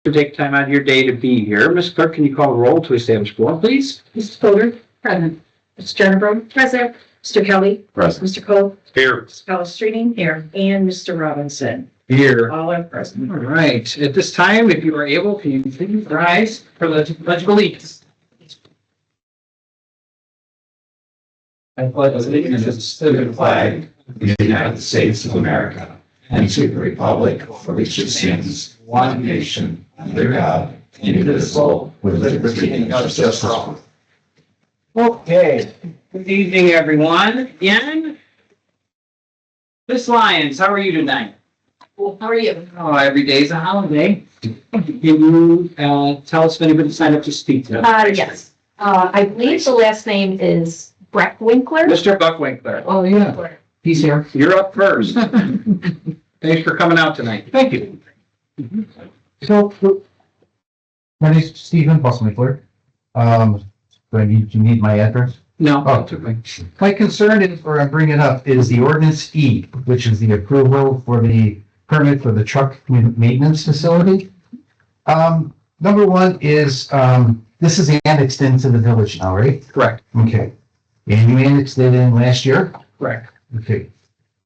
To take time out of your day to be here. Ms. Clerk, can you call the roll to establish quorum, please? Mr. Fodor, present. Mr. Jennifer, present. Mr. Kelly, Present. Mr. Cole, Here. Mr. Palestrini, here, and Mr. Robinson. Here. All are present. All right. At this time, if you are able, can you please rise for the Pledge of Allegiance? I pledge allegiance to the flag of the United States of America and to the republic for which it stands, one nation, under God, indivisible, with liberty and justice for all. Okay. Good evening, everyone. Again, Miss Lyons, how are you tonight? Well, how are you? Oh, every day's a holiday. Can you tell us if anybody signed up to speak to us? Yes. I believe the last name is Breckwinkler. Mr. Buckwinkler. Oh, yeah, he's here. You're up first. Thanks for coming out tonight. Thank you. So, my name's Stephen Buckwinkler. Do you need my address? No. Oh, my concern is, or I'm bringing it up, is the ordinance E, which is the approval for the permit for the truck maintenance facility. Number one is, this is annexed into the village now, right? Correct. Okay. And you annexed it in last year? Correct. Okay.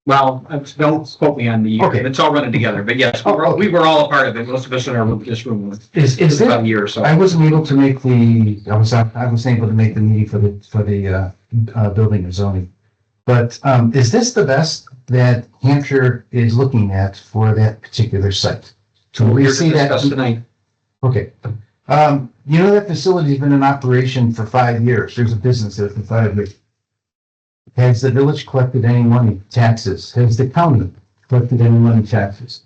Well, don't quote me on the year. Okay. It's all running together. But yes, we were all a part of it. Most of us in this room was Is about a it? year or so. I wasn't able to make I was able to make the meeting for the building and zoning. But, is this the best that Hampshire is looking at for that particular site? So we see that. Discuss tonight. Okay. You know, that facility's been in operation for 5 years. There's a business there for 5 years. Has the village collected any money, taxes? Has the county collected any money, taxes?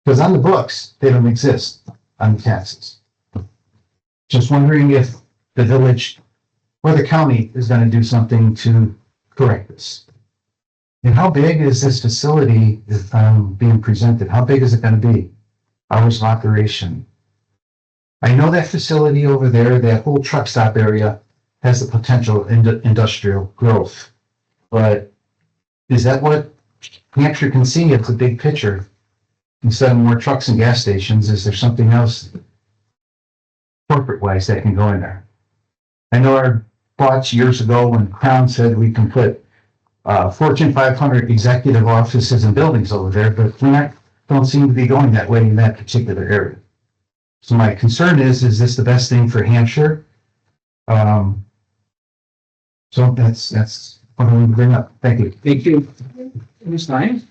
Because on the books, they don't exist on the taxes. Just wondering if the village or the county is going to do something to correct this. And how big is this facility being presented? How big is it going to be? Hours of operation? I know that facility over there, that whole truck stop area, has the potential industrial growth. But is that what Hampshire can see? It's a big picture. Instead of more trucks and gas stations, is there something else corporate-wise that can go in there? I know our thoughts years ago when Crown said we can put Fortune 500 executive offices and buildings over there, but we don't seem to be going that way in that particular area. So my concern is this the best thing for Hampshire? So that's what I'm going to bring up. Thank you. Thank you. Ms. Lyons?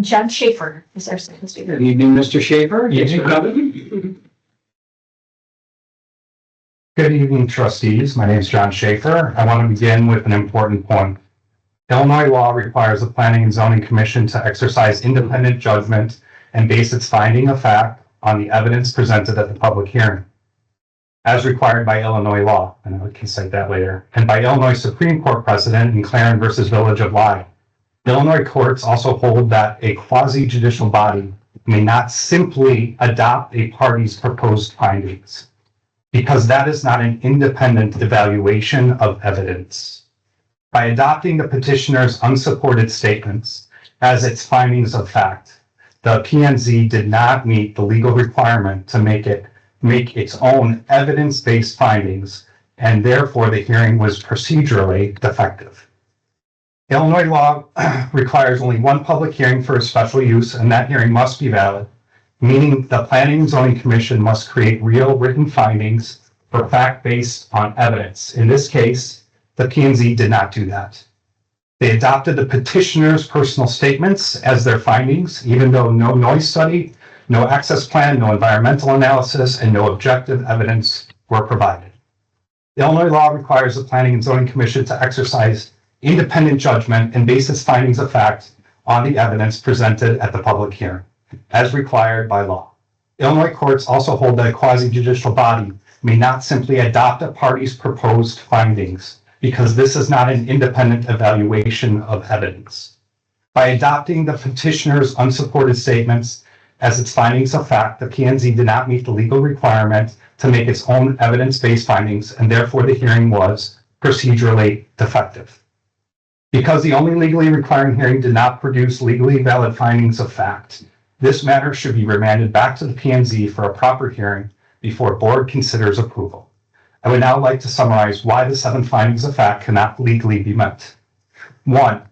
John Schaefer is our second speaker. Good evening, Mr. Schaefer. Thanks for coming. Good evening, trustees. My name is John Schaefer. I want to begin with an important point. Illinois law requires the Planning and Zoning Commission to exercise independent judgment and base its finding of fact on the evidence presented at the public hearing, as required by Illinois law, and I can cite that later, and by Illinois Supreme Court precedent in Claren versus Village of Lye. Illinois courts also hold that a quasi-judicial body may not simply adopt a party's proposed findings, because that is not an independent evaluation of evidence. By adopting the petitioner's unsupported statements as its findings of fact, the PNZ did not meet the legal requirement to make its own evidence-based findings, and therefore the hearing was procedurally defective. Illinois law requires only one public hearing for a special use, and that hearing must be valid, meaning the Planning and Zoning Commission must create real written findings for fact based on evidence. In this case, the PNZ did not do that. They adopted the petitioner's personal statements as their findings, even though no noise study, no access plan, no environmental analysis, and no objective evidence were provided. Illinois law requires the Planning and Zoning Commission to exercise independent judgment and base its findings of fact on the evidence presented at the public hearing, as required by law. Illinois courts also hold that a quasi-judicial body may not simply adopt a party's proposed findings, because this is not an independent evaluation of evidence. By adopting the petitioner's unsupported statements as its findings of fact, the PNZ did not meet the legal requirement to make its own evidence-based findings, and therefore the hearing was procedurally defective. Because the only legally requiring hearing did not produce legally valid findings of fact, This matter should be remanded back to the P and Z for a proper hearing before board considers approval. I would now like to summarize why the 7 findings of fact cannot legally be met. 1.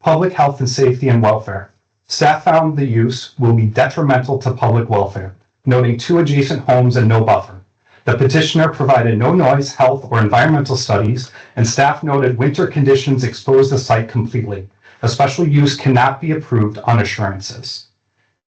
Public health and safety and welfare. Staff found the use will be detrimental to public welfare, noting 2 adjacent homes and no buffer. The petitioner provided no noise, health, or environmental studies, and staff noted winter conditions expose the site completely. A special use cannot be approved on assurances.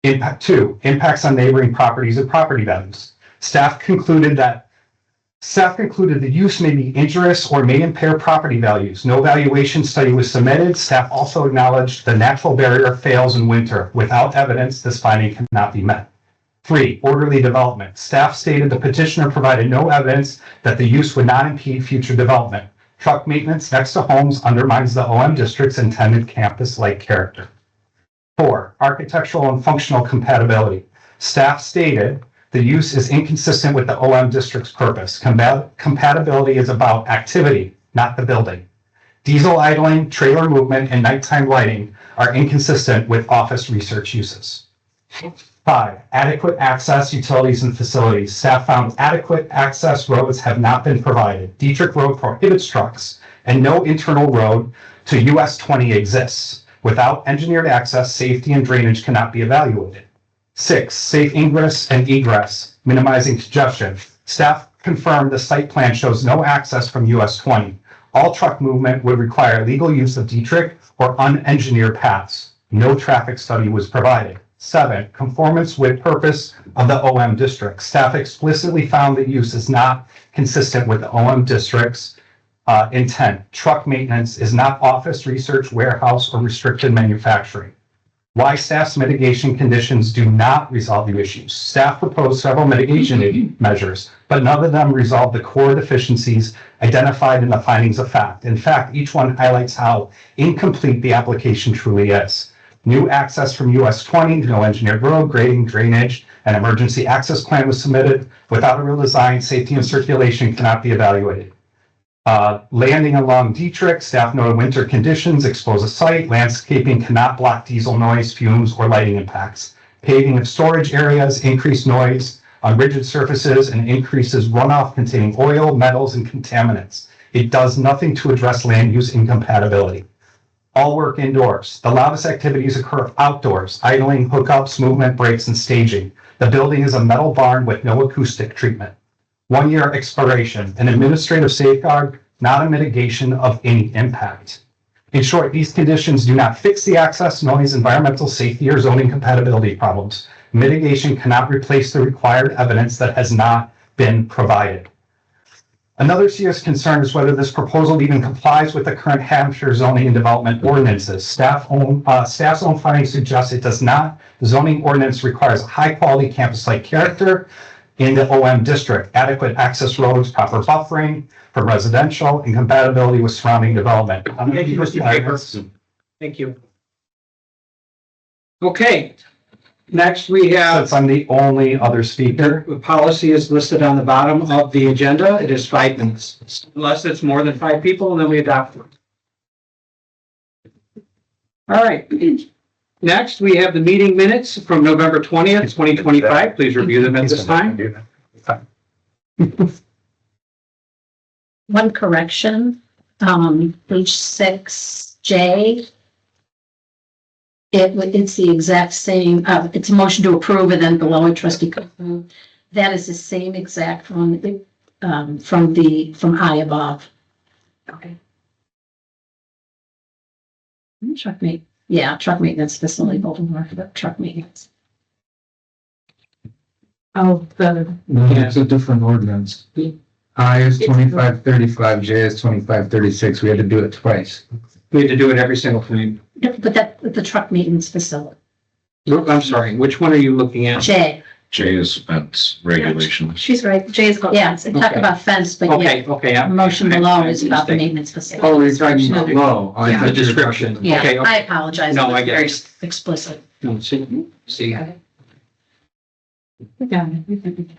2. Impacts on neighboring properties and property values. Staff concluded the use may be injurious or may impair property values. No valuation study was submitted. Staff also acknowledged the natural barrier fails in winter. Without evidence, this finding cannot be met. 3. Orderly development. Staff stated the petitioner provided no evidence that the use would not impede future development. Truck maintenance next to homes undermines the OM district's intended campus-like character. 4. Architectural and functional compatibility. Staff stated the use is inconsistent with the OM district's purpose. Compatibility is about activity, not the building. Diesel idling, trailer movement, and nighttime lighting are inconsistent with office research uses. 5. Adequate access, utilities, and facilities. Staff found adequate access roads have not been provided. Dietrich Road prohibits trucks, and no internal road to US 20 exists. Without engineered access, safety and drainage cannot be evaluated. 6. Safe ingress and egress, minimizing congestion. Staff confirmed the site plan shows no access from US 20. All truck movement would require legal use of Dietrich or unengineered paths. No traffic study was provided. 7. Conformance with purpose of the OM district. Staff explicitly found the use is not consistent with the OM district's intent. Truck maintenance is not office, research, warehouse, or restricted manufacturing. Why staff's mitigation conditions do not resolve the issues. Staff proposed several mitigation measures, but none of them resolve the core deficiencies identified in the findings of fact. In fact, each one highlights how incomplete the application truly is. New access from US 20, no engineered road, grading, drainage, an emergency access plan was submitted. Without a real design, safety and circulation cannot be evaluated. Landing along Dietrich, staff noted winter conditions expose a site. Landscaping cannot block diesel noise, fumes, or lighting impacts. Paving of storage areas, increased noise on rigid surfaces, and increases runoff containing oil, metals, and contaminants. It does nothing to address land use incompatibility. All work indoors. The loudest activities occur outdoors, idling, hookups, movement breaks, and staging. The building is a metal barn with no acoustic treatment. 1-year expiration, an administrative safeguard, not a mitigation of any impact. In short, these conditions do not fix the access, noise, environmental safety, or zoning compatibility problems. Mitigation cannot replace the required evidence that has not been provided. Another serious concern is whether this proposal even complies with the current Hampshire zoning and development ordinances. Staff's own findings suggest it does not. The zoning ordinance requires a high-quality campus-like character in the OM district, adequate access roads, proper buffering for residential, and compatibility with surrounding development. Thank you, Mr. Draper. Thank you. Okay, next we have, Since I'm the only other speaker, the policy is listed on the bottom of the agenda. It is 5 minutes, unless it's more than 5 people, and then we adopt it. All right. Next, we have the meeting minutes from November 20th, 2025. Please review them at this time. One correction, page 6J. It's the exact same, it's a motion to approve, and then below it, trustee Cook. That is the same exact from I above. Okay. Truck maintenance, yeah, truck maintenance facility, Baltimore, truck maintenance. Oh, It's a different ordinance. I is 2535, J is 2536. We had to do it twice. We had to do it every single time. but that, the truck maintenance facility, I'm sorry, which one are you looking at? J. J is fence regulations. She's right, J is, yeah, it's talking Okay. about fence, but yeah, Okay, the motion below is about the maintenance facility. Oh, you're talking about low. I Yeah. thought The you were description. talking- Yeah, Okay, okay. I apologize. No, It was I get very it. explicit. No, see,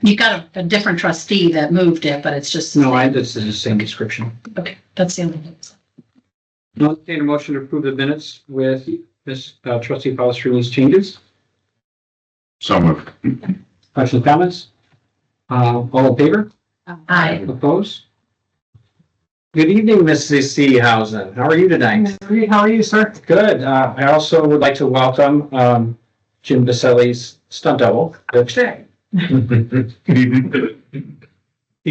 You got a different trustee that moved it, but it's just. no, this is the same description. Okay, that's the only thing. No, entertain a motion to approve the minutes with Ms. Trustee Palestrini's changes. So moved. Questions, comments? All in favor? Aye. Opposed? Good evening, Mrs. Seehausen. How are you tonight? How are you, sir? Good. I also would like to welcome Jim Baselli's stunt double, Coach Day. He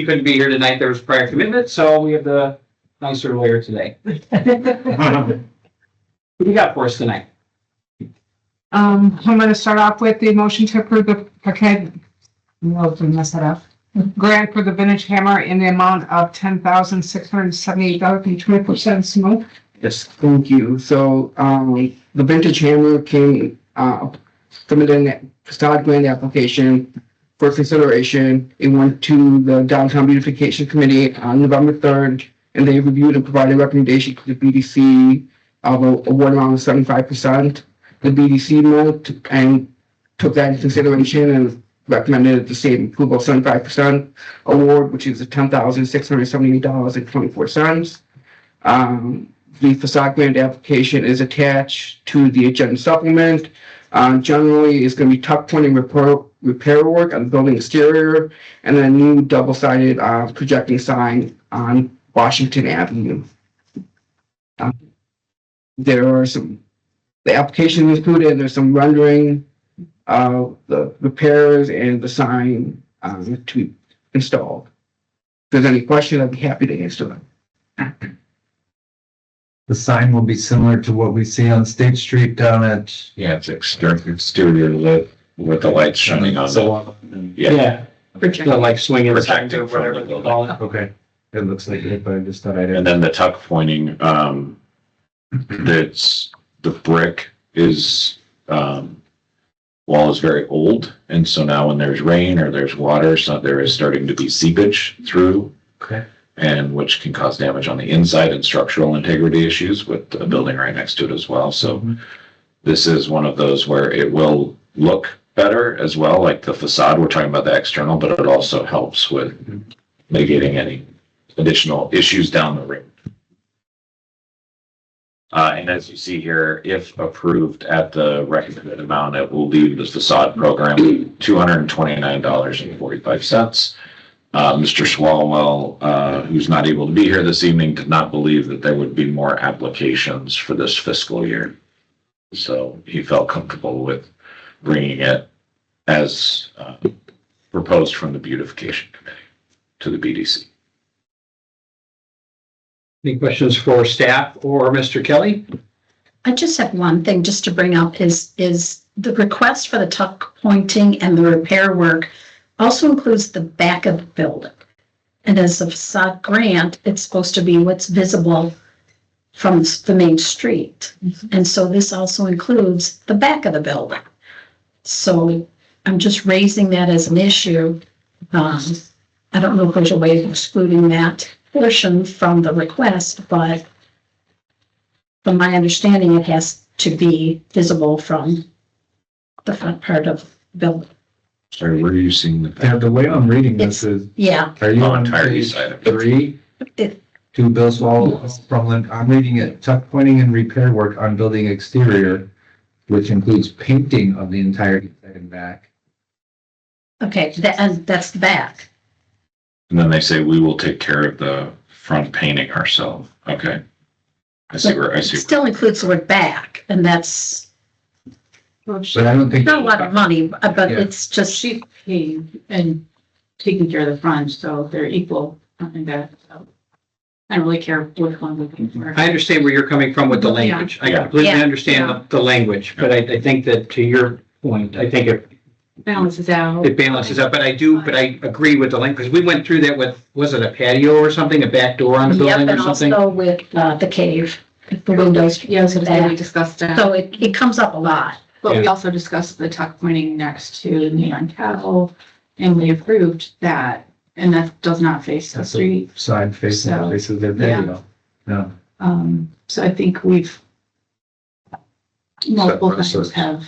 couldn't be here tonight. There was prior commitment, so we have the nicer lawyer today. What do you got for us tonight? I'm gonna start off with the motion to approve the, okay, I'll mess that up. Grant for the Vintage Hammer in the amount of $10,678.24. Yes, thank you. So, the Vintage Hammer came, submitted a facade grant application for consideration. It went to the Downtown Beautification Committee on November 3rd, and they reviewed and provided a recommendation to the BDC of a award amount of 75%. The BDC met and took that into consideration and recommended the same approval of 75% award, which is $10,678.24. The facade grant application is attached to the agenda supplement. Generally, it's going to be tuck pointing repair work on the building exterior and a new double-sided projecting sign on Washington Avenue. The application is included, and there's some rendering of the repairs and the sign to be installed. If there's any question, I'd be happy to answer them. The sign will be similar to what we see on State Street down at. Yeah, it's exterior lit with the lights shining on it. Yeah. The like swinging signs Projecting or from whatever the they building. call it. Okay. It looks like it, but I just thought I'd. And then the tuck pointing, that's, the brick is, wall is very old. And so now when there's rain or there's water, so there is starting to be seepage through. Okay. And which can cause damage on the inside and structural integrity issues with the building right next to it as well. So this is one of those where it will look better as well, like the facade, we're talking about the external, but it also helps with mitigating any additional issues down the road. And as you see here, if approved at the recommended amount, it will leave the facade program $229.45. Mr. Swalwell, who's not able to be here this evening, did not believe that there would be more applications for this fiscal year. So he felt comfortable with bringing it as proposed from the beautification committee to the BDC. Any questions for staff or Mr. Kelly? I just have one thing just to bring up is the request for the tuck pointing and the repair work also includes the back of the building. And as a facade grant, it's supposed to be what's visible from the main street. And so this also includes the back of the building. So I'm just raising that as an issue. I don't know if there's a way of excluding that portion from the request, but from my understanding, it has to be visible from the front part of the building. Sorry, where are you seeing the? Yeah, the way I'm reading this is, Yeah, are you on entire page east side of it. 3? It- To Bill Swallow from, I'm reading it, tuck pointing and repair work on building exterior, which includes painting of the entire inside and back. okay, and that's the back. And then they say, we will take care of the front painting ourselves. Okay. I see where, I It see. still includes the word back, and that's But I don't think. not a lot of money, but Yeah. it's just, She paid and taking care of the front, so they're equal in that. So I don't really care which one we pay for. I understand where you're coming from with the language. I Yeah. completely Yeah. understand the language, but I think that to your point, I think Balances out. it balances out, but I agree with the language, because we went through that with, was it a patio or something, a back door on the yep, building or and something? also with the cave, the windows. Yeah, so we back. discussed that. So it comes up a lot. But we also discussed the tuck pointing next to the neon cattle, and we approved that, and that does not face the That's a street. side facing, So, faces their yeah. video. No. So I think we've multiple process. times have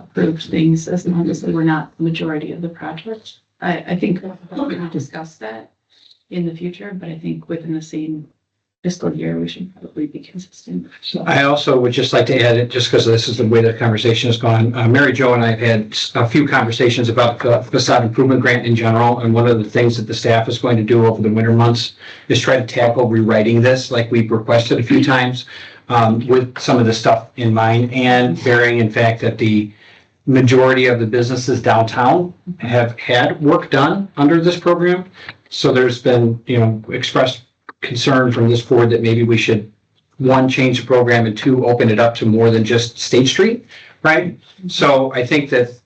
approved things as long as they were not the majority of the project. I think we're going to discuss that in the future, but I think within the same fiscal year, we should probably be consistent. I also would just like to add it, just because this is the way the conversation has gone. Mary Jo and I have had a few conversations about the facade improvement grant in general, and one of the things that the staff is going to do over the winter months is try to tackle rewriting this, like we've requested a few times, with some of the stuff in mind, and bearing in fact that the majority of the businesses downtown have had work done under this program. So there's been, expressed concern from this board that maybe we should, one, change the program, and two, open it up to more than just State Street, right? So I think that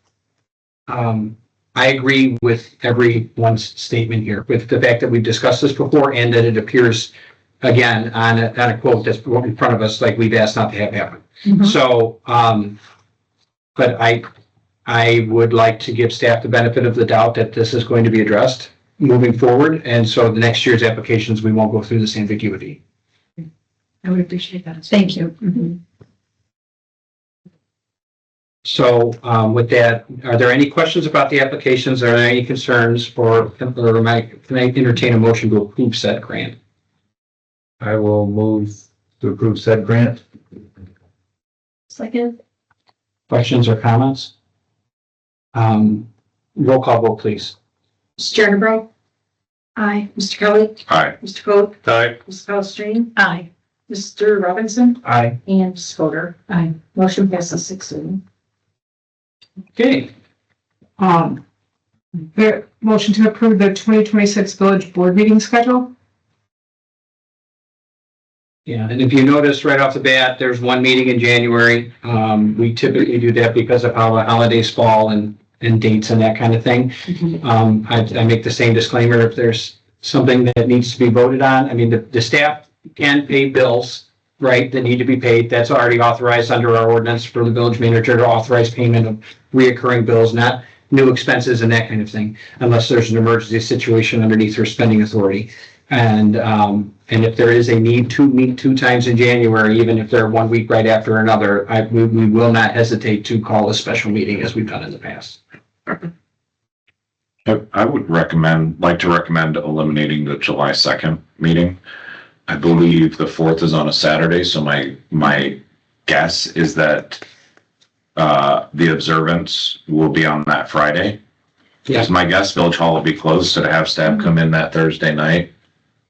I agree with everyone's statement here, with the fact that we've discussed this before and that it appears, again, on a quote that's in front of us, like we've asked not to have happen. Mhm. So, but I would like to give staff the benefit of the doubt that this is going to be addressed moving forward, and so the next year's applications, we won't go through this ambiguity. I would appreciate that. Thank you. Mhm. So with that, are there any questions about the applications? Are there any concerns can I entertain a motion to approve said grant? I will move to approve said grant. Second? Questions or comments? Roll call vote, please. Mr. Jernerbro? Aye. Mr. Kelly? Aye. Mr. Coe? Aye. Mrs. Palastrellini? Aye. Mr. Robinson? Aye. And Mrs. Fodor? Aye. Motion passes 6-0. Okay. The motion to approve the 2026 village board meeting schedule. Yeah, and if you notice right off the bat, there's one meeting in January. We typically do that because of how the holidays fall and dates and that kind of thing. I make the same disclaimer if there's something that needs to be voted on. I mean, the staff can pay bills, right, that need to be paid. That's already authorized under our ordinance for the village manager to authorize payment of reoccurring bills, not new expenses and that kind of thing, unless there's an emergency situation underneath her spending authority. And if there is a need to meet 2 times in January, even if they're 1 week right after another, we will not hesitate to call a special meeting as we've done in the past. I would like to recommend eliminating the July 2nd meeting. I believe the 4th is on a Saturday, so my guess is that the observance will be on that Friday. Yeah. Is my guess. Village Hall will be closed, so to have staff come in that Thursday night,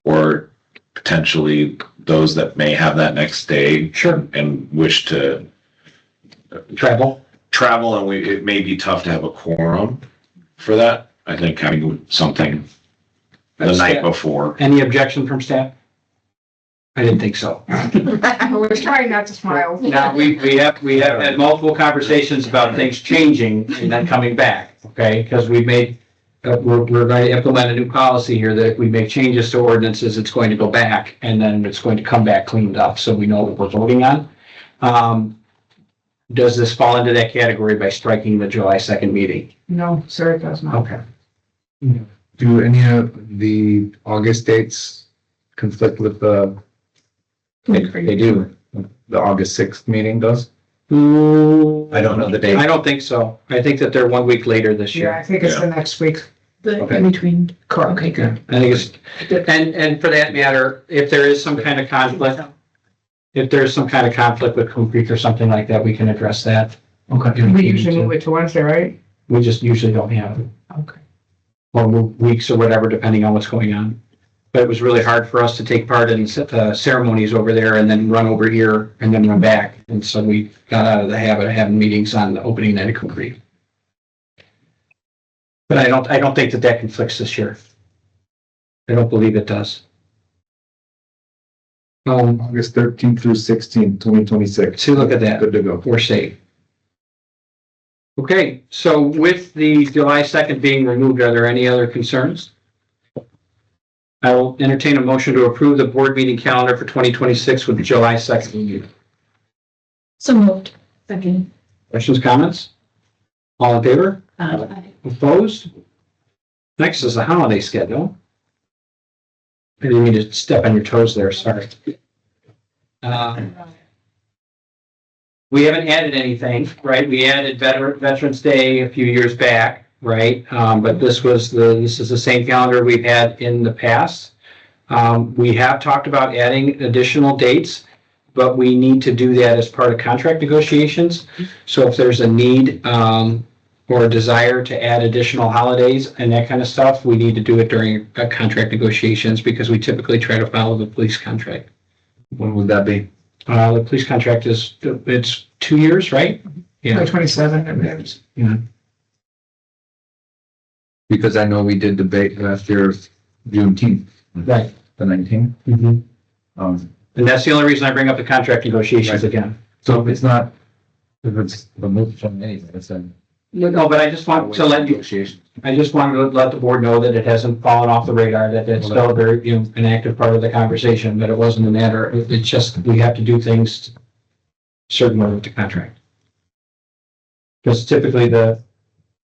or potentially those that may have that next day. Sure. And wish to Travel. and it may be tough to have a quorum for that. I think having something the night before. Any objection from staff? I didn't think so. We're trying not to smile. Now, we have had multiple conversations about things changing and then coming back, okay? Because we're going to implement a new policy here that if we make changes to ordinances, it's going to go back and then it's going to come back cleaned up, so we know what we're voting on. Does this fall into that category by striking the July 2nd meeting? No, sir, it does not. Okay. Do any of the August dates conflict with the They do. August 6th meeting does? I don't know the date. I don't think so. I think that they're 1 week later this Yeah, I year. think it's the next week. Okay. In between. Okay, good. I think it's, and for that matter, if there is some kind of conflict, with Coon Creek or something like that, we can address that. Okay. We usually move it to Wednesday, right? We just usually don't have it. Okay. Or move weeks or whatever, depending on what's going on. But it was really hard for us to take part in ceremonies over there and then run over here and then run back. And so we got out of the habit of having meetings on the opening night of Coon Creek. But I don't think that conflicts this year. I don't believe it does. August 13th through 16th, 2026. See, look at that. Good to go. We're safe. Okay, so with the July 2nd being removed, are there any other concerns? I will entertain a motion to approve the board meeting calendar for 2026 with the July 2nd meeting. So moved. Second. Questions, comments? All in favor? Aye. Opposed? Next is the holiday schedule. I didn't mean to step on your toes there, sorry. We haven't added anything, right? We added Veterans Day a few years back, right? But this is the same calendar we've had in the past. We have talked about adding additional dates, but we need to do that as part of contract negotiations. So if there's a need, or a desire to add additional holidays and that kind of stuff, we need to do it during contract negotiations because we typically try to follow the police contract. When would that be? The police contract it's 2 years, right? Yeah. 27. Yeah. Because I know we did debate last year, Juneteenth, Right. the 19th. Mm-hmm. Um, And that's the only reason I bring up the contract negotiations Right. again. so if it's not, if it's the move from anything, it's a. No, but I just want to let you, Negotiation. I just wanted to let the board know that it hasn't fallen off the radar, that it's still a very, an active part of the conversation, but it wasn't a matter, it's just, we have to do things certain way with the contract. Because typically the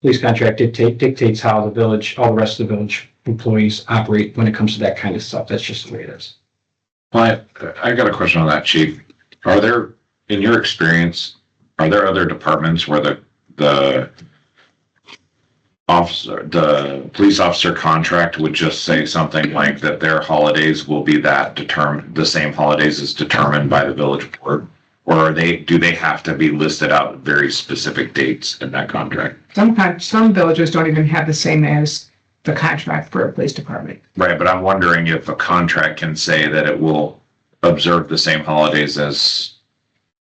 police contract dictates how the village, all the rest of the village employees operate when it comes to that kind of stuff. That's just the way it is. Well, I got a question on that, Chief. Are there, in your experience, are there other departments where the police officer contract would just say something like that their holidays will be the same holidays as determined by the village board? Or do they have to be listed out very specific dates in that contract? Some villages don't even have the same as the contract for a police department. Right, but I'm wondering if a contract can say that it will observe the same holidays as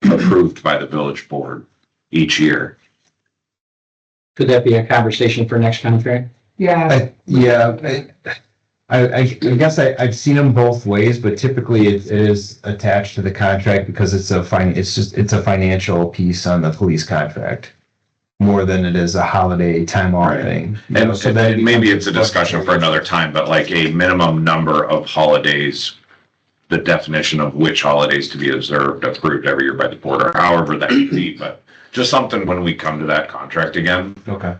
approved by the village board each year. Could that be a conversation for next contract? Yeah, I guess I've seen them both ways, but typically it is attached to the contract because it's a financial piece on the police contract more than it is a holiday time off Right. thing. And So that maybe it's a becomes- discussion for another time, but like a minimum number of holidays, the definition of which holidays to be observed, approved every year by the board, or however that would be, but just something when we come to that contract again. Okay.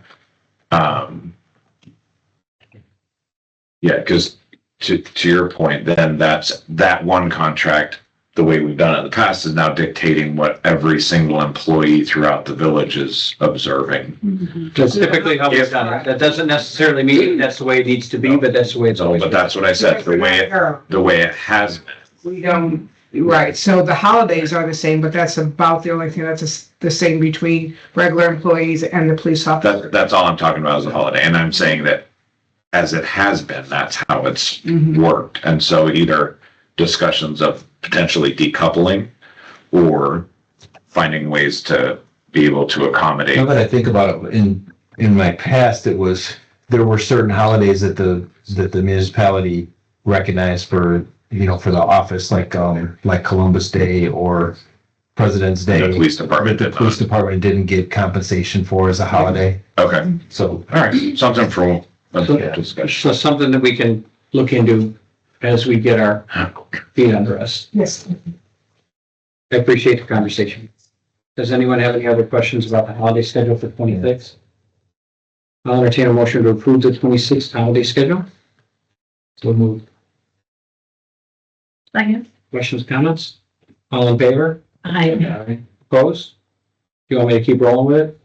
Yeah, because to your point, then that one contract, the way we've done it in the past, is now dictating what every single employee throughout the village is observing. That's typically how we've done it. That doesn't necessarily mean that's the way it needs to be, but that's the way it's So, always but been. that's what I said, the way it has been. we don't, right, so the holidays are the same, but that's about the only thing that's the same between regular employees and the police officer. That's all I'm talking about is the holiday, and I'm saying that as it has been, that's how it's Mhm. worked. And so either discussions of potentially decoupling or finding ways to be able to Now accommodate. that I think about it, in my past, there were certain holidays that the municipality recognized for the office, like Columbus Day or President's Day. The police department that the did police not. department didn't get compensation for as a holiday. Okay, So all right, something for a So- discussion. So something that we can look into as we get our feet under us. Yes. I appreciate the conversation. Does anyone have any other questions about the holiday schedule for 26? I'll entertain a motion to approve the 26th holiday schedule. So moved. Second. Questions, comments? All in favor? I, Opposed? You want me to keep rolling with it?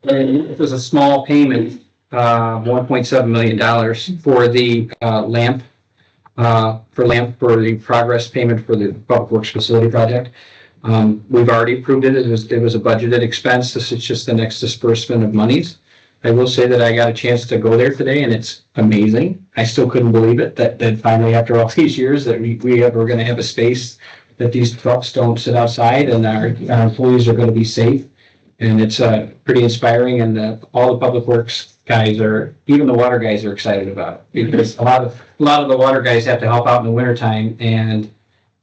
It was a small payment, $1.7 million for the lamp, for the progress payment for the Public Works Facility Project. We've already approved it. It was a budgeted expense. This is just the next disbursement of monies. I will say that I got a chance to go there today and it's amazing. I still couldn't believe it that finally after all these years that we're going to have a space that these trucks don't sit outside and our employees are going to be safe. And it's pretty inspiring, and all the public works guys even the water guys are excited about it because a lot of the water guys have to help out in the wintertime, and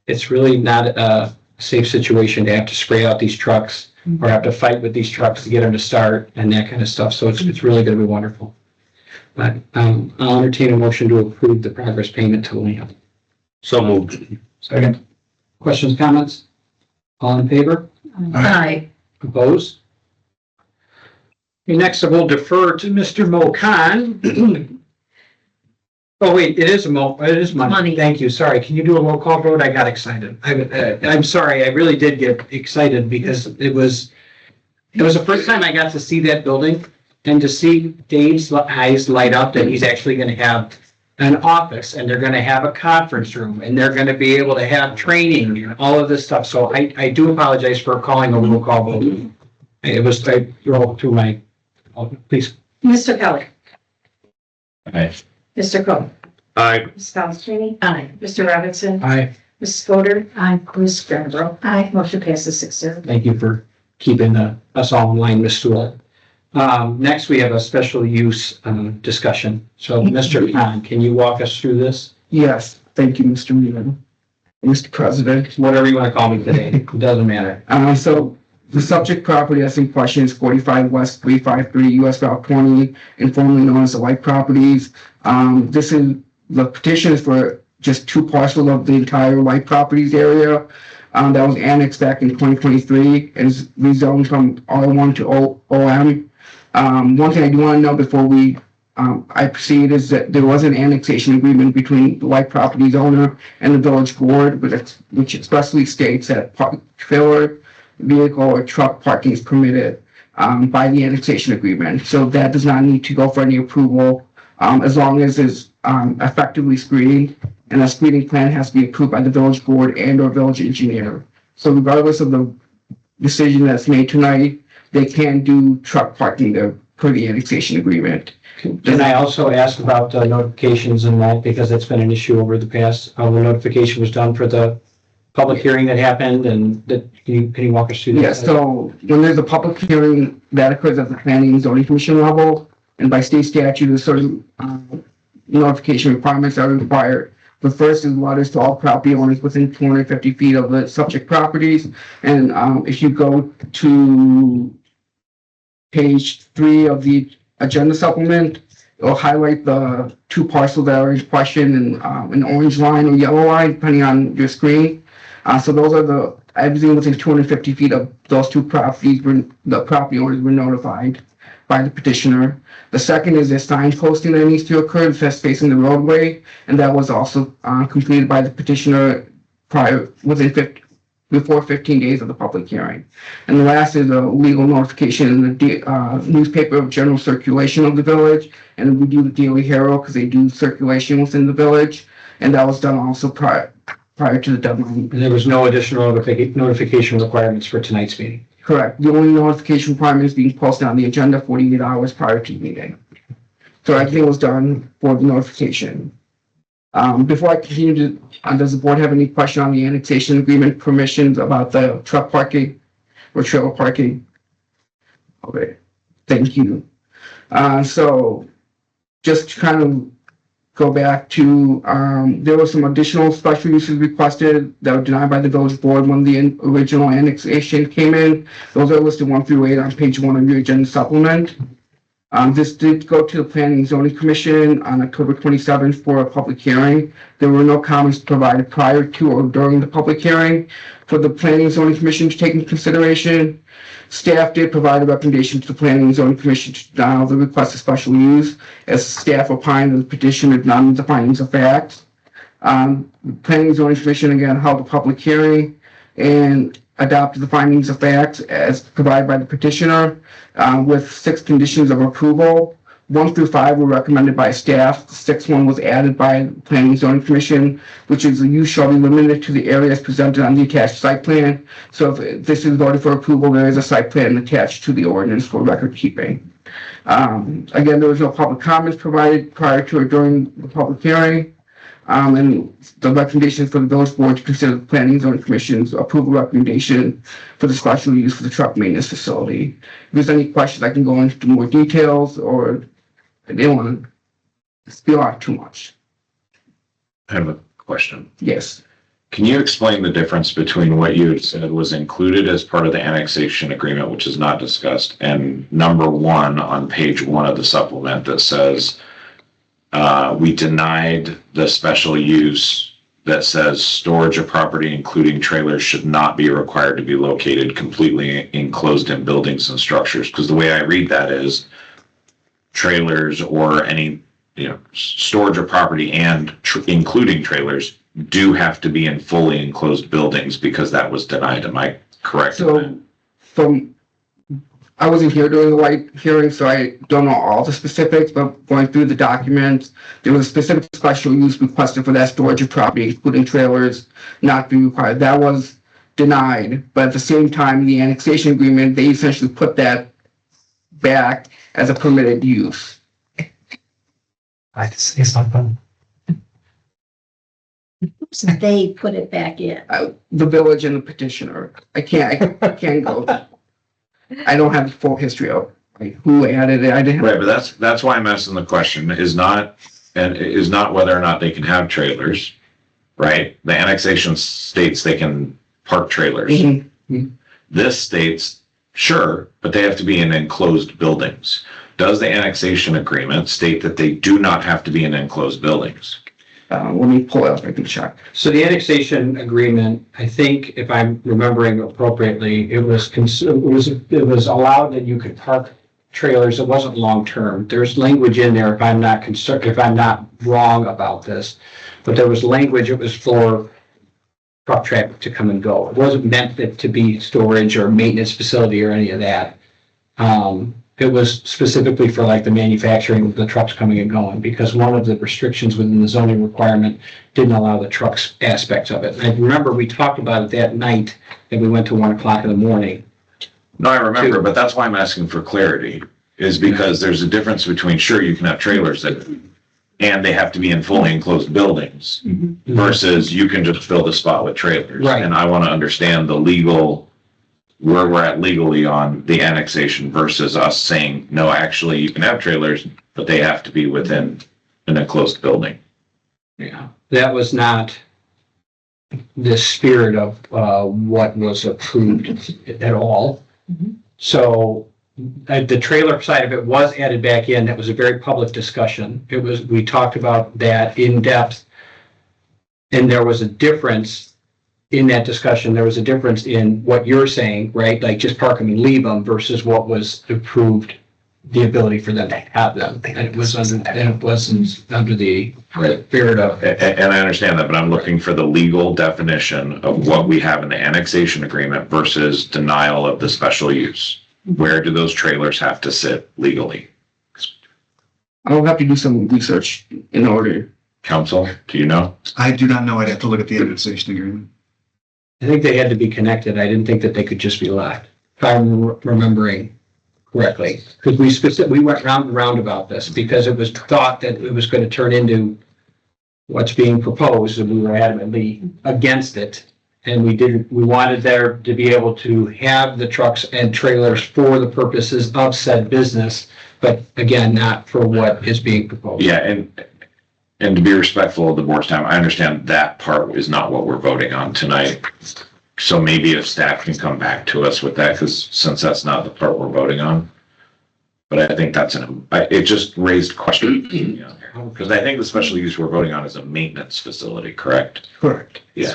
it's really not a safe situation to have to spray out these trucks or have to fight with these trucks to get them to start and that kind of stuff. So it's really going to be wonderful. But I'll entertain a motion to approve the progress payment to Liam. So moved. Second. Questions, comments? All in favor? I, Opposed? Okay, next, I will defer to Mr. Mo Khan. Oh, wait, it is money. Money. Thank you, sorry. Can you do a roll call vote? I got excited. I'm sorry, I really did get excited because it was the first time I got to see that building and to see Dave's eyes light up that he's actually gonna have an office, and they're gonna have a conference room, and they're gonna be able to have training and all of this stuff. So I do apologize for calling a roll call vote. It was, I roll through my, please. Mr. Kelly. Aye. Mr. Coe. Aye. Ms. Palastrellini. Aye. Mr. Robinson. Aye. Mrs. Fodor. Aye. Ms. Granbro. Aye. Motion passes 6-0. Thank you for keeping us all in line, Ms. Stewart. Next, we have a special use discussion. So, Mr. Khan, can you walk us through this? Yes, thank you, Mr. Mayor. Mr. President. Whatever you want to call me today, it doesn't matter. So the subject property that's in question is 45 West 353 US Route 20, and formerly known as the White Properties. This is, the petition is for just 2 parcels of the entire White Properties area. That was annexed back in 2023 and is rezoned from R1 to OM. One thing I do want to know before I proceed is that there was an annexation agreement between the White Properties owner and the village board, which expressly states that trailer, vehicle, or truck parking is permitted by the annexation agreement. So that does not need to go for any approval as long as it's effectively screened, and a screening plan has to be approved by the village board and or village engineer. So regardless of the decision that's made tonight, they can do truck parking there per the annexation agreement. Can I also ask about notifications and that, because that's been an issue over the past, how the notification was done for the public hearing that happened, and that, can you walk us through that? Yes, so when there's a public hearing, that occurs at the planning and zoning commission level, and by state statute, there's certain notification requirements that are required. The first is letters to all property owners within 250 feet of the subject properties, and if you go to page 3 of the agenda supplement, it'll highlight the 2 parcels that are in question in an orange line or yellow line, depending on your screen. So those are everything within 250 feet of those 2 properties where the property owners were notified by the petitioner. The second is a sign posting that needs to occur that's facing the roadway, and that was also completed by the petitioner before 15 days of the public hearing. And the last is a legal notification in the newspaper of general circulation of the village, and we do the Daily Herald because they do circulation within the village, and that was done also prior to the deadline. And there was no additional notification requirements for tonight's meeting? Correct. The only notification requirement is being posted on the agenda 48 hours prior to the meeting. So everything was done for the notification. Before I continue, does the board have any question on the annexation agreement permissions about the truck parking or trailer parking? Okay, thank you. So just to kind of go back to, there were some additional special uses requested that were denied by the village board when the original annexation came in. Those are listed 1 through 8 on page 1 of your agenda supplement. This did go to the Planning and Zoning Commission on October 27th for a public hearing. There were no comments provided prior to or during the public hearing for the Planning and Zoning Commission to take into consideration. Staff did provide a recommendation to the Planning and Zoning Commission to deny the request of special use, as staff opined that the petition did not meet the findings of fact. The Planning and Zoning Commission again held a public hearing and adopted the findings of fact as provided by the petitioner with 6 conditions of approval. 1 through 5 were recommended by staff. The 6th one was added by the Planning and Zoning Commission, which is the use shall be limited to the areas presented on the attached site plan. So if this is voted for approval, there is a site plan attached to the ordinance for record keeping. Again, there was no public comments provided prior to or during the public hearing. And the recommendation for the village board to consider the Planning and Zoning Commission's approval recommendation for the special use for the truck maintenance facility. If there's any questions, I can go into more details, or I didn't want to spill out too much. I have a question. Yes. Can you explain the difference between what you had said was included as part of the annexation agreement, which is not discussed, and number 1 on page 1 of the supplement that says we denied the special use that says storage of property, including trailers, should not be required to be located completely enclosed in buildings and structures? Because the way I read that is trailers or any, storage of property and including trailers do have to be in fully enclosed buildings because that was denied. Am I correct? So from I wasn't here during the white hearing, so I don't know all the specifics, but going through the documents, there was a specific special use requested for that storage of property, including trailers, not be required. That was denied, but at the same time, the annexation agreement, they essentially put that back as a permitted use. I have to say something. So they put it back in. The village and the petitioner. I can't go. I don't have the full history of like who added it. I didn't. Right, but that's why I'm asking the question, is not whether or not they can have trailers, right? The annexation states they can park trailers. Mhm. This states, sure, but they have to be in enclosed buildings. Does the annexation agreement state that they do not have to be in enclosed buildings? Let me pull it up. I can check. So the annexation agreement, I think if I'm remembering appropriately, it was allowed that you could park trailers. It wasn't long-term. There's language in there, if I'm not wrong about this, but there was language, it was for truck traffic to come and go. It wasn't meant to be storage or maintenance facility or any of that. It was specifically for like the manufacturing of the trucks coming and going, because one of the restrictions within the zoning requirement didn't allow the trucks aspects of it. I remember we talked about it that night and we went to 1 o'clock in the morning. No, I remember, but that's why I'm asking for clarity, is because there's a difference between, sure, you can have trailers and they have to be in fully enclosed buildings versus you can just fill the spot with trailers. Right. And I want to understand the legal, where we're at legally on the annexation versus us saying, no, actually you can have trailers, but they have to be within an enclosed building. Yeah, that was not the spirit of what was approved at all. So the trailer side of it was added back in. That was a very public discussion. We talked about that in depth. And there was a difference in that discussion. There was a difference in what you're saying, right? Like just park them and leave them versus what was approved, the ability for them to have them. And it wasn't under the spirit of. And I understand that, but I'm looking for the legal definition of what we have in the annexation agreement versus denial of the special use. Where do those trailers have to sit legally? I'll have to do some research in order. Council, do you know? I do not know. I'd have to look at the annexation agreement. I think they had to be connected. I didn't think that they could just be left, if I'm remembering correctly. Because we went round and round about this because it was thought that it was going to turn into what's being proposed, and we were adamantly against it. And we wanted there to be able to have the trucks and trailers for the purposes of said business, but again, not for what is being proposed. Yeah, and to be respectful of the board's time, I understand that part is not what we're voting on tonight. So maybe if staff can come back to us with that, because since that's not the part we're voting on. But I think it just raised questions. Because I think the special use we're voting on is a maintenance facility, correct? Correct. Yeah.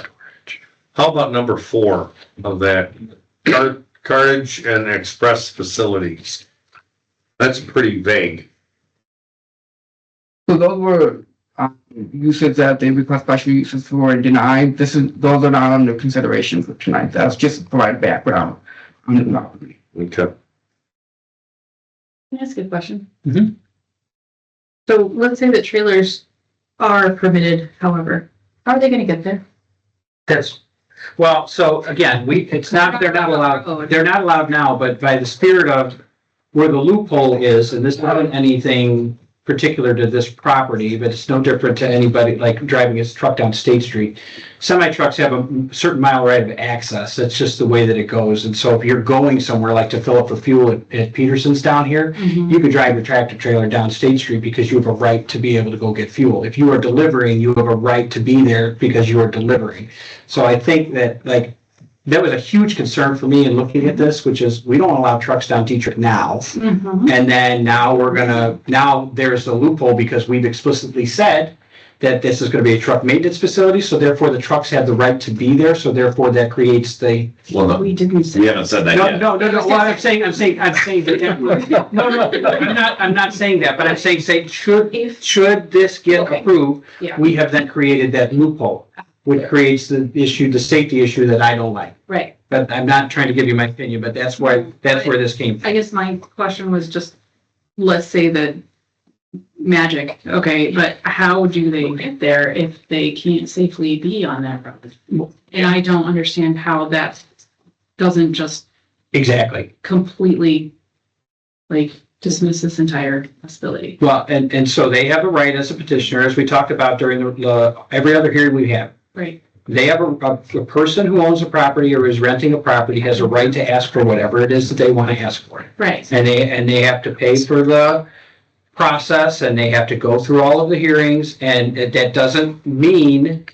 How about number 4 of that, cartage and express facilities? That's pretty vague. So those were uses that they request special uses for and denied. Those are not under consideration for tonight. That's just to provide background on the property. Okay. Can I ask a question? Mhm. So let's say that trailers are permitted, however, how are they gonna get there? Well, so again, they're not allowed now, but by the spirit of where the loophole is, and this isn't anything particular to this property, but it's no different to anybody like driving his truck down State Street. Semi trucks have a certain mile right of access. That's just the way that it goes. And so if you're going somewhere like to fill up for fuel at Peterson's down here, you could drive your tractor trailer down State Street because you have a right to be able to go get fuel. If you are delivering, you have a right to be there because you are delivering. So I think that that was a huge concern for me in looking at this, which is we don't allow trucks down Dietrich now. And then now there's a loophole because we've explicitly said that this is going to be a truck maintenance facility. So therefore the trucks have the right to be there. So therefore that creates Well, no, We didn't say. we haven't said that yet. no. Well, I'm saying that, no, I'm not saying that, but I'm saying should this get approved, Yeah. we have then created that loophole, which creates the safety issue that I don't like. Right. but I'm not trying to give you my opinion, but that's where this came from. I guess my question was just, let's say that magic, okay, but how do they get there if they can't safely be on that road? And I don't understand how that doesn't just Exactly. completely like dismiss this entire possibility. Well, and so they have a right as a petitioner, as we talked about during every other hearing we have. Right. They have a person who owns a property or is renting a property has a right to ask for whatever it is that they want to ask for. Right. And they have to pay for the process, and they have to go through all of the hearings, and that doesn't mean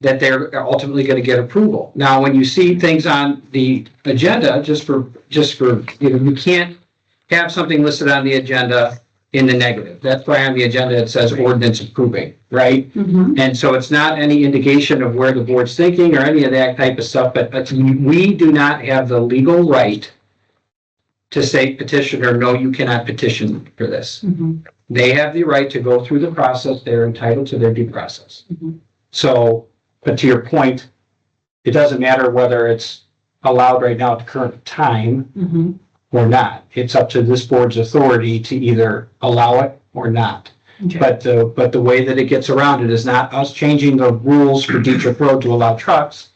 that they're ultimately going to get approval. Now, when you see things on the agenda, just for, you can't have something listed on the agenda in the negative. That's why on the agenda it says ordinance approving, right? Mm-hmm. And so it's not any indication of where the board's thinking or any of that type of stuff, but we do not have the legal right to say petitioner, no, you cannot petition for this. Mm-hmm. They have the right to go through the process. They're entitled to their due process. Mm-hmm. So, but to your point, it doesn't matter whether it's allowed right now at the current time Mm-hmm. or not. It's up to this board's authority to either allow it or not. Okay. But the way that it gets around it is not us changing the rules for Dietrich Road to allow trucks,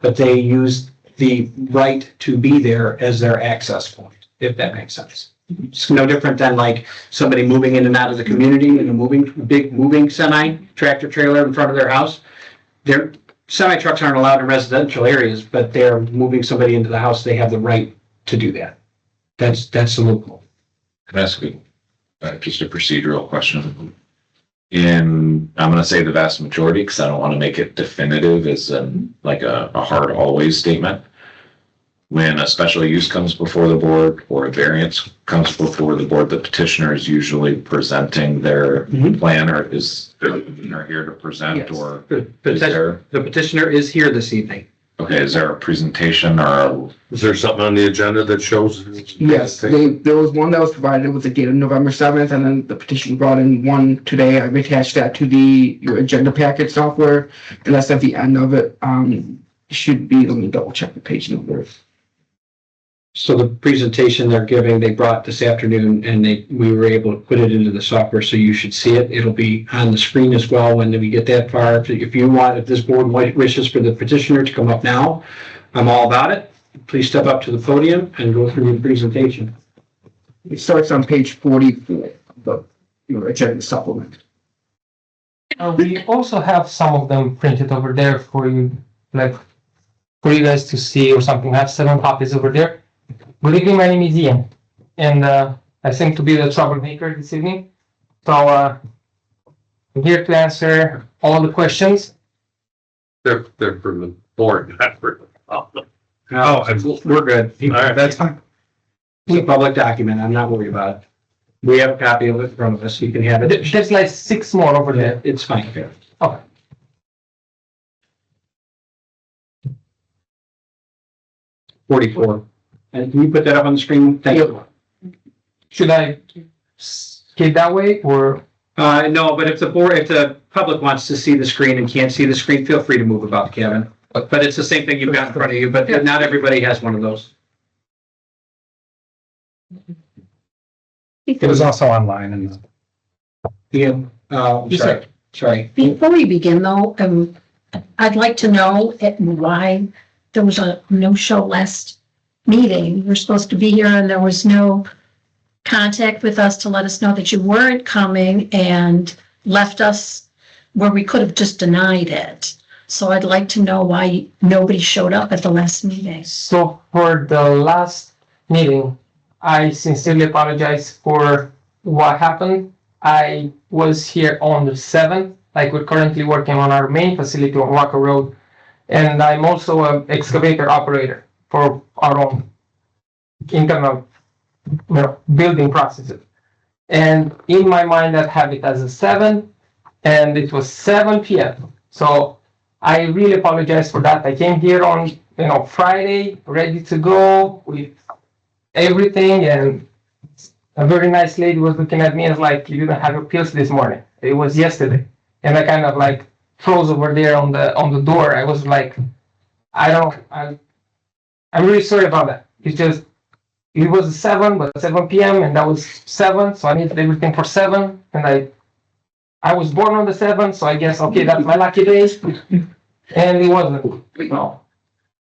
but they use the right to be there as their access point, if that makes sense. It's no different than like somebody moving in and out of the community in a big moving semi tractor trailer in front of their house. Their semi trucks aren't allowed in residential areas, but they're moving somebody into the house. They have the right to do that. That's the loophole. Can I ask just a procedural question? I'm going to say the vast majority, because I don't want to make it definitive as like a hard always statement. When a special use comes before the board or a variance comes before the board, the petitioner is usually presenting their plan, or is the petitioner here to present? Yes. Or The petitioner is here this evening. Okay, is there a presentation or Is there something on the agenda that shows? Yes, there was one that was provided with the date of November 7th, and then the petition brought in one today. I've attached that to your agenda packet software, and that's at the end of it. Should be, let me double check the page number. So the presentation they're giving, they brought this afternoon, and we were able to put it into the software, so you should see it. It'll be on the screen as well when we get that far. If this board wishes for the petitioner to come up now, I'm all about it. Please step up to the podium and go through your presentation. It starts on page 44 of your agenda supplement. We also have some of them printed over there for you, like for you guys to see or something. I have 7 copies over there. Good evening, my name is Ian, and I seem to be the troublemaker this evening. So I'm here to answer all the questions. They're for the board, not for the public. We're good. All right. That's fine. It's a public document. I'm not worried about it. We have a copy of it in front of us. You can have it. There's like 6 more over there. It's fine. Okay. 44. And can you put that up on the screen? Thank you. Should I skip that way or? No, but if the public wants to see the screen and can't see the screen, feel free to move about, Kevin. But it's the same thing you've got in front of you, but not everybody has one of those. It was also online and. Sorry. Before we begin though, I'd like to know why there was a no-show last meeting. We're supposed to be here and there was no contact with us to let us know that you weren't coming and left us where we could have just denied it. So I'd like to know why nobody showed up at the last meeting. So for the last meeting, I sincerely apologize for what happened. I was here on the 7th, like we're currently working on our main facility on Walker Road. And I'm also an excavator operator for our own internal building processes. And in my mind, I have it as a 7, and it was 7 p.m. So I really apologize for that. I came here on Friday, ready to go with everything, and a very nice lady was looking at me as like, you didn't have your pills this morning. It was yesterday. And I kind of like froze over there on the door. I was like, I'm really sorry about that. It's just, it was 7, but 7 p.m. and that was 7, so I needed everything for 7, and I was born on the 7th, so I guess, okay, that's my lucky day. And it wasn't, no.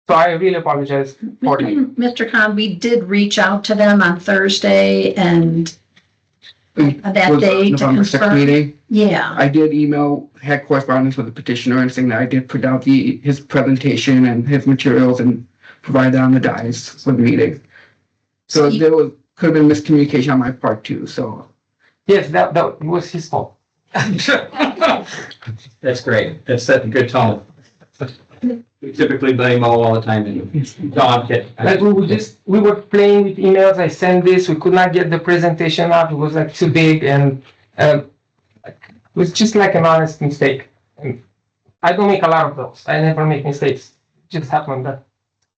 So I really apologize for that. Mr. Khan, we did reach out to them on Thursday and that Was day to November 6th confirm. meeting. Yeah, I did email, had correspondence with the petitioner and saying that I did print out his presentation and his materials and provide that on the dais for the meeting. So there could have been miscommunication on my part too, so. Yes, that was his fault. That's great. That's setting a good tone. We typically blame Mo all the time. No, I'm kidding. Like we were playing with emails. I sent this. We could not get the presentation up. It was like too big, and it was just like an honest mistake. And I don't make a lot of those. I never make mistakes. It just happened that.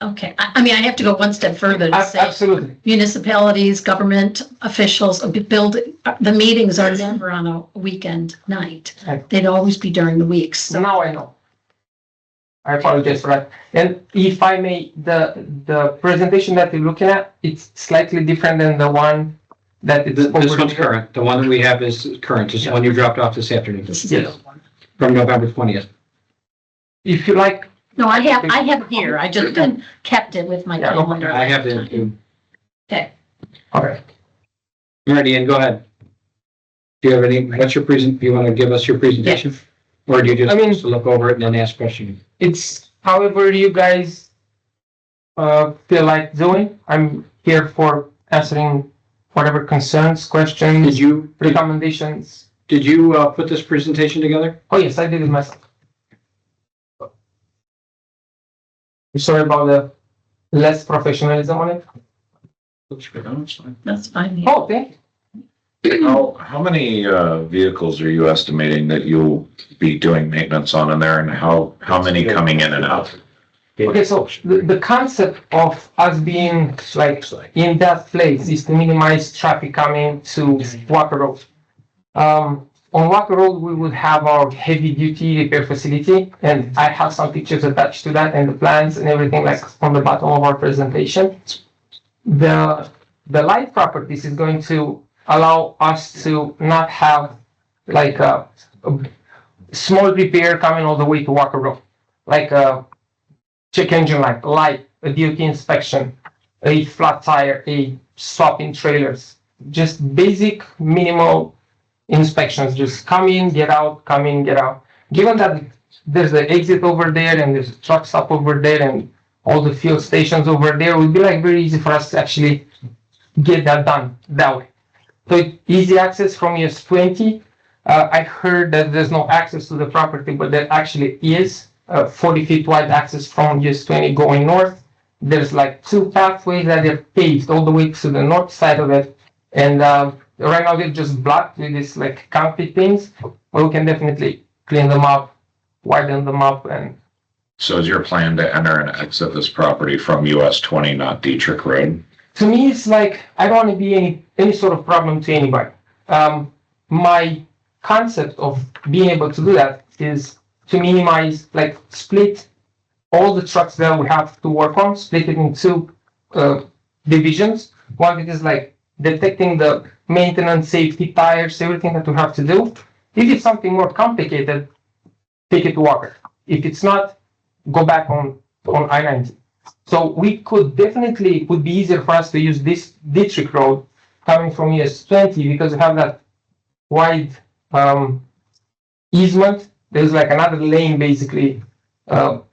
okay. I mean, I have to go one step further to say Absolutely. municipalities, government officials, the meetings are never on a weekend night. Right. They'd always be during the weeks. So now I know. I apologize for that. And if I may, the presentation that you're looking at, it's slightly different than the one that it's This over one's here. current. The one that we have is current. It's the one you dropped off this afternoon Yes. from November 20th. If you like, No, I have it here. I just kept it with my Yeah, no, calendar. I have the, Okay. okay. Mary Ann, go ahead. Do you have any, what's your do you want to give us your presentation? Or do you just I mean- just look over it and then ask questions? It's however you guys feel like doing. I'm here for answering whatever concerns, questions, Did recommendations. you put this presentation together? Oh yes, I did it myself. Sorry about the less professionalism on it. That's fine. Oh, thank you. How many vehicles are you estimating that you'll be doing maintenance on in there, and how many coming in and out? Okay, so the concept of us being like in that place is to minimize traffic coming to Walker Road. On Walker Road, we would have our heavy duty repair facility, and I have some pictures attached to that and the plans and everything like on the bottom of our presentation. The light properties is going to allow us to not have like a small repair coming all the way to Walker Road, like a check engine light, a DOT inspection, a flat tire, a swap in trailers, just basic minimal inspections, just come in, get out, come in, get out. Given that there's the exit over there and there's a truck stop over there and all the fuel stations over there, it would be like very easy for us to actually get that done that way. So easy access from US 20. I heard that there's no access to the property, but there actually is 40 feet wide access from US 20 going north. There's like 2 pathways that are paved all the way to the north side of it. And right now they're just blocked with these like concrete things, but we can definitely clean them up, widen them up. And So is your plan to enter and exit this property from US 20, not Dietrich Road? to me, it's like, I don't want to be any sort of problem to anybody. My concept of being able to do that is to minimize, like split all the trucks that we have to work on, split it into divisions. One that is like detecting the maintenance, safety, tires, everything that we have to do. If it's something more complicated, take it to Walker. If it's not, go back on I-90. So we could definitely, it would be easier for us to use this Dietrich Road coming from US 20 because we have that wide easement. There's like another lane basically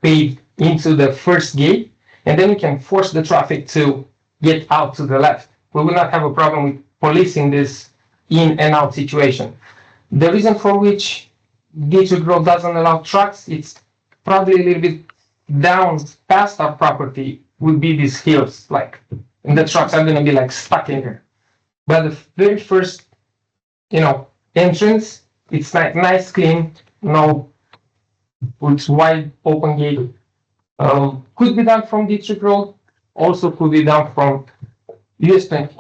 paved into the first gate, and then we can force the traffic to get out to the left. We will not have a problem with policing this in and out situation. The reason for which Dietrich Road doesn't allow trucks, it's probably a little bit down past our property would be these hills, like, and the trucks are going to be like stuck in here. But the very first, entrance, it's like nice, clean, it's wide open gate. Could be done from Dietrich Road, also could be done from US 20.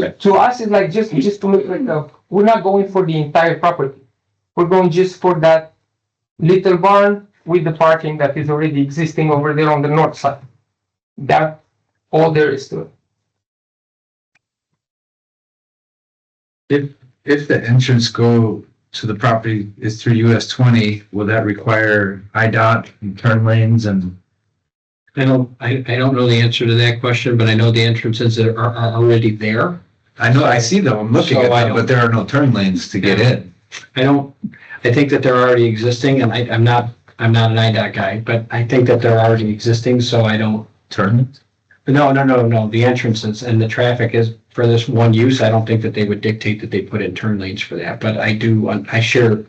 To us, it's like just to look like we're not going for the entire property. We're going just for that little barn, with the parking that is already existing over there on the north side. That all there is to it. If the entrance go to the property is through US 20, will that require IDOT and turn lanes and? I don't know the answer to that question, but I know the entrances are already there. I know, I see them, I'm looking So at I them, but there are no turn lanes to get in. I think that they're already existing, and I'm not an IDOT guy, but I think that they're already existing, so I don't. Turn? No, the entrances and the traffic is for this one use. I don't think that they would dictate that they put in turn lanes for that, but I share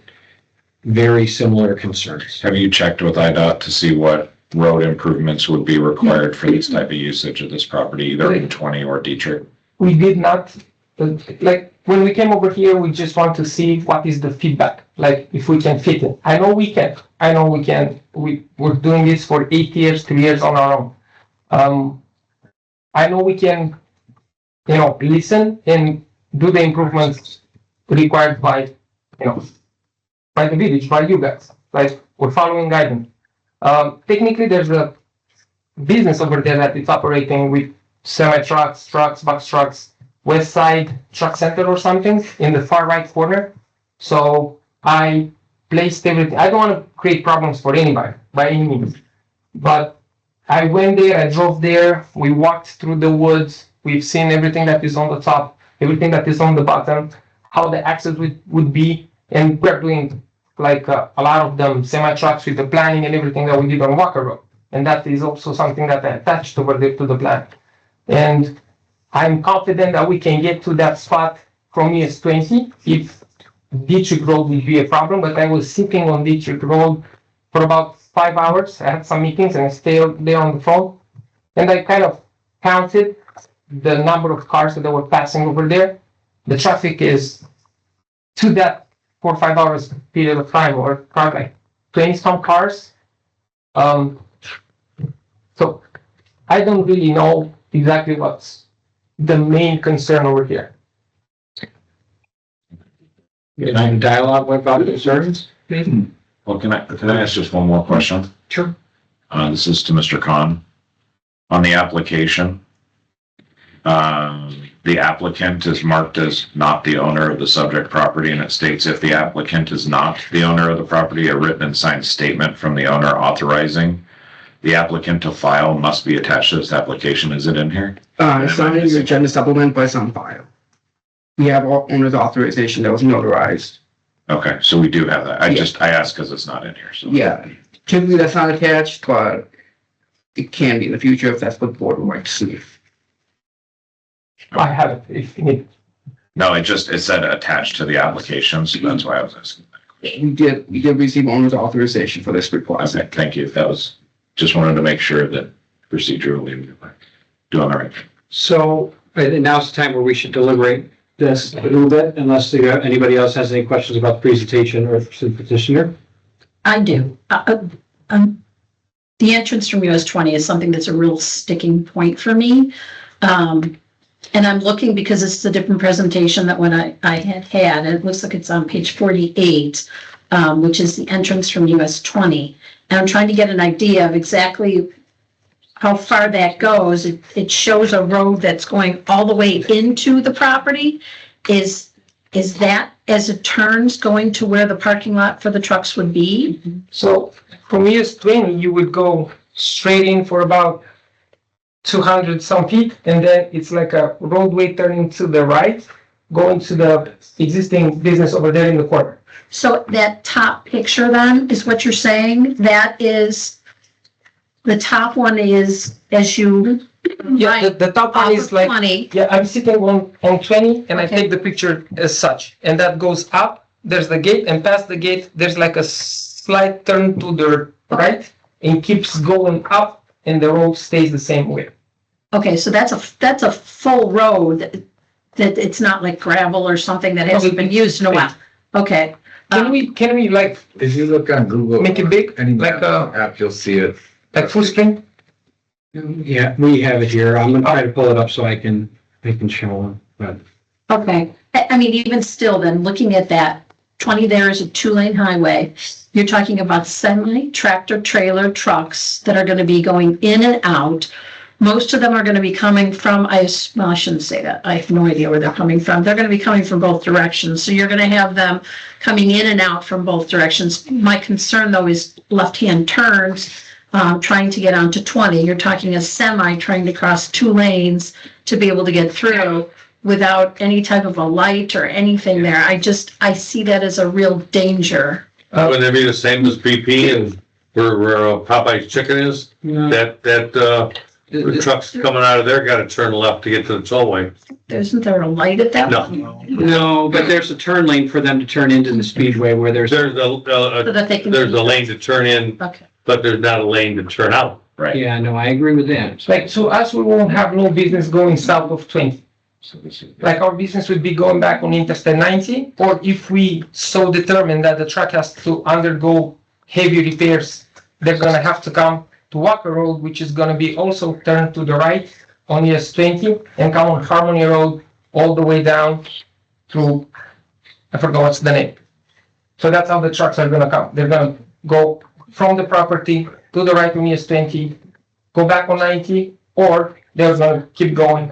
very similar concerns. Have you checked with IDOT to see what road improvements would be required for this type of usage of this property, either in 20 or Dietrich? We did not, like, when we came over here, we just want to see what is the feedback, like, if we can fit it. I know we can. We're doing this for 8 years, 3 years on our own. I know we can, listen and do the improvements required by the village, by you guys. Like, we're following guidance. Technically, there's a business over there that is operating with semi-trucks, box trucks, West Side Truck Center or something in the far right corner. So I placed everything. I don't want to create problems for anybody by any means, but I went there, I drove there, we walked through the woods, we've seen everything that is on the top, everything that is on the bottom, how the access would be, and we're doing like a lot of them semi-trucks with the planning and everything that we did on Walker Road. And that is also something that I attached over there to the plan. And I'm confident that we can get to that spot from US 20 if Dietrich Road will be a problem, but I was sitting on Dietrich Road for about 5 hours. I had some meetings and I stayed there on the phone. And I kind of counted the number of cars that were passing over there. The traffic is to that 4 or 5 hours period of time, or probably like 20 some cars. So I don't really know exactly what's the main concern over here. Can I have a dialogue about concerns? Well, can I ask just one more question? Sure. This is to Mr. Khan. On the application, the applicant is marked as not the owner of the subject property, and it states if the applicant is not the owner of the property, a written and signed statement from the owner authorizing the applicant to file must be attached to this application. Is it in here? It's not in your agenda supplement, but it's on file. We have all owner's authorization that was notarized. Okay, so we do have that. I asked because it's not in here, so. Yeah, typically that's not attached, but it can be in the future if that's what the board would like to see. I have it if you need. No, it said attached to the application, so that's why I was asking. We did receive owner's authorization for this request. Okay, thank you. Just wanted to make sure that procedurally we were doing the right thing. So now's the time where we should deliberate this a little bit, unless anybody else has any questions about the presentation or the petitioner. I do. The entrance from US 20 is something that's a real sticking point for me. And I'm looking because it's a different presentation than what I had. It looks like it's on page 48, which is the entrance from US 20. And I'm trying to get an idea of exactly how far that goes. It shows a road that's going all the way into the property. Is that as it turns going to where the parking lot for the trucks would be? So from US 20, you would go straight in for about 200 some feet, and then it's like a roadway turning to the right, going to the existing business over there in the corner. So that top picture then is what you're saying? That is, the top one is as you. Yeah, the top one is like, 20. yeah, I'm sitting on 20 and I Okay. take the picture as such. And that goes up, there's the gate, and past the gate, there's like a slight turn to the right and keeps going up, and the road stays the same way. Okay, so that's a full road that it's not like gravel or something that hasn't been used in a while. Okay. Can we like If you look on Google. make it big, Any like app, you'll see it. like full screen? Yeah, we have it here. I'm gonna try to pull it up so I can show them, but. Okay. I mean, even still then, looking at that 20 there is a 2-lane highway. You're talking about semi, tractor, trailer, trucks that are going to be going in and out. Most of them are going to be coming from, I shouldn't say that. I have no idea where they're coming from. They're going to be coming from both directions. So you're going to have them coming in and out from both directions. My concern though is left-hand turns, trying to get onto 20. You're talking a semi trying to cross 2 lanes to be able to get through without any type of a light or anything there. I see that as a real danger. Wouldn't it be the same as BP and where Popeye's Chicken is? The trucks coming out of there gotta turn left to get to the tollway. Isn't there a light at that? No, but there's a turn lane for them to turn into the speedway where there's So that they can. there's a lane to turn in, Okay. but there's not a lane to turn out. Right. yeah, no, I agree with that. Like, so us, we won't have no business going south of 20. Like, our business would be going back on Interstate 90, or if we so determine that the truck has to undergo heavy repairs, they're gonna have to come to Walker Road, which is gonna be also turned to the right on US 20 and come on Harmony Road all the way down through, I forgot what's the name. So that's how the trucks are gonna come. They're gonna go from the property to the right on US 20, go back on 90, or they're gonna keep going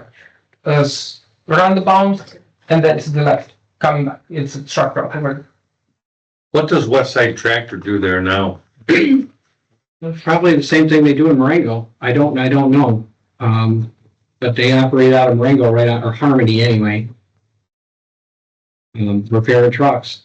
as roundabout, and then to the left, coming back. It's a truck route over. What does West Side Tractor do there now? Probably the same thing they do in Marengo. I don't know. But they operate out of Marengo right on, or Harmony anyway. Repairing trucks.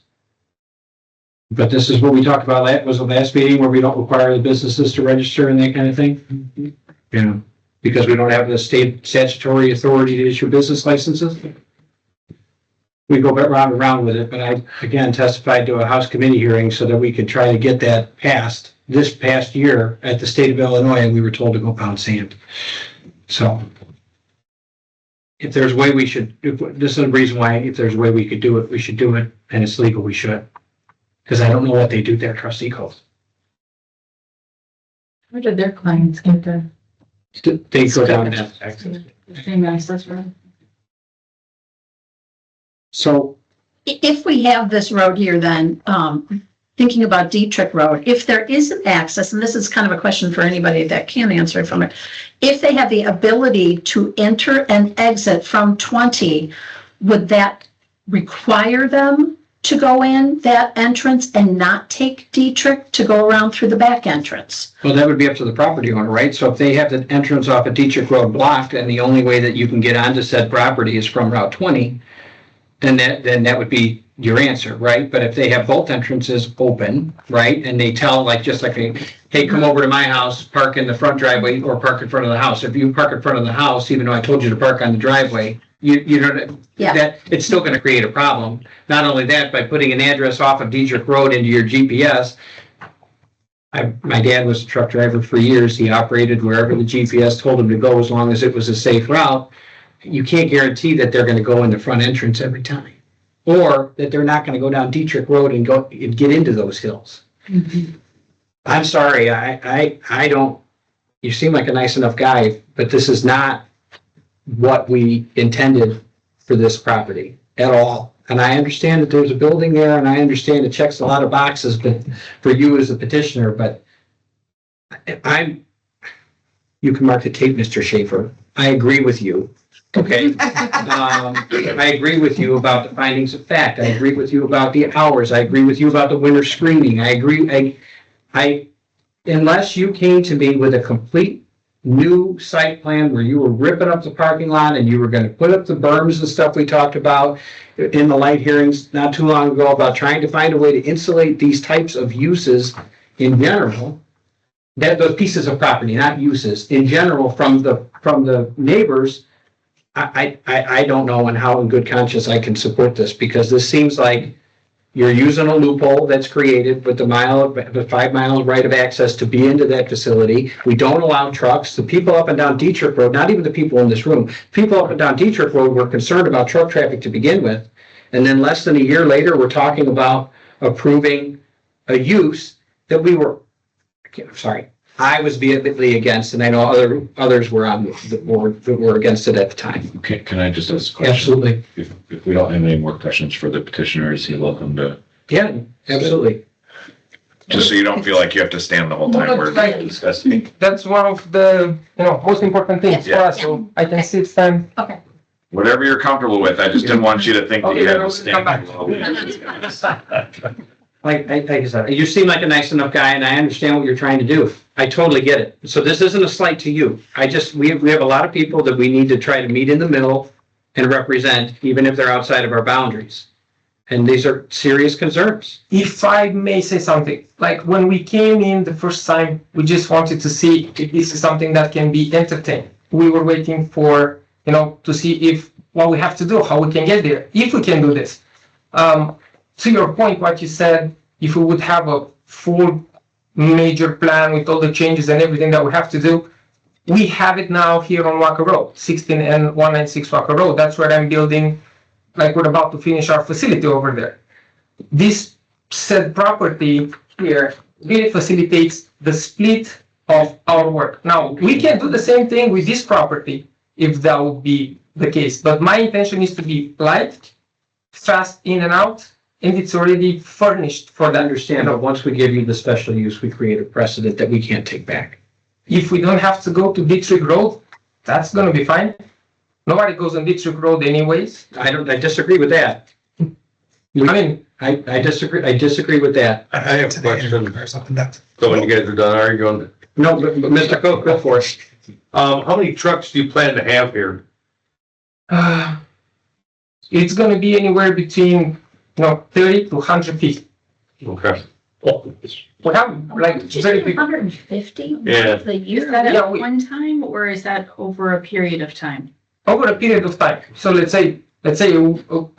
But this is what we talked about, was the last meeting where we don't require the businesses to register and that kind of thing. Yeah, because we don't have the state statutory authority to issue business licenses. We go round and round with it, but I, again, testified to a House committee hearing so that we could try to get that passed this past year at the state of Illinois, and we were told to go pound sand. So if there's a way we should, this is the reason why, if there's a way we could do it, we should do it, and it's legal, we should. Because I don't know what they do there, trustee calls. Where did their clients get the They go down that access. same access road? So If we have this road here, then, thinking about Dietrich Road, if there is an access, and this is kind of a question for anybody that can answer it from it, if they have the ability to enter and exit from 20, would that require them to go in that entrance and not take Dietrich to go around through the back entrance? well, that would be up to the property owner, right? So if they have the entrance off of Dietrich Road blocked, and the only way that you can get onto said property is from Route 20, then that would be your answer, right? But if they have both entrances open, right, and they tell, like, just like, hey, come over to my house, park in the front driveway, or park in front of the house. If you park in front of the house, even though I told you to park on the driveway, you know, Yeah. that it's still gonna create a problem. Not only that, by putting an address off of Dietrich Road into your GPS. My dad was a truck driver for years. He operated wherever the GPS told him to go, as long as it was a safe route. You can't guarantee that they're gonna go in the front entrance every time, or that they're not gonna go down Dietrich Road and go and get into those hills. I'm sorry, I don't, you seem like a nice enough guy, but this is not what we intended for this property at all. And I understand that there's a building there, and I understand it checks a lot of boxes, but for you as a petitioner, but you can mark the tape, Mr. Schaefer. I agree with you. Okay. I agree with you about the findings of fact. I agree with you about the hours. I agree with you about the winter screening. I agree. Unless you came to me with a complete new site plan where you were ripping up the parking lot and you were going to put up the berms and stuff we talked about in the light hearings not too long ago about trying to find a way to insulate these types of uses in general, that those pieces of property, not uses, in general from the neighbors, I don't know and how in good conscience I can support this, because this seems like you're using a loophole that's created with the 5 mile right of access to be into that facility. We don't allow trucks. The people up and down Dietrich Road, not even the people in this room, people up and down Dietrich Road were concerned about truck traffic to begin with. And then less than a year later, we're talking about approving a use that I was vehemently against, and I know others were on the board that were against it at the time. Okay, can I just ask a question? Absolutely. If we don't have any more questions for the petitioner, is he welcome to Yeah, absolutely. Just so you don't feel like you have to stand the whole time we're discussing. That's one of the, most important things for us, so I can sit stand. Okay. Whatever you're comfortable with. I just didn't want you to think that Okay, you had then to we'll stand. come back. Like I said, you seem like a nice enough guy and I understand what you're trying to do. I totally get it. So this isn't a slight to you. We have a lot of people that we need to try to meet in the middle and represent, even if they're outside of our boundaries. And these are serious concerns. If I may say something, like when we came in the first time, we just wanted to see if this is something that can be entertained. We were waiting for, to see if what we have to do, how we can get there, if we can do this. To your point, what you said, if we would have a full major plan with all the changes and everything that we have to do, we have it now here on Walker Road, 16 and 196 Walker Road. That's where I'm building, like we're about to finish our facility over there. This said property here really facilitates the split of our work. Now, we can do the same thing with this property if that would be the case, but my intention is to be light, fast in and out, and it's already furnished for I that. understand, but once we give you the special use, we create a precedent that we can't take back. If we don't have to go to Dietrich Road, that's gonna be fine. Nobody goes on Dietrich Road anyways. I disagree with that. I disagree with that. I have a question. So when you guys are done arguing, No, but Mr. Cook, go for it. how many trucks do you plan to have here? It's gonna be anywhere between, 30 to 150. Okay. We have like very big, 150 Yeah. the Is year? that Yeah, at one time or is that over a period of time? over a period of time. So let's say, what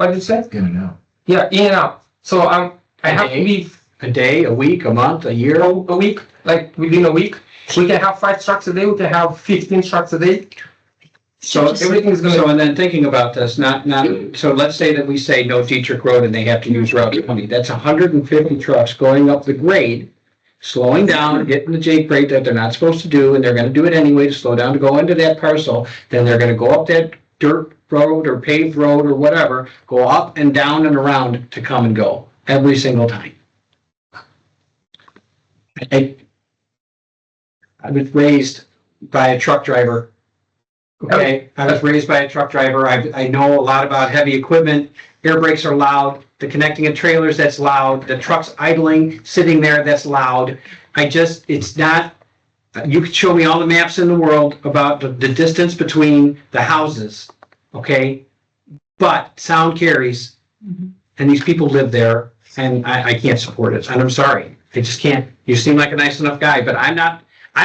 did you say? Gonna know. Yeah, in and out. So I have to be A day, a week, a month, a year? a week, like within a week. We can have 5 trucks a day. We can have 15 trucks a day. So everything is gonna. So, and then thinking about this, so let's say that we say no Dietrich Road and they have to use Route 20. That's 150 trucks going up the grade, slowing down, getting the Jake brake that they're not supposed to do, and they're gonna do it anyway to slow down to go into that parcel. Then they're gonna go up that dirt road or paved road or whatever, go up and down and around to come and go every single time. I was raised by a truck driver. Okay, I was raised by a truck driver. I know a lot about heavy equipment. Air brakes are loud. The connecting of trailers, that's loud. The trucks idling, sitting there, that's loud. It's not, you could show me all the maps in the world about the distance between the houses, okay? But sound carries, and these people live there, and I can't support it. And I'm sorry, I just can't. You seem like a nice enough guy, but I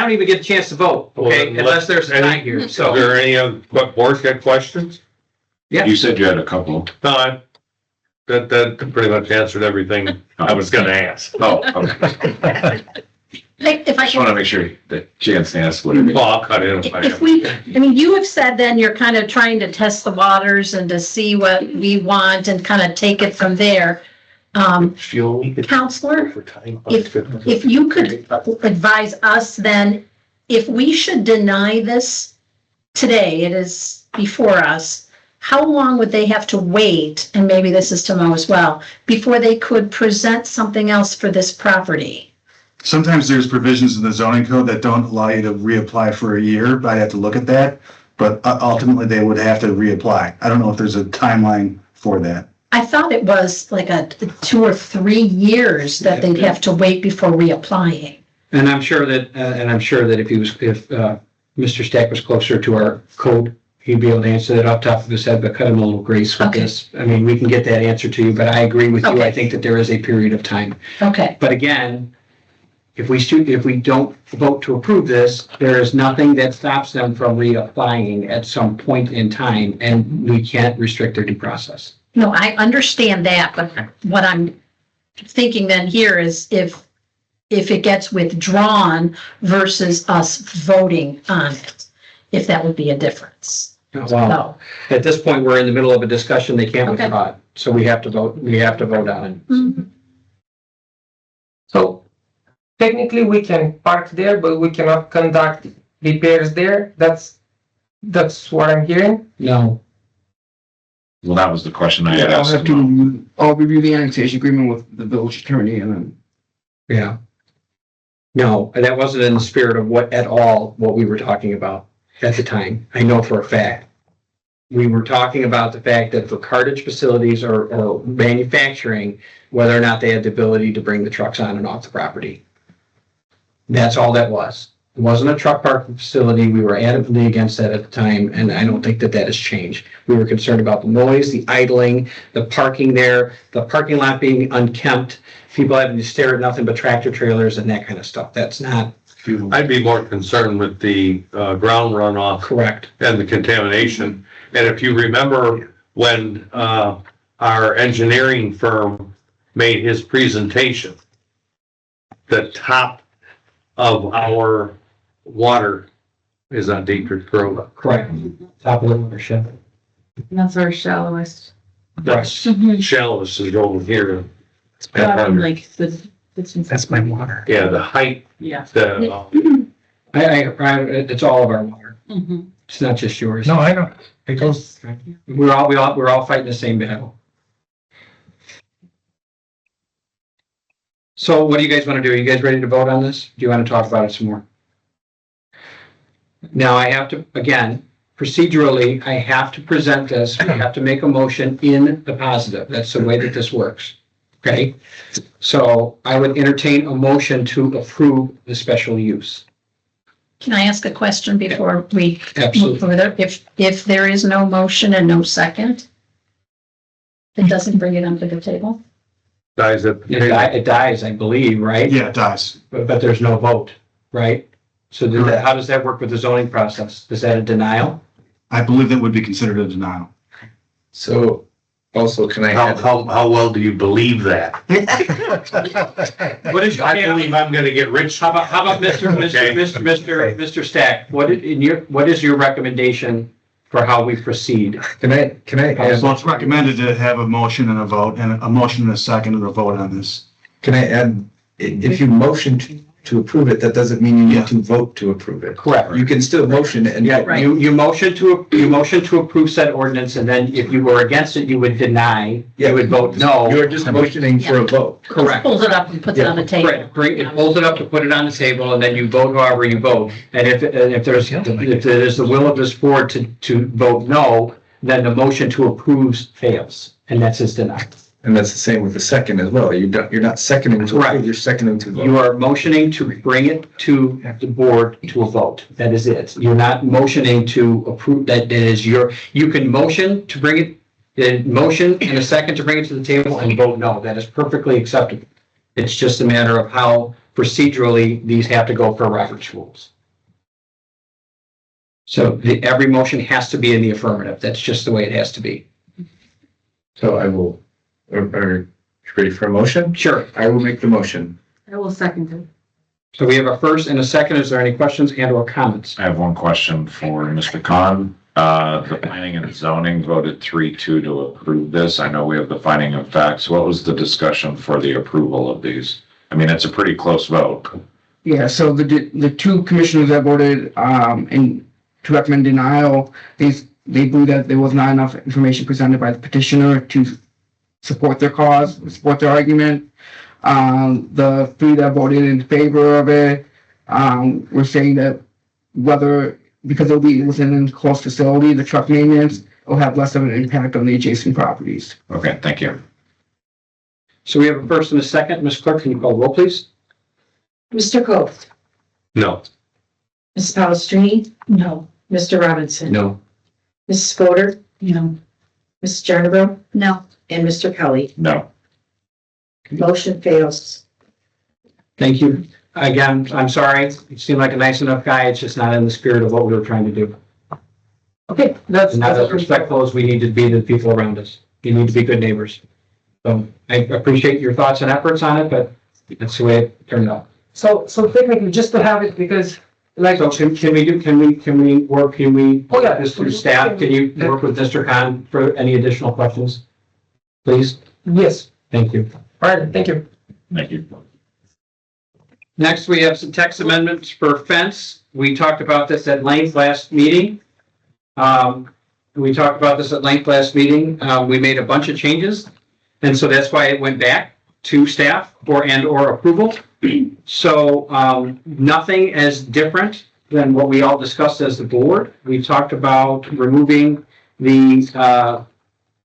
don't even get a chance to vote, okay, Well, unless there's a tie here, Is so. there any other, board got questions? Yeah. You said you had a couple. No, that pretty much answered everything I was gonna ask. Oh, okay. If I Just want to can, make sure that chance ask whatever. Well, I'll cut in if I if we, you have said then you're kind of trying to test the waters and to see what we want and kind of take it from there. Counselor, if you could advise us then, if we should deny this today, it is before us, how long would they have to wait, and maybe this is to Mo as well, before they could present something else for this property? Sometimes there's provisions in the zoning code that don't allow you to reapply for a year, but I have to look at that. But ultimately, they would have to reapply. I don't know if there's a timeline for that. I thought it was like a 2 or 3 years that they'd have to wait before reapplying. And I'm sure that if Mr. Stack was closer to our code, he'd be able to answer that off the top of his head, but cut him a little grace with Okay. this. I mean, we can get that answer to you, but I agree with you. Okay. I think that there is a period of time. Okay, But again, if we don't vote to approve this, there is nothing that stops them from reapplying at some point in time, and we can't restrict their due process. no, I understand that, but what I'm thinking then here is if it gets withdrawn versus us voting on it, if that would be a difference. Wow. So, At this point, we're in the middle of a discussion. They can't Okay. withdraw it. So we have to vote on it. mhm. So technically we can park there, but we cannot conduct repairs there. That's what I'm hearing. No. Well, that was the question I had I'll asked. have to, I'll review the annexation agreement with the village attorney and then. Yeah. No, that wasn't in the spirit of what we were talking about at the time. I know for a fact. We were talking about the fact that for cartage facilities or manufacturing, whether or not they had the ability to bring the trucks on and off the property. That's all that was. It wasn't a truck parking facility. We were adamantly against that at the time, and I don't think that has changed. We were concerned about the noise, the idling, the parking there, the parking lot being unkempt, people having to stare at nothing but tractor trailers and that kind of stuff. That's not I'd be more concerned with the ground runoff correct. and the contamination. And if you remember when our engineering firm made his presentation, the top of our water is on Dietrich Road. Correct. Top of the watershed. That's our shallowest. That's shallowest is over here. Like the. That's my water. Yeah, the height, Yeah. the, It's all of our water. Mhm. It's not just yours. No, I don't. It goes. We're all fighting the same battle. So what do you guys want to do? Are you guys ready to vote on this? Do you want to talk about it some more? Now I have to, again, procedurally, I have to present this. We have to make a motion in the positive. That's the way that this works. Okay? So I would entertain a motion to approve the special use. Can I ask a question before we move Absolutely. further? If there is no motion and no second, it doesn't bring it onto the table? dies at the It dies, I believe, right? Yeah, it does. But there's no vote, right? So how does that work with the zoning process? Is that a denial? I believe that would be considered a denial. So also, can I add? How well do you believe that? What is, I believe I'm gonna get rich. how about Mr. Stack? What is your recommendation for how we proceed? Can I add? So it's recommended to have a motion and a vote, and a motion and a second and a vote on this. Can I add, if you motion to approve it, that doesn't mean you Yeah. need to vote to approve it. Correct. You can still motion it and. Yeah, Right. you motion to approve said ordinance, and then if you were against it, you would deny, Yeah. you would vote no. You're just motioning for a vote. Correct. Pulls it up and puts it on the table. Right, it pulls it up to put it on the table, and then you vote however you vote. And if it is the will of this board to vote no, then the motion to approve fails, and that's his denial. And that's the same with the second as well. You're not seconding to Correct. approve, you're seconding to vote. You are motioning to bring it to the board to a vote. That is it. You're not motioning to approve, that is you can motion to bring it, motion and a second to bring it to the table and vote no. That is perfectly acceptable. It's just a matter of how procedurally these have to go for Robert's rules. So every motion has to be in the affirmative. That's just the way it has to be. So I will, are you ready for a motion? Sure. I will make the motion. I will second it. So we have a first and a second. Is there any questions and or comments? I have one question for Mr. Khan. The planning and zoning voted 3-2 to approve this. I know we have the finding of facts. What was the discussion for the approval of these? I mean, it's a pretty close vote. Yeah, so the two commissioners that voted, and to recommend denial, they believe that there was not enough information presented by the petitioner to support their cause, support their argument. The three that voted in favor of it, were saying that because it'll be within a close facility, the truck maintenance will have less of an impact on the adjacent properties. Okay, thank you. So we have a first and a second. Ms. Clerk, can you call the roll, please? Mr. Coth, No. Ms. Palestrini, No. Mr. Robinson. No. Mrs. Fodor, No. Ms. Jarnborough, No. and Mr. Kelly. No. Motion fails. Thank you. Again, I'm sorry. You seem like a nice enough guy. It's just not in the spirit of what we were trying to do. Okay, that's. And not as respectful as we need to be to the people around us. You need to be good neighbors. So I appreciate your thoughts and efforts on it, but that's the way it turned out. So technically, just to have it, because like. So can we work Oh, yeah. this through staff? Can you work with Mr. Khan for any additional questions? Please? Yes, Thank you. all right, thank you. Thank you. Next, we have some text amendments for fence. We talked about this at length last meeting. We talked about this at length last meeting. We made a bunch of changes. And so that's why it went back to staff or approval. So, nothing as different than what we all discussed as the board. We talked about removing the,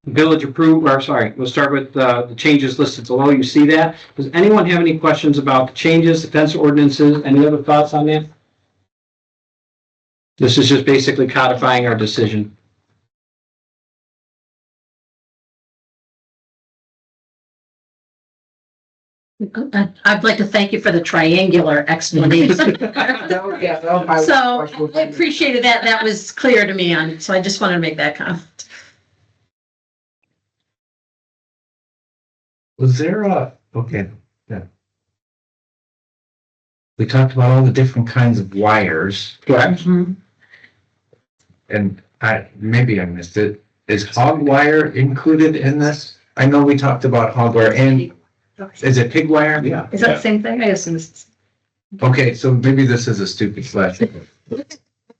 village approved, or sorry, we'll start with the changes listed below. You see that. Does anyone have any questions about the changes, the fence ordinances? Any other thoughts on that? This is just basically codifying our decision. I'd like to thank you for the triangular explanation. Yeah, that was my So question. I appreciated that. That was clear to me on, so I just wanted to make that comment. Was there okay, yeah. We talked about all the different kinds of wires, Correct. and maybe I missed it. Is hog wire included in this? I know we talked about hog wire, and is it pig wire? Yeah. Is that the same thing? I assume it's. Okay, so maybe this is a stupid question.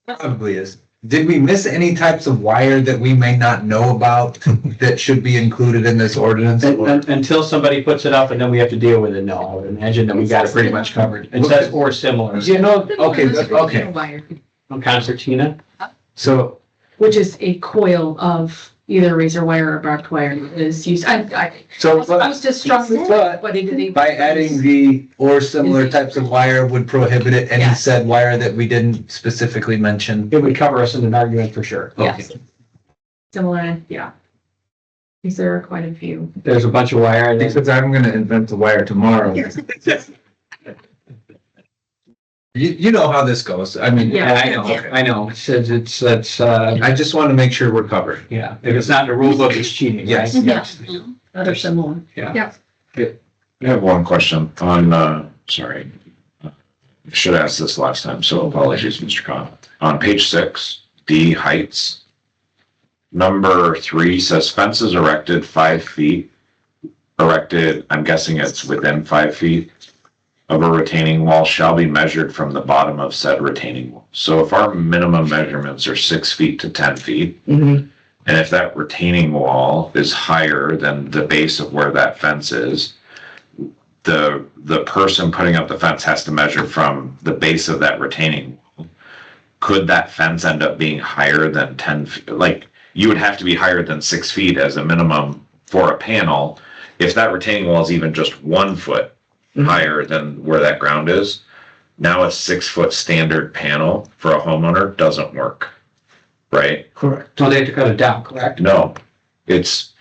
Probably is. Did we miss any types of wire that we may not know about that should be included in this ordinance? Until somebody puts it up and then we have to deal with it. No, I would imagine that we got it pretty much covered. It says or similar. You know, okay, okay. Wire, On concertina. So, which is a coil of either razor wire or barbed wire is used. I was just struck with what did they? by adding the or similar types of wire would prohibit it, any Yes. said wire that we didn't specifically mention? It would cover us in an argument for sure. Yes. Similar, yeah. Because there are quite a few. There's a bunch of wire. and Because I'm gonna invent the wire tomorrow. You know how this goes. I mean, Yeah. I know. It's, I just want to make sure we're covered. yeah, if it's not in the rule book, it's cheating, right? Yes. Yeah. Other similar. Yeah. I have one question on, sorry. I should have asked this last time, so apologies, Mr. Khan. On page 6, D, heights. Number 3 says fences erected 5 feet. Erected, I'm guessing it's within 5 feet of a retaining wall shall be measured from the bottom of said retaining wall. So if our minimum measurements are 6 feet to 10 feet, Mhm. and if that retaining wall is higher than the base of where that fence is, the person putting up the fence has to measure from the base of that retaining wall. Could that fence end up being higher than 10 feet? Like, you would have to be higher than 6 feet as a minimum for a panel. If that retaining wall is even just 1 foot higher than where that ground is, now a 6-foot standard panel for a homeowner doesn't work, right? Correct. So they have to cut it down, correct? No, it's,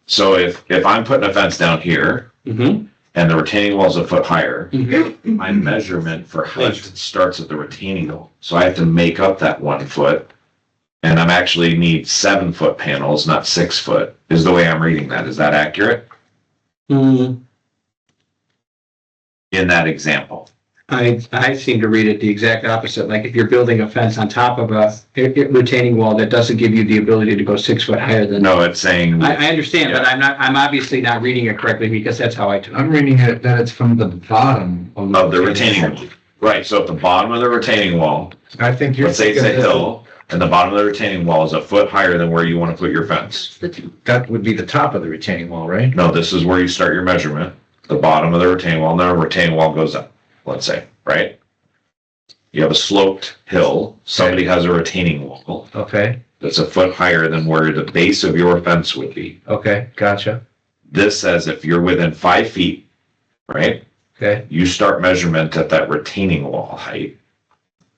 so if I'm putting a fence down here Mm-hmm. and the retaining wall is a foot higher, Mm-hmm. my measurement for height starts at the retaining wall. So I have to make up that 1 foot. And I'm actually need 7-foot panels, not 6 foot, is the way I'm reading that. Is that accurate Mm, in that example? I seem to read it the exact opposite. Like if you're building a fence on top of a retaining wall, that doesn't give you the ability to go 6 foot higher than. No, it's saying, I understand, but I'm obviously not reading it correctly because that's how I took it. I'm reading it that it's from the bottom of the retaining wall. Right, so at the bottom of the retaining wall, I think you're let's say it's a thinking hill, and the bottom of the retaining wall is a foot higher than where you want to put your fence. that would be the top of the retaining wall, right? No, this is where you start your measurement, the bottom of the retaining wall, and the retaining wall goes up, let's say, right? You have a sloped hill, somebody has a retaining wall Okay, that's a foot higher than where the base of your fence would be. okay, gotcha. This says if you're within 5 feet, right, Okay, you start measurement at that retaining wall height.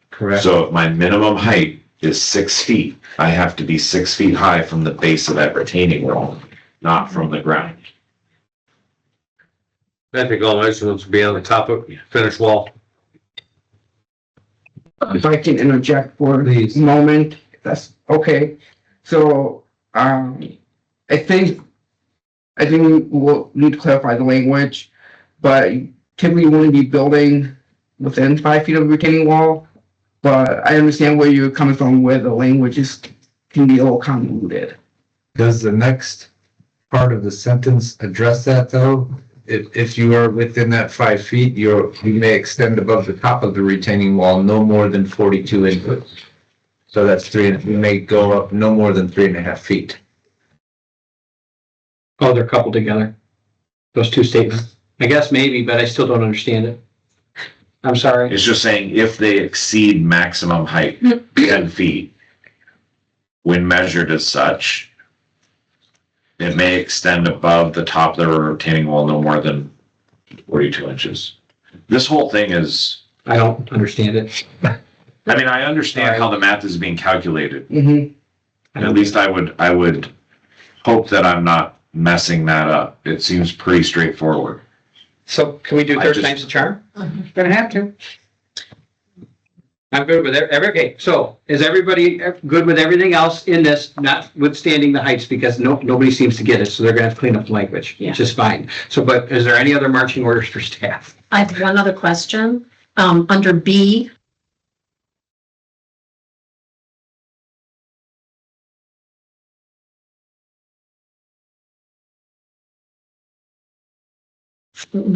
correct. So if my minimum height is 6 feet, I have to be 6 feet high from the base of that retaining wall, not from the ground. I think all measurements would be on the top of finished wall. If I can interject for a moment, that's okay. So, I think we'll need to clarify the language, but typically you want to be building within 5 feet of the retaining wall. But I understand where you're coming from, where the language can be a little convoluted. Does the next part of the sentence address that though? If you are within that 5 feet, you may extend above the top of the retaining wall no more than 42 inches. So that's three, we may go up no more than 3.5 feet. Oh, they're coupled together. Those two statements. I guess maybe, but I still don't understand it. I'm sorry. It's just saying if they exceed maximum height, 10 feet, when measured as such, it may extend above the top of the retaining wall no more than 42 inches. This whole thing is, I don't understand it. I mean, I understand how the math is being calculated. Mm-hmm. And at least I would hope that I'm not messing that up. It seems pretty straightforward. So can we do I third just- time's the charm? Gonna have to. I'm good with okay, so is everybody good with everything else in this, notwithstanding the heights, because nobody seems to get it, so they're gonna have to clean up the language, which is fine. So, but is there any other marching orders for staff? I have one other question. Under B, it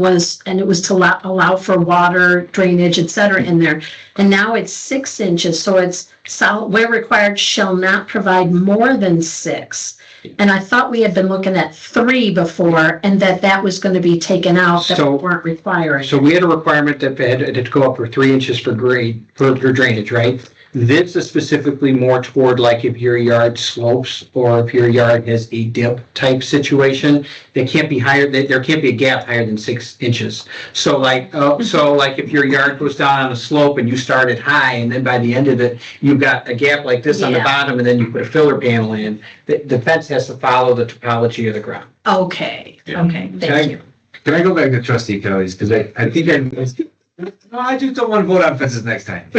was to allow for water, drainage, et cetera, in there. And now it's 6 inches, so it's solid, where required shall not provide more than 6. And I thought we had been looking at 3 before, and that was gonna be taken out, that we weren't requiring. So we had a requirement that had to go up for 3 inches for drainage, right? This is specifically more toward like if your yard slopes or if your yard has a dip type situation, they can't be higher, there can't be a gap higher than 6 inches. So like if your yard goes down on a slope and you started high and then by the end of it, you've got a gap like this on the bottom and then you put a filler panel in, the fence has to follow the topology of the ground. Okay, okay, thank you. Can I go back to trustee Kelly's? Because I think I just don't want to vote on fences next time.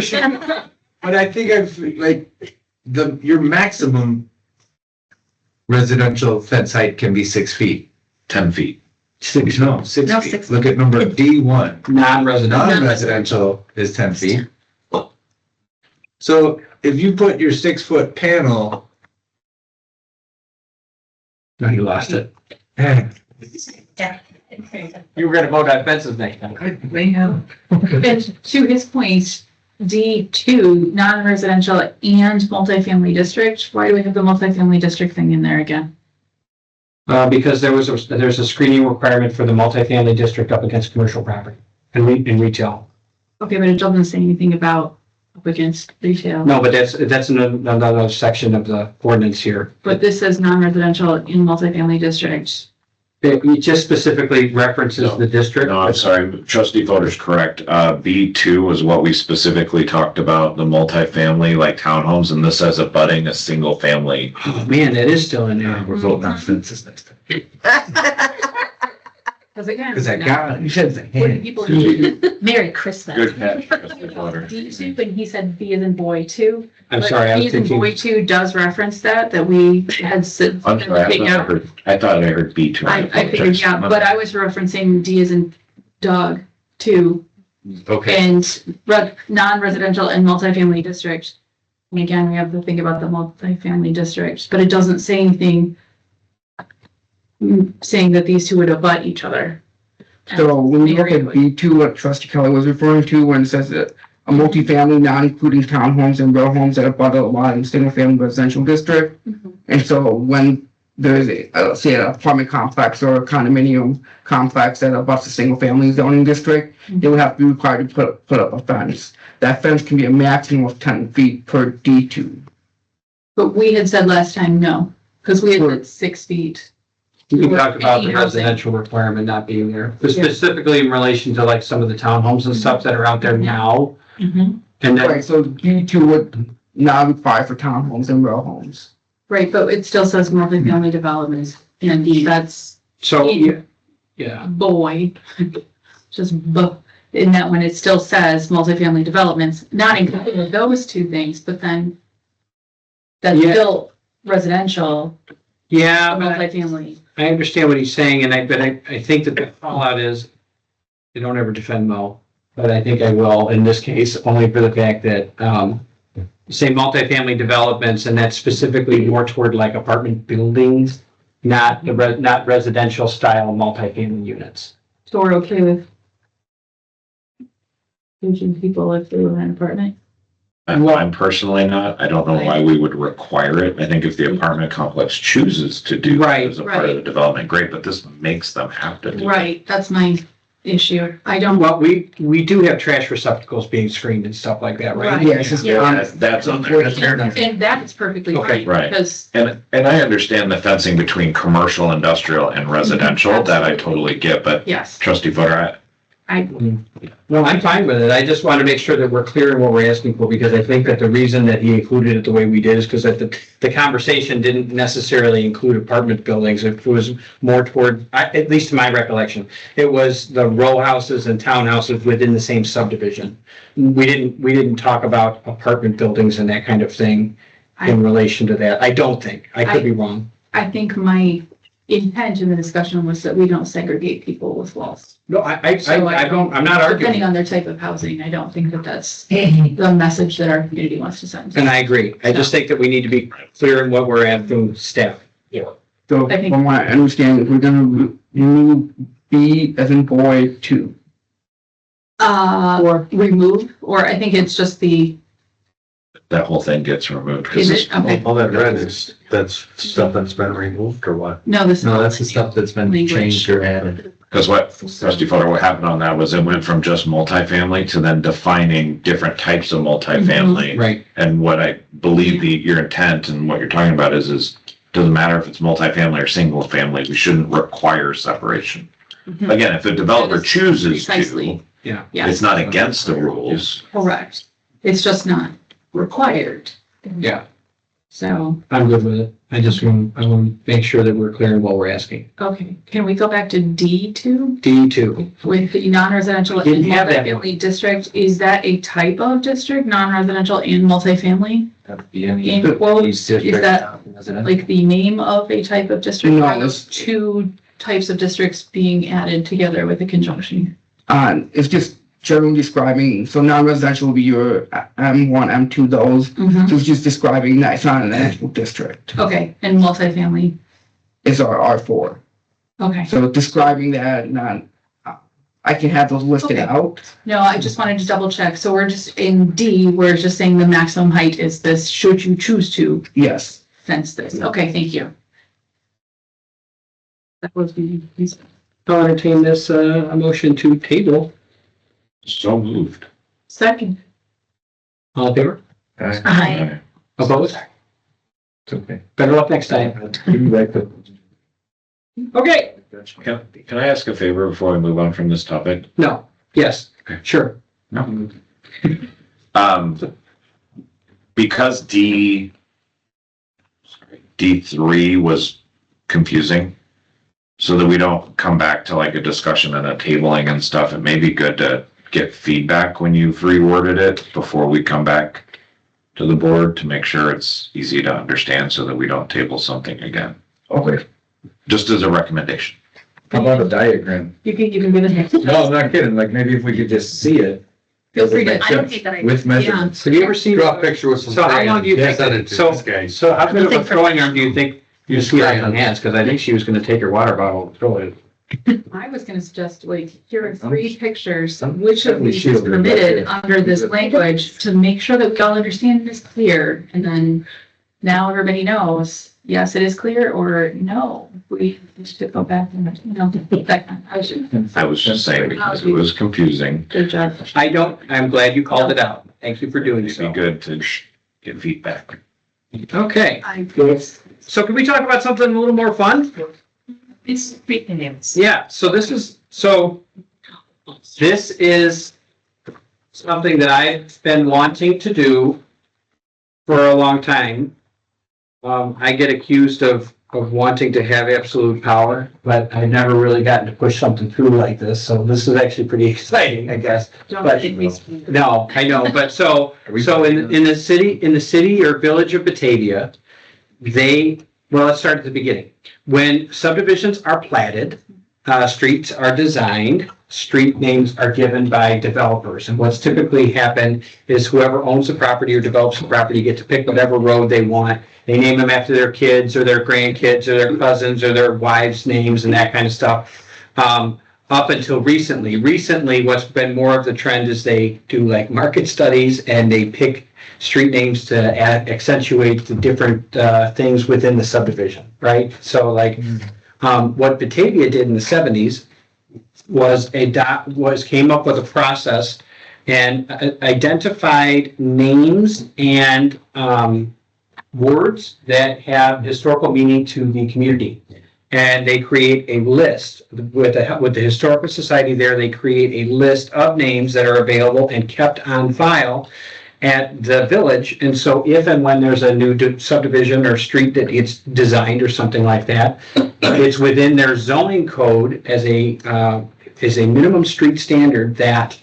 But I think your maximum residential fence height can be 6 feet. 10 feet. 6 No, feet. 6 Look at number D1. Non-residential. Non-residential is 10 feet. So if you put your 6-foot panel. No, you lost it. Yeah. You were gonna vote on fences next time. And to his point, D2, non-residential and multifamily district, why do we have the multifamily district thing in there again? Because there's a screening requirement for the multifamily district up against commercial property and retail. Okay, but it doesn't say anything about up against retail. No, but that's another section of the ordinance here. But this says non-residential in multifamily district. It just specifically references the district. No, I'm sorry, trustee Voter's correct. B2 is what we specifically talked about, the multifamily, like townhomes, and this says abutting a single family. Oh, man, that is still in there. We're voting on fences next time. Because again. Because I got it. You said the What do hand. people do? Merry Christmas. Good catch, trustee Voter. D2, and he said B as in boy 2. I'm sorry, I was B as in thinking. boy 2 does reference that we had said. I'm sorry, I thought I heard B2. I figured, yeah, but I was referencing D as in dog 2 Okay. and non-residential and multifamily district. And again, we have to think about the multifamily districts, but it doesn't say anything saying that these two would abut each other. So when you look at B2, what trustee Kelly was referring to, when it says that a multifamily, not including townhomes and row homes that abut a lot in single-family residential district. And so when there's say an apartment complex or a condominium complex that abuts a single-family zoning district, they would have to be required to put up a fence. That fence can be a maximum of 10 feet per D2. But we had said last time, no, because we had said 6 feet. We talked about the Any housing. residential requirement not being there, but specifically in relation to like some of the townhomes and stuff that are out there now. Mhm. And then, Right, so D2 would not require for townhomes and row homes. Right, but it still says multifamily developments, and that's so, yeah, boy, just in that one, it still says multifamily developments, not including those two things, but then that's Yeah. still residential, yeah, but multifamily. I understand what he's saying, and I think that the fallout is, I don't ever defend Mo, but I think I will in this case, only for the fact that, say multifamily developments, and that's specifically more toward like apartment buildings, not not residential style multifamily units. So we're okay with teaching people if they live in an apartment? I'm personally not. I don't know why we would require it. I think if the apartment complex chooses to do that as a part of the development, great, but this makes them have to do it. Right, that's my issue. I don't. Well, we do have trash receptacles being screened and stuff like that, right? Right. Yeah, it's just, That's on there. That's fair enough. And that is perfectly Okay, fine, right. because, And I understand the fencing between commercial, industrial, and residential, that I totally get, but yes, trustee Footer, No, I'm fine with it. I just want to make sure that we're clear in what we're asking for, because I think that the reason that he included it the way we did is because that the conversation didn't necessarily include apartment buildings. It was more toward, at least to my recollection, it was the row houses and townhouses within the same subdivision. We didn't talk about apartment buildings and that kind of thing in relation to that. I don't think. I could be wrong. I think my intent in the discussion was that we don't segregate people with walls. No, I'm not Depending arguing. on their type of housing, I don't think that that's the message that our community wants to send. And I agree. I just think that we need to be clear in what we're asking staff. So I think- from what I understand, we're gonna remove B as in boy 2. Or remove, or I think it's just that whole thing gets removed. 'cause is this- it, okay, All that red is, that's stuff that's been removed or what? no, this. No, that's the stuff that's been Language. changed or added. Because what trustee Footer, what happened on that was it went from just multifamily to then defining different types of multifamily. Right. And what I believe your intent and what you're talking about is doesn't matter if it's multifamily or single family, we shouldn't require separation. Mhm. Again, if the developer That is chooses to, precisely. Yeah. Yeah, it's not against the rules. correct. It's just not required. Yeah. So, I'm good with it. I want to make sure that we're clear in what we're asking. okay, can we go back to D2 D2. with the non-residential and Didn't have that multifamily district? Is that a type of district, non-residential and multifamily? That'd be any In quotes, is district, that residential. like the name of a type of district? No, Or are it's- those two types of districts being added together with a conjunction? It's just generally describing, so non-residential will be your M1, M2, those. Mhm. So it's just describing that it's not an actual district. Okay, and multifamily, It's our R4. okay. So describing that, not, I can have those listed Okay. out. No, I just wanted to double check. So we're just in D, we're just saying the maximum height is this, should you choose to Yes. fence this. Okay, thank you. That was the, I'll entertain this, a motion to table. So moved. second. All in favor? Aye. Opposed? It's okay. Better luck next time. Okay. Can I ask a favor before we move on from this topic? No. Yes. Okay. Sure. No. Because D3 was confusing, so that we don't come back to like a discussion and a tabling and stuff, it may be good to get feedback when you've reworded it before we come back to the board to make sure it's easy to understand so that we don't table something again. Okay. Just as a recommendation. How about a diagram? You can do the next. No, I'm not kidding. Like maybe if we could just see it. Feel free to, I don't think that I. With measurements. Have you ever seen? Draw a picture with some. So how long do you crayons. think, Send it to so, this guy. so how good of a think for- throwing arm do you think you see that on hands? Because I think she was gonna take her water bottle and throw it. I was gonna suggest, like, here are I'm- 3 pictures, I'm which of certainly these is shielded back permitted there. under this language to make sure that we all understand it is clear, and then now everybody knows, yes, it is clear, or no, we should go back and, that kind of, I was just saying because it was confusing. good job. I'm glad you called it out. Thank you for doing It'd be so. good to get feedback. Okay, I, so can we talk about something a little more fun? it's freaking names. Yeah, so this is something that I've been wanting to do for a long time. I get accused of wanting to have absolute power, but I've never really gotten to push something through like this, so this is actually pretty exciting, I guess. Don't But- get me. No, I know, but so in the city or village of Batavia, let's start at the beginning. When subdivisions are platted, streets are designed, street names are given by developers. And what's typically happened is whoever owns the property or develops the property get to pick whatever road they want. They name them after their kids or their grandkids or their cousins or their wives' names and that kind of stuff. up until recently. Recently, what's been more of the trend is they do like market studies and they pick street names to accentuate the different things within the subdivision, right? So like what Batavia did in the 70s was came up with a process and identified names and words that have historical meaning to the community. And they create a list with the Historical Society there. They create a list of names that are available and kept on file at the village. And so if and when there's a new subdivision or street that gets designed or something like that, it's within their zoning code as a minimum street standard that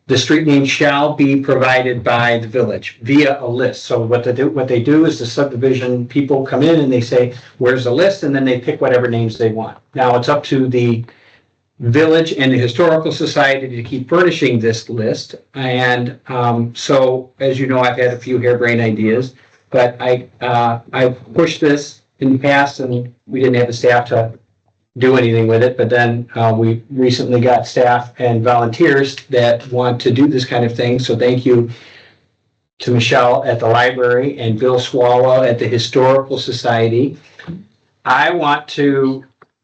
the street name shall be provided by the village via a list. So what they do is the subdivision people come in and they say, where's the list? And then they pick whatever names they want. Now it's up to the village and the Historical Society to keep furnishing this list. And so, as you know, I've had a few harebrained ideas, but I pushed this in the past and we didn't have the staff to do anything with it. But then we recently got staff and volunteers that want to do this kind of thing. So thank you to Michelle at the library and Bill Swalwell at the Historical Society.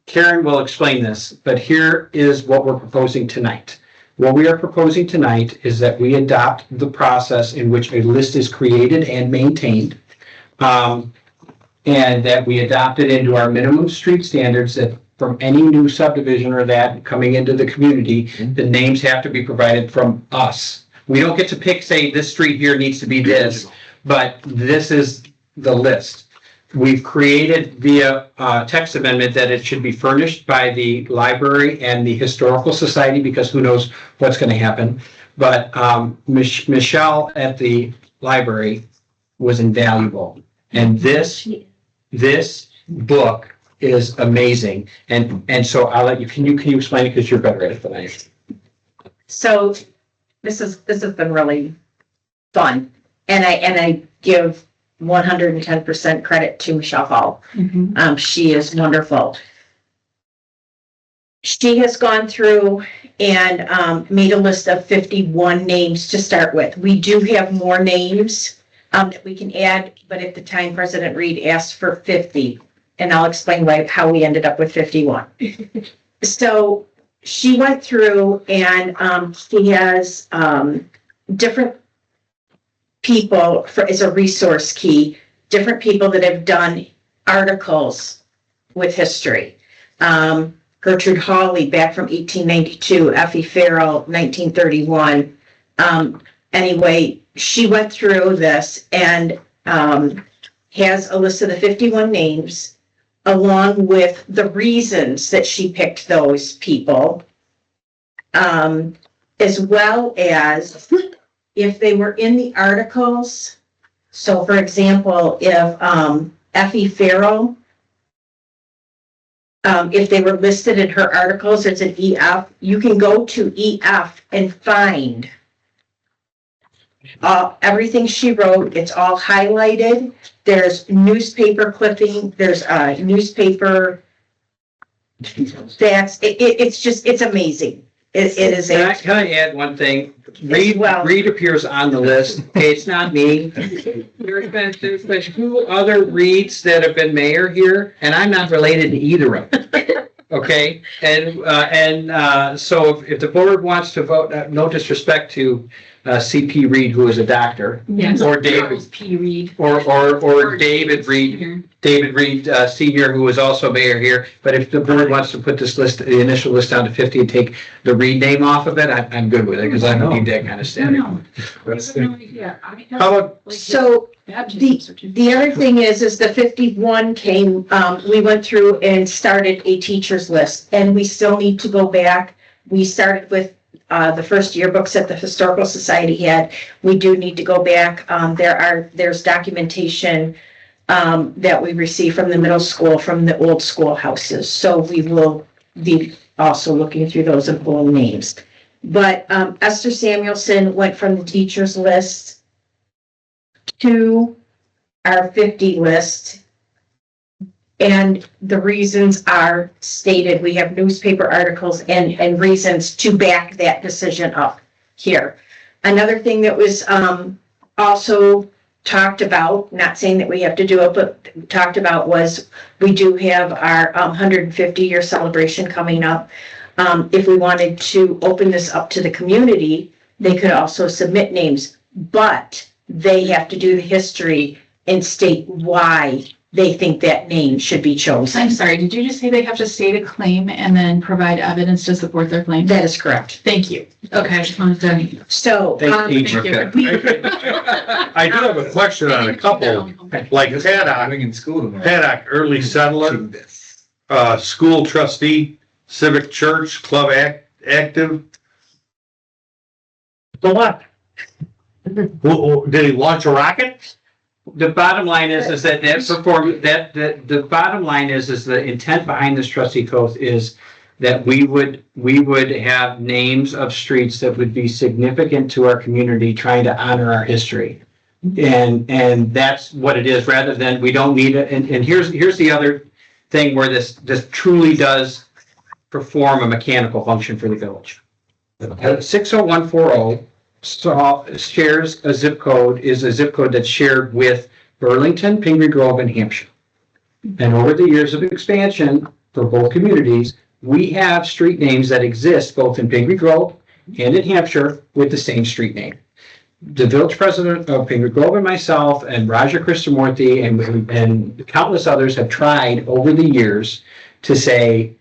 Karen will explain this, but here is what we're proposing tonight. What we are proposing tonight is that we adopt the process in which a list is created and maintained, and that we adopt it into our minimum street standards that from any new subdivision or that coming into the community, the names have to be provided from us. We don't get to pick, say, this street here needs to be this, but this is the list. We've created via text amendment that it should be furnished by the library and the Historical Society because who knows what's going to happen. But Michelle at the library was invaluable. And this book is amazing. And so I'll let you, can you explain it because you're better at it than I am. So this has been really fun. And I give 110% credit to Michelle Hall. Mm-hmm. She is wonderful. She has gone through and made a list of 51 names to start with. We do have more names that we can add, but at the time President Reed asked for 50, and I'll explain how we ended up with 51. So she went through and she has different people as a resource key, different people that have done articles with history. Gertrude Hawley back from 1892, Effie Farrell, 1931. Anyway, she went through this and has a list of the 51 names along with the reasons that she picked those people, as well as if they were in the articles. So for example, if Effie Farrell, if they were listed in her articles, it's an EF, you can go to EF and find everything she wrote. It's all highlighted. There's newspaper clipping, there's newspaper stats. It's amazing. It is. Can I add one thing? Reed appears on the list. Okay, it's not me. There's been 2 other Reeds that have been mayor here, and I'm not related to either of them. Okay, and so if the board wants to vote, no disrespect to C.P. Reed, who is a doctor, Yes. or David P. Reed. or David Reed. David Reed, Senior, who was also mayor here, but if the board wants to put this list, the initial list down to 50 and take the Reed name off of it, I'm good with it, because I don't need that kind of standing. I have no idea. How about, So the other thing is the 51 came, we went through and started a teacher's list, and we still need to go back. We started with the first yearbooks that the Historical Society had. We do need to go back. There's documentation that we received from the middle school, from the old schoolhouses. So we will be also looking through those and pulling names. But Esther Samuelson went from the teacher's list to our 50 list. And the reasons are stated. We have newspaper articles and reasons to back that decision up here. Another thing that was also talked about, not saying that we have to do it, but talked about was we do have our 150-year celebration coming up. If we wanted to open this up to the community, they could also submit names, but they have to do the history and state why they think that name should be chosen. I'm sorry, did you just say they have to state a claim and then provide evidence to support their claim? That is correct. Thank you. Okay, I just wanted to. So, Thank you. I do have a question on a couple, like Paddock, in school tomorrow. Paddock, early settler, school trustee, civic church, club active. So what? Did he launch a rocket? The bottom line is that the bottom line is the intent behind this trustee code is that we would have names of streets that would be significant to our community, trying to honor our history. And that's what it is, rather than we don't need it. And here's the other thing where this truly does perform a mechanical function for the village. 60140 shares a zip code, is a zip code that's shared with Burlington, Pingree Grove, and Hampshire. And over the years of expansion for both communities, we have street names that exist both in Pingree Grove and in Hampshire with the same street name. The village president of Pingree Grove and myself and Raja Krishnamurthy and countless others have tried over the years to say,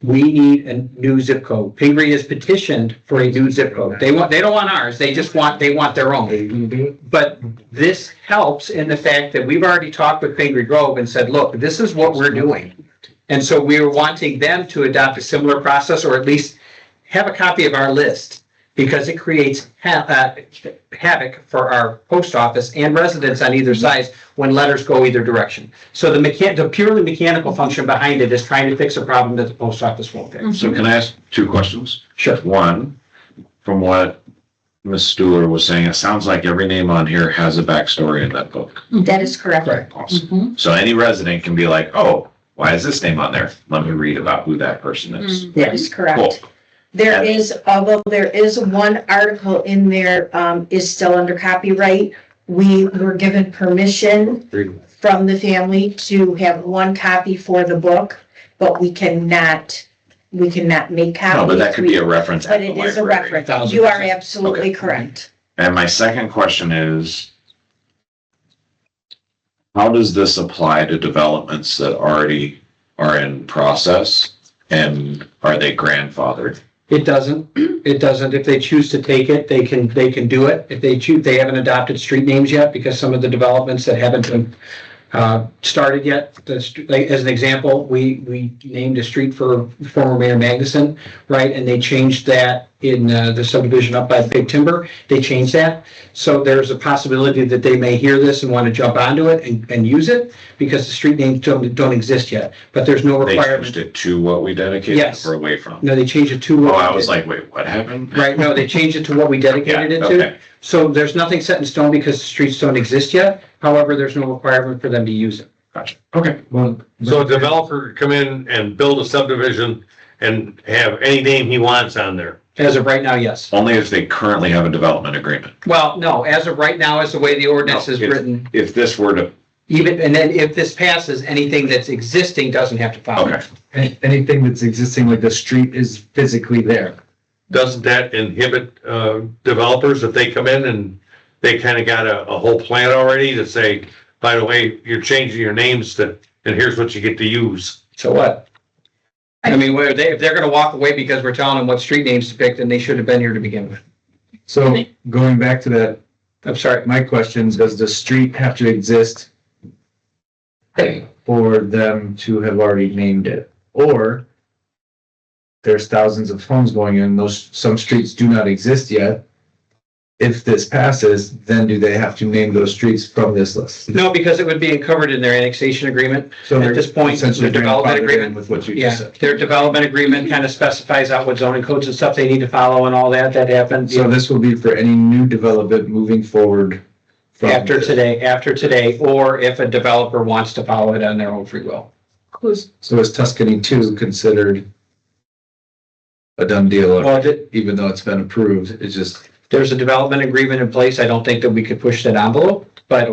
we need a new zip code. Pingree has petitioned for a new zip code. They don't want ours. They want their own. But this helps in the fact that we've already talked with Pingree Grove and said, look, this is what we're doing. And so we were wanting them to adopt a similar process, or at least have a copy of our list, because it creates havoc for our post office and residents on either side when letters go either direction. So the purely mechanical function behind it is trying to fix a problem that the post office won't fix. So can I ask two questions? Sure. One, from what Ms. Stewart was saying, it sounds like every name on here has a backstory in that book. that is correct. Awesome. So any resident can be like, oh, why is this name on there? Let me read about who that person is. That is correct. Cool. There is, although there is one article in there, is still under copyright. We were given permission from the family to have one copy for the book, but we cannot make copies. No, but that could be a reference. But it is a reference. You are absolutely correct. And my second question is, how does this apply to developments that already are in process, and are they grandfathered? It doesn't. It doesn't. If they choose to take it, they can do it. If they choose, they haven't adopted street names yet, because some of the developments that haven't been started yet. Like, as an example, we named a street for former Mayor Magnuson, right? And they changed that in the subdivision up by Big Timber. They changed that. So there's a possibility that they may hear this and want to jump onto it and use it, because the street names don't exist yet. But there's no They requirement. changed it to what we dedicated Yes. or away from? No, they changed it to. Oh, I was like, wait, what happened? Right, no, they changed it to what we dedicated it to. Okay. So there's nothing set in stone because the streets don't exist yet. However, there's no requirement for them to use it. Gotcha. Okay. Well, So a developer could come in and build a subdivision and have any name he wants on there. As of right now, yes. Only if they currently have a development agreement. Well, no, as of right now, as the way the ordinance No, is if- written, If this were to, even, and then if this passes, anything that's existing doesn't have to follow. okay. Anything that's existing, like the street is physically there. Doesn't that inhibit developers if they come in and they kind of got a whole plan already to say, by the way, you're changing your names to, and here's what you get to use? So what? I mean, if they're gonna walk away because we're telling them what street names to pick, then they should have been here to begin with. So going back to that, I'm sorry. my question, does the street have to exist for them to have already named it? Or there's thousands of homes going in, some streets do not exist yet. If this passes, then do they have to name those streets from this list? No, because it would be covered in their annexation agreement. So At this point, essentially the development grandfathered in agreement, with what you yeah, just said. their development agreement kind of specifies out what zoning codes and stuff they need to follow and all that happens. So this will be for any new development moving forward from After today, or if a developer wants to follow it on their own free will. Who's, So is Tuscany 2 considered a done deal, Well, even though it's been approved? It's just, there's a development agreement in place. I don't think that we could push that envelope. But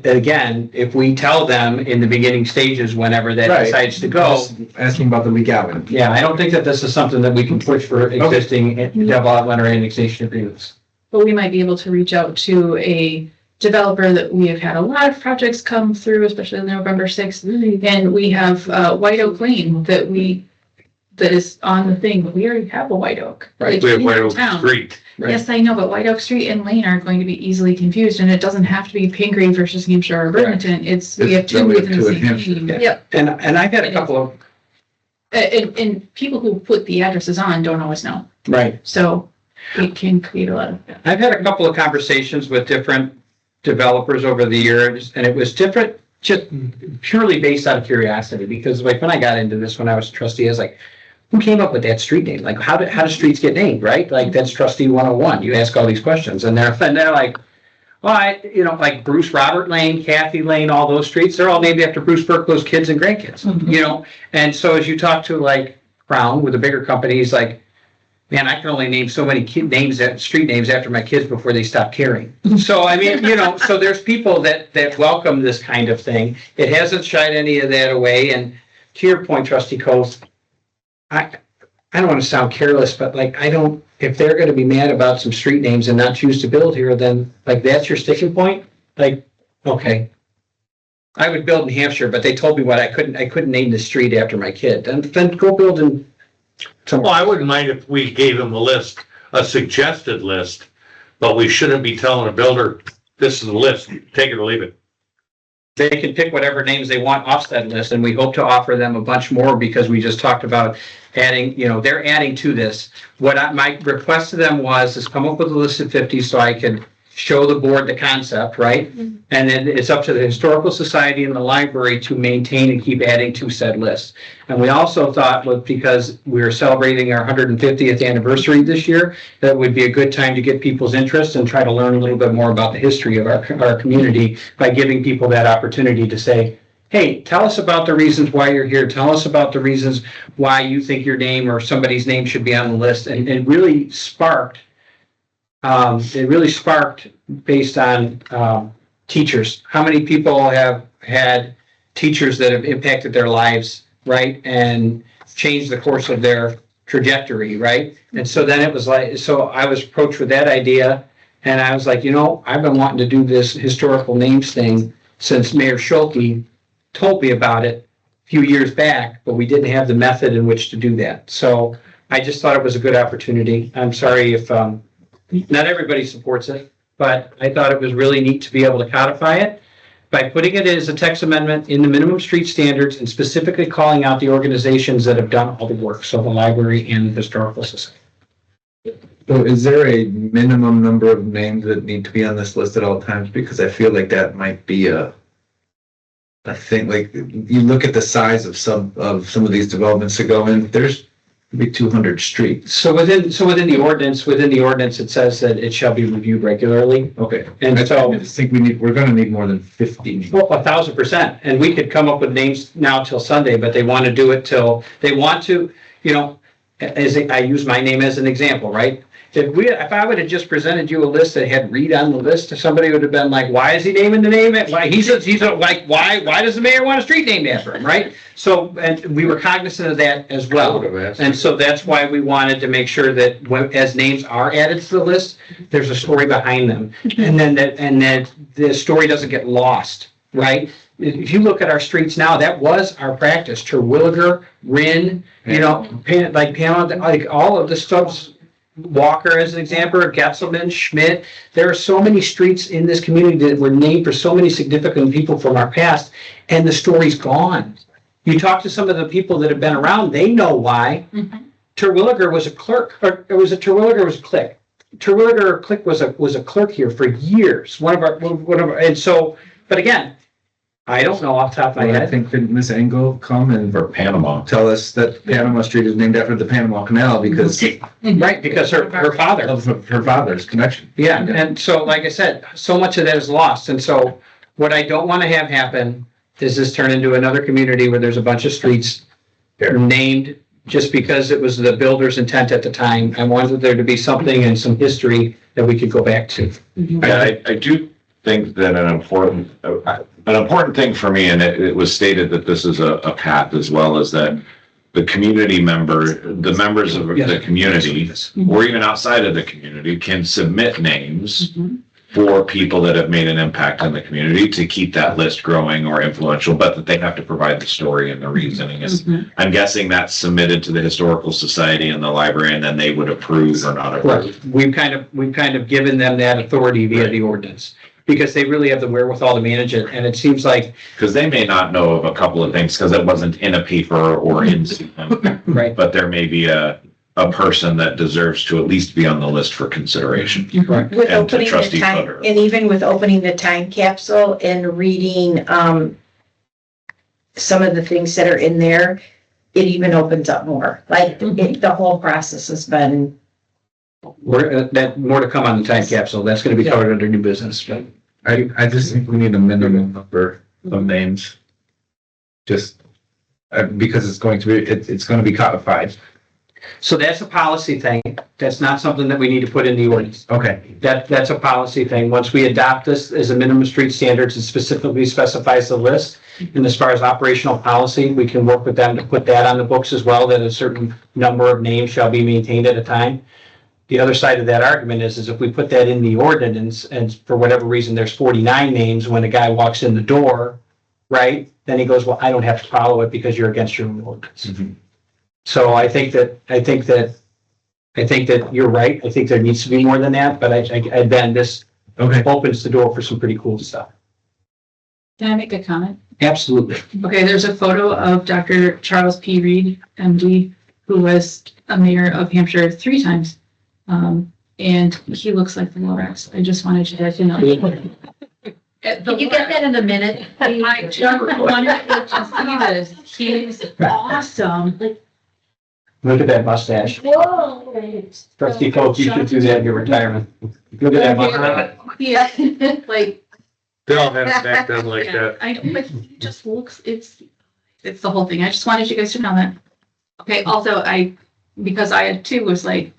again, if we tell them in the beginning stages, whenever that Right. decides to go, asking about the legality. yeah, I don't think that this is something that we can push for existing development or annexation agreements. but we might be able to reach out to a developer that we have had a lot of projects come through, especially on November 6th. And we have White Oak Lane that is on the thing, but we already have a White Oak. Right. Like, We have in White Oak town. Street. Right. Yes, I know, but White Oak Street and Lane aren't going to be easily confused, and it doesn't have to be Pingree versus Hampshire or Burlington. We have two we have within two the in same Hampshire. name. Yeah. Yep. And I've had a couple of, And people who put the addresses on don't always know, right. so it can create a lot of. I've had a couple of conversations with different developers over the years, and it was different, just purely based out of curiosity, because like when I got into this, when I was a trustee, I was like, who came up with that street name? Like, how do streets get named, right? Like, that's trustee 101. You ask all these questions, and they're like, well, like Bruce Robert Lane, Kathy Lane, all those streets, they're all named after Bruce Berkelow's kids and grandkids, And so as you talk to like Crown with a bigger company, he's like, man, I can only name so many street names after my kids before they stop caring. So, I mean, so there's people that welcome this kind of thing. It hasn't shied any of that away. And to your point, Trustee Coles, I don't want to sound careless, but like, if they're going to be mad about some street names and not choose to build here, then like, that's your sticking point. Like, okay. I would build in Hampshire, but they told me I couldn't name the street after my kid. And then go build in. Well, I wouldn't mind if we gave them a suggested list, but we shouldn't be telling a builder, this is the list, take it or leave it. They can pick whatever names they want off that list, and we hope to offer them a bunch more because we just talked about adding, they're adding to this. My request to them is come up with a list of 50 so I can show the board the concept, right? And then it's up to the Historical Society and the library to maintain and keep adding to said list. And we also thought, because we're celebrating our 150th anniversary this year, that would be a good time to get people's interest and try to learn a little bit more about the history of our community by giving people that opportunity to say, hey, tell us about the reasons why you're here. Tell us about the reasons why you think your name or somebody's name should be on the list. And it really sparked based on teachers. How many people have had teachers that have impacted their lives, right? And changed the course of their trajectory, right? And so then it was like, so I was approached with that idea, and I was like, I've been wanting to do this historical names thing since Mayor Schulte told me about it a few years back, but we didn't have the method in which to do that. So I just thought it was a good opportunity. I'm sorry if not everybody supports it, but I thought it was really neat to be able to codify it by putting it as a text amendment in the minimum street standards and specifically calling out the organizations that have done all the work, so the library and the Historical Society. So is there a minimum number of names that need to be on this list at all times? Because I feel like that might be a thing. Like, you look at the size of some of these developments that go in, there's be 200 streets. So within the ordinance, it says that it shall be reviewed regularly. Okay. And I so, just think we're going to need more than 50. well, 1,000%. And we could come up with names now till Sunday, but they want to do it I use my name as an example, right? If I would have just presented you a list that had Reed on the list, somebody would have been like, why is he naming the name? Why why does the mayor want a street named after him, right? So, and we were cognizant of that as well. And so that's why we wanted to make sure that as names are added to the list, there's a story behind them. And that the story doesn't get lost, right? If you look at our streets now, that was our practice. Terwilliger, Ryn, Panama, like all of the stuff. Walker as an example, Getzelman, Schmidt. There are so many streets in this community that were named for so many significant people from our past, and the story's gone. You talk to some of the people that have been around, they know why. Terwilliger was a clerk, or Terwilliger was a clique. Terwilliger clique was a clerk here for years. And so, but again, I don't know off the top of my head. I think didn't Miss Engel come and For Panama. tell us that Panama Street is named after the Panama Canal because Because her father. of her father's connection. Yeah, and so, like I said, so much of that is lost. And so what I don't want to have happen does this turn into another community where there's a bunch of streets named just because it was the builder's intent at the time? I wanted there to be something and some history that we could go back to. I do think that an important thing for me, and it was stated that this is a path as well, is that the the members of the community, or even outside of the community, can submit names for people that have made an impact in the community to keep that list growing or influential, but that they have to provide the story and the reasoning. I'm guessing that's submitted to the Historical Society and the library, and then they would approve or not approve. Right. We've kind of given them that authority via the ordinance, because they really have the wherewithal to manage it. And it seems like, because they may not know of a couple of things because it wasn't in a paper or in, right, but there may be a person that deserves to at least be on the list for consideration. right. With And to opening the trustee time, Cutter. and even with opening the time capsule and reading, some of the things that are in there, it even opens up more. Like, the whole process has been, That more to come on the time capsule. That's going to be covered under new business. But I just think we need a minimum number of names. Just, because it's going to be codified. so that's a policy thing. That's not something that we need to put in the ordinance. Okay. That's a policy thing. Once we adopt this as a minimum street standards, it specifically specifies the list. And as far as operational policy, we can work with them to put that on the books as well, that a certain number of names shall be maintained at a time. The other side of that argument is if we put that in the ordinance and for whatever reason, there's 49 names when a guy walks in the door, right? Then he goes, well, I don't have to follow it because you're against your own ordinance. So I think that you're right. I think there needs to be more than that, but then this opens the door for some pretty cool stuff. Can I make a comment? Absolutely. Okay, there's a photo of Dr. Charles P. Reed, MD, who was a mayor of Hampshire 3 times. And he looks like the Lorax. I just wanted you guys to know. Can you get that in a minute? I just wanted to see this. He's awesome. Look at that mustache. Whoa. Trustee Coe, you should do that in your retirement. Look at that mustache. Yeah, like, They all had it back then like that. I know, but he just looks, it's the whole thing. I just wanted you guys to know that. Okay, also, because I had 2, was like,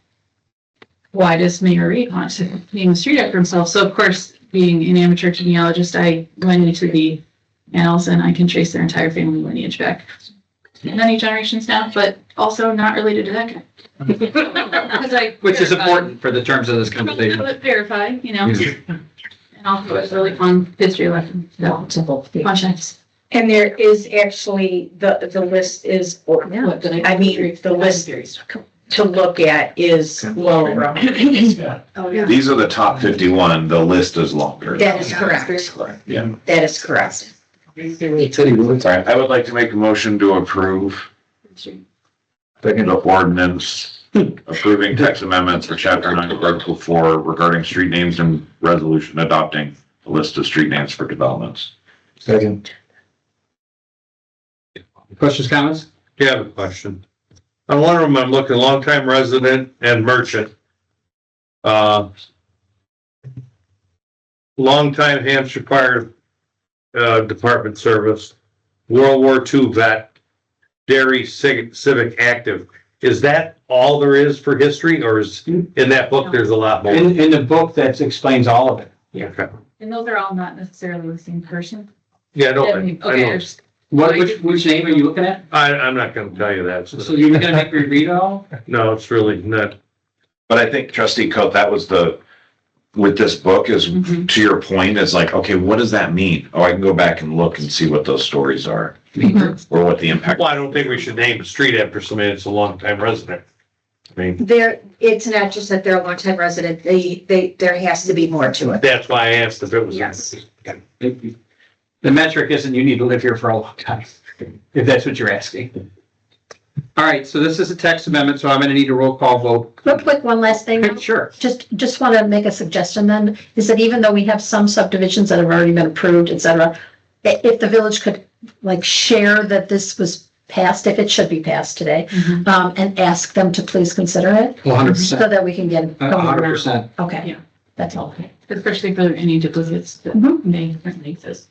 why does Mayor Reed want to name a street after himself? So of course, being an amateur genealogist, I went into the annals and I can trace their entire family lineage back many generations now, but also not related to that guy. Which is important for the terms of this conversation. Verify, you know. And also it's a really fun history lesson. So, fun checks. and there is actually, the list is, I mean, the list to look at is lower. Oh, yeah. These are the top 51. The list is longer. That is correct. Yeah. That is correct. Sorry, I would like to make a motion to approve the ordinance approving text amendments for chapter 9, article 4 regarding street names and resolution adopting a list of street names for developments. Second. Questions, comments? You have a question. On one of them, I'm looking longtime resident and merchant. Longtime Hampshire Fire Department service, World War II vet, dairy civic active. Is that all there is for history, or is in that book there's a lot more? In the book, that explains all of it. Yeah. Okay. And those are all not necessarily the same person. Yeah, I know. Okay, I just. Which name are you looking at? I'm not gonna tell you that. So you're gonna make me read it all? No, it's really not. But I think Trustee Coe, that was with this book is to your point, is like, okay, what does that mean? Oh, I can go back and look and see what those stories are or what the impact. Well, I don't think we should name a street after somebody that's a longtime resident. I mean, It's not just that they're a longtime resident, there has to be more to it. that's why I asked if it was. Yes. The metric isn't you need to live here for a long time, if that's what you're asking. All right, so this is a text amendment, so I'm gonna need a roll call vote. Real quick, one last thing. Sure. Just want to make a suggestion then, is that even though we have some subdivisions that have already been approved, et cetera, if the village could like share that this was passed, if it should be passed today, and ask them to please consider it. 100%. So that we can get. 100%. Okay. Yeah. That's all. Especially for any duplicates that may currently exist.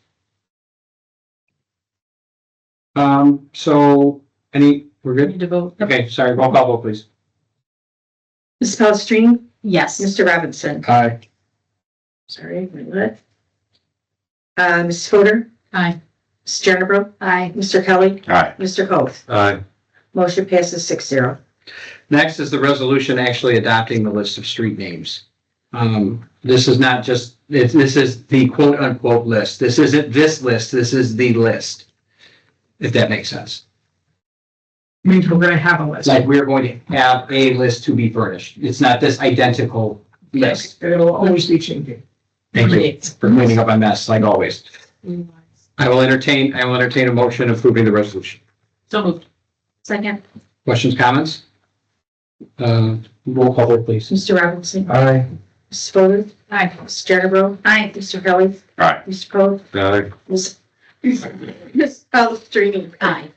We're good? Need to vote. Okay, sorry, roll call vote, please. Mrs. Palastrellini? Yes. Mr. Robinson? Aye. Sorry, wait a minute. Mrs. Fodor? Aye. Mrs. Jernerbro? Aye. Mr. Kelly? Aye. Mr. Coth? Aye. Motion passes 6-0. Next is the resolution actually adopting the list of street names. This is not just, this is the quote unquote list. This isn't this list, this is the list. If that makes sense. Means we're gonna have a list. Like we're going to have a list to be furnished. It's not this identical list. It'll always be changing. Thank you for cleaning up my mess, like always. I will entertain a motion approving the resolution. So moved. Second. Questions, comments? Roll call vote, please. Mr. Robinson? Aye. Mrs. Fodor? Aye. Mrs. Jernerbro? Aye. Mr. Kelly? Aye. Mr. Coth? Aye. Mrs. Palastrellini? Aye.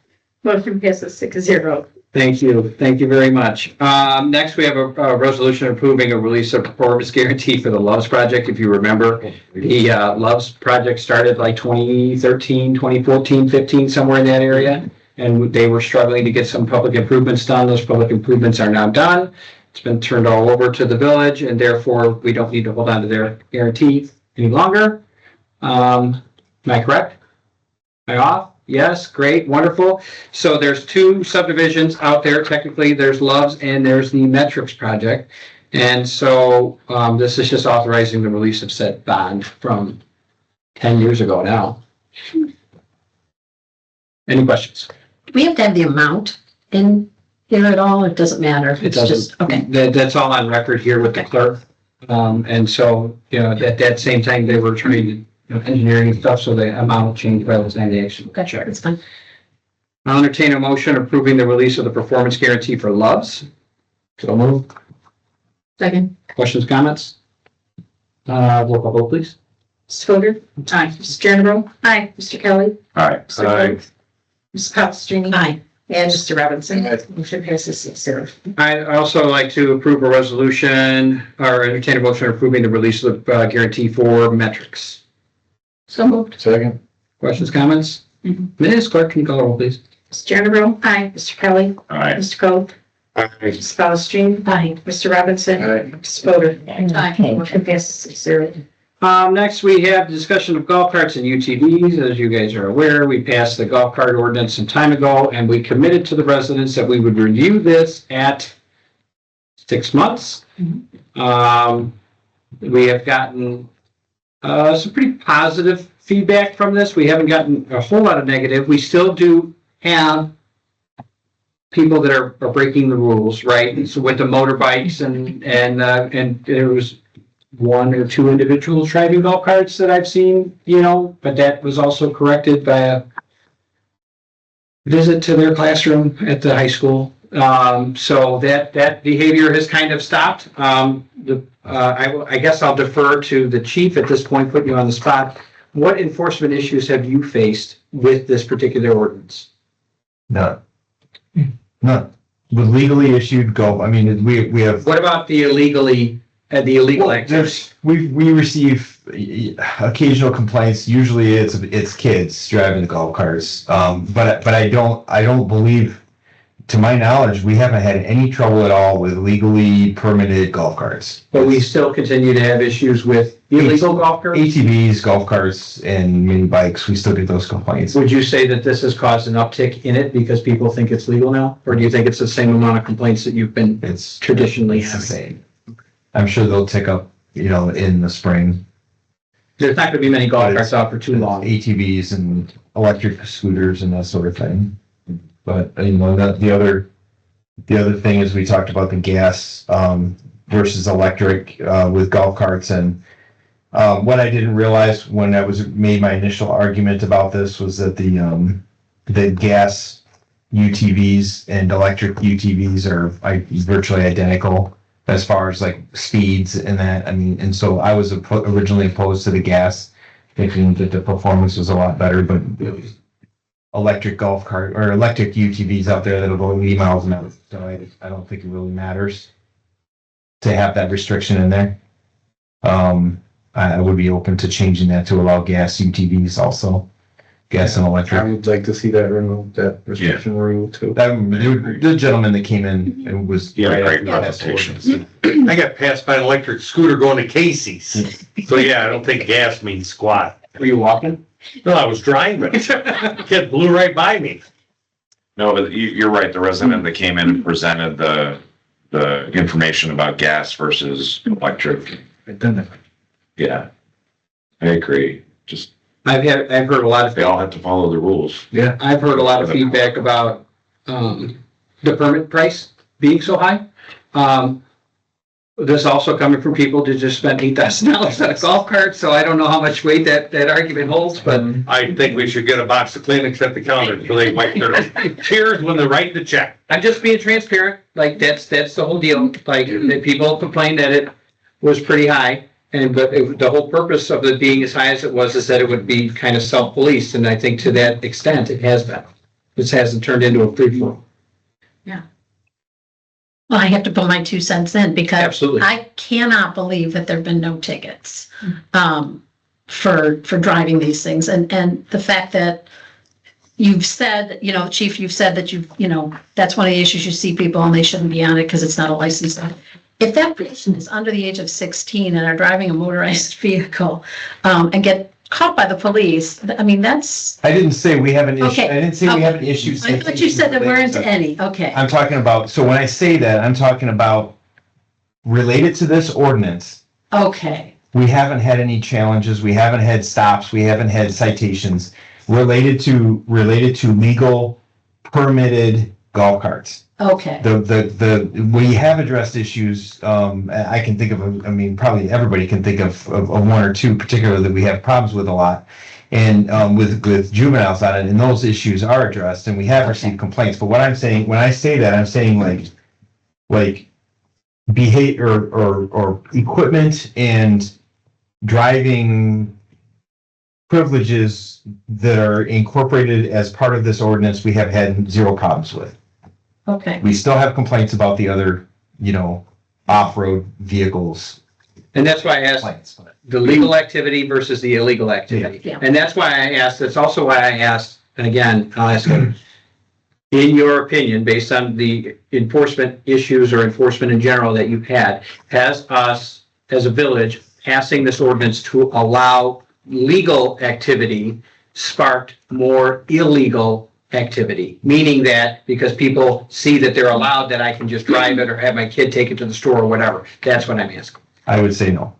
Motion passes 6-0. Thank you. Thank you very much. Next, we have a resolution approving a release of performance guarantee for the Loves Project. If you remember, the Loves Project started like 2013, 2014, 15, somewhere in that area. And they were struggling to get some public improvements done. Those public improvements are now done. It's been turned all over to the village, and therefore we don't need to hold on to their guarantee any longer. Am I correct? Am I off? Yes, great, wonderful. So there's two subdivisions out there. Technically, there's Loves and there's the Metrics project. And so this is just authorizing the release of said bond from 10 years ago now. Any questions? Do we have to have the amount in here at all? It doesn't matter. It It's doesn't. just, okay. That's all on record here with the clerk. And so, at that same time, they were trying to, engineering and stuff, so the amount will change by the time they actually Okay, check. that's fine. I'll entertain a motion approving the release of the performance guarantee for Loves. So move. Second. Questions, comments? Roll call vote, please. Mrs. Fodor? Aye. Mrs. Jernerbro? Aye. Mr. Kelly? Aye. Mr. Aye. Coth? Mrs. Palastrellini? Aye. And Mr. Robinson? Aye. Motion passes 6-0. I also like to approve a resolution or entertain a motion approving the release of guarantee for Metrics. So moved. Second. Questions, comments? Ms. Clerk, can you call the roll, please? Mrs. Jernerbro? Aye. Mr. Kelly? Aye. Mr. Coth? Aye. Mrs. Palastrellini? Aye. Mr. Robinson? Aye. Mrs. Fodor? Aye. Motion passes 6-0. Next, we have discussion of golf carts and UTVs. As you guys are aware, we passed the golf cart ordinance some time ago, and we committed to the residents that we would review this at 6 months. We have gotten some pretty positive feedback from this. We haven't gotten a whole lot of negative. We still do have people that are breaking the rules, right? So with the motorbikes and there was one or two individuals driving golf carts that I've seen, but that was also corrected by a visit to their classroom at the high school. So that behavior has kind of stopped. I guess I'll defer to the chief at this point, putting you on the spot. What enforcement issues have you faced with this particular ordinance? None. With legally issued golf, I mean, we have. What about the illegal activity? We receive occasional complaints. Usually it's kids driving the golf carts. But I don't believe, to my knowledge, we haven't had any trouble at all with legally permitted golf carts. But we still continue to have issues with illegal golf carts? ATVs, golf carts, and mini bikes. We still get those complaints. Would you say that this has caused an uptick in it because people think it's legal now? Or do you think it's the same amount of complaints that you've been traditionally It's the having? same. I'm sure they'll tick up, in the spring. There's not going to be many golf carts out for too long. ATVs and electric scooters and that sort of thing. But the other thing is we talked about the gas versus electric with golf carts, and what I didn't realize when I made my initial argument about this was that the gas UTVs and electric UTVs are virtually identical as far as like speeds and that. I mean, and so I was originally opposed to the gas, thinking that the performance was a lot better, but electric golf cart or electric UTVs out there that'll go 80 miles an hour. So I don't think it really matters to have that restriction in there. I would be open to changing that to allow gas UTVs also. gas and I electric. would like to see that removed, that restriction removed too. The gentleman that came in and was. Yeah, right great after that presentation. ordinance. I got passed by an electric scooter going to Casey's. So yeah, I don't think gas means squat. Were you walking? No, I was driving. Kid blew right by me. No, but you're right. The resident that came in and presented the information about gas versus electric. I've done that. Yeah, I agree. Just, I've heard a lot of, they all have to follow the rules. I've heard a lot of feedback about, the permit price being so high. This also coming from people that just spent $8,000 on a golf cart, so I don't know how much weight that argument holds, but. I think we should get a box of Kleenex at the counter so they wipe their tears when they're writing the check. I'm just being transparent, like, that's the whole deal, like, that people complained that it was pretty high. And, but the whole purpose of it being as high as it was is that it would be kind of self-policed, and I think to that extent, it has been. This hasn't turned into a free-for-all. Well, I have to put my 2 cents in because Absolutely. I cannot believe that there've been no tickets, for driving these things. And the fact that you've said, Chief, you've said that that's one of the issues you see people and they shouldn't be on it because it's not a licensed. If that person is under the age of 16 and are driving a motorized vehicle, and get caught by the police, I mean, that's. I didn't say we have an issue. Okay. I didn't say we have an issue. I thought you said there weren't any. Okay. I'm talking about, so when I say that, I'm talking about related to this ordinance. Okay. We haven't had any challenges. We haven't had stops. We haven't had citations related to legal permitted golf carts. Okay. We have addressed issues, I can think of, probably everybody can think of one or two particularly that we have problems with a lot. And, with juveniles on it, and those issues are addressed, and we have received complaints. But what I'm saying, when I say that, I'm saying like behavior or equipment and driving privileges that are incorporated as part of this ordinance, we have had zero problems with. Okay. We still have complaints about the other, off-road vehicles. And that's why I asked the legal activity versus the illegal activity. Yeah. And that's why I asked, that's also why I asked, and again, I'll ask you, in your opinion, based on the enforcement issues or enforcement in general that you've had, has us as a village passing this ordinance to allow legal activity sparked more illegal activity? Meaning that because people see that they're allowed, that I can just drive it or have my kid take it to the store or whatever. That's what I'm asking. I would say no.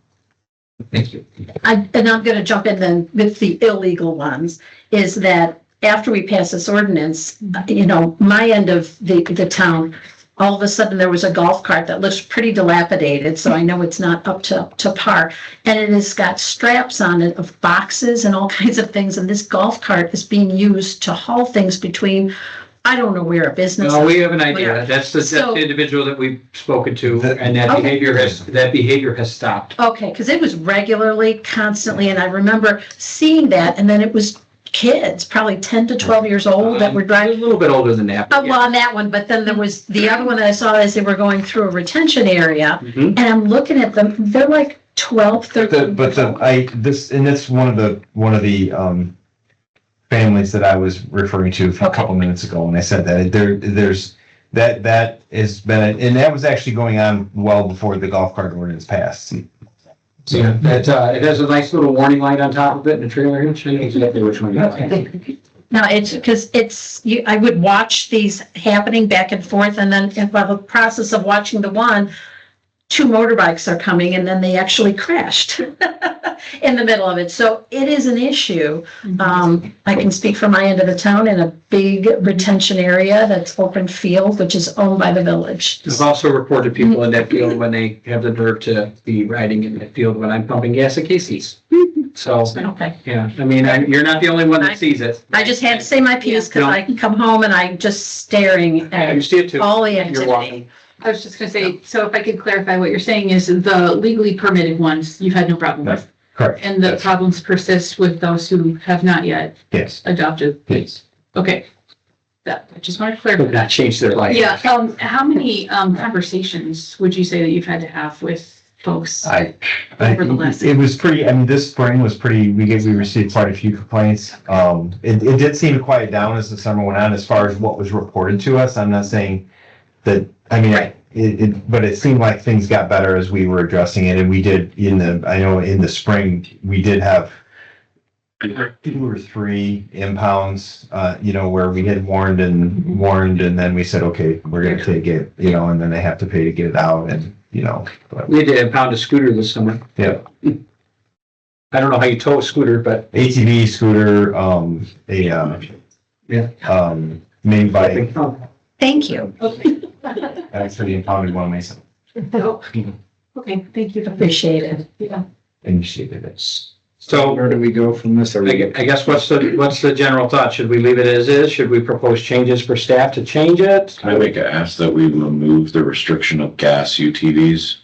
Thank you. And I'm going to jump in then with the illegal ones, is that after we pass this ordinance, my end of the town, all of a sudden there was a golf cart that looks pretty dilapidated, so I know it's not up to par. And it has got straps on it of boxes and all kinds of things, and this golf cart is being used to haul things between, I don't know where, a business. No, we have an idea. Where. That's the So- individual that we've spoken to, and that Okay. behavior has stopped. Okay, because it was regularly, constantly, and I remember seeing that, and then it was kids, probably 10 to 12 years old that were A driving. little bit older than that. but Well, on that one, but then there was the other one that I saw as they were going through a retention area, Mhm. and I'm looking at them, they're like 12, 13. That's one of the families that I was referring to a couple minutes ago when I said that. That has been, and that was actually going on well before the golf cart ordinance passed. So that, it has a nice little warning light on top of it and a trailer hitch. I know exactly which one you're talking about. No, it's because I would watch these happening back and forth, and then while the process of watching the one, 2 motorbikes are coming, and then they actually crashed in the middle of it. So it is an issue. I can speak for my end of the town in a big retention area that's open field, which is owned by the village. I've also reported people in that field when they have the nerve to be riding in that field when I'm pumping gas at Casey's. So, Okay. yeah, I mean, you're not the only one that sees it. I just had to say my piece because I come home and I'm just staring I at see it too. all the You're activity. welcome. I was just gonna say, so if I could clarify, what you're saying is the legally permitted ones, you've had no problem with. Correct. And the problems persist with those who have not yet Yes. adopted. Yes. Okay. That, I just wanted to clarify Would that. not change their life. Yeah, how many, conversations would you say that you've had to have with folks I, over the last? it was pretty, I mean, this spring was pretty, we received quite a few complaints. It did seem to quiet down as the summer went on as far as what was reported to us. I'm not saying that, I mean, but it seemed like things got better as we were addressing it. And we did I know in the spring, we did have 2 or 3 impounds, where we had warned and then we said, okay, we're going to take it, and then they have to pay to get it out and, but, We had to impound a scooter this summer. yeah. I don't know how you tow a scooter, but ATV, scooter, mini bike, Thank you. actually impounded one myself, Okay, thank you. Appreciate it. Yeah. initiated it. so Where do we go from this? Are I we, guess what's the general thought? Should we leave it as is? Should we propose changes for staff to change it? I make a ask that we remove the restriction of gas UTVs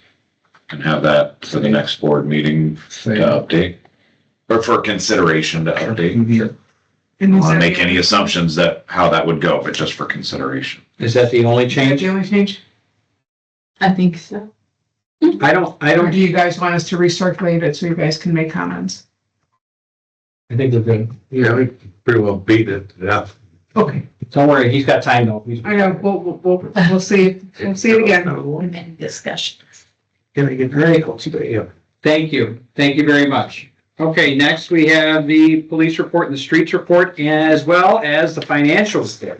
and have that for the next board meeting to update. Or for consideration to update. I don't want to make any assumptions that how that would go, but just for consideration. Is that the only Is that change? the only change? I think so. I don't, Or do you guys want us to recirculate it so you guys can make comments? I think we're good. Yeah, we pretty well beat it to death. Okay, Don't worry, he's got time though. I know, we'll see, we'll see it again. Any discussion? Very cool. Thank you. Thank you very much. Okay, next we have the police report and the streets report, as well as the financials there.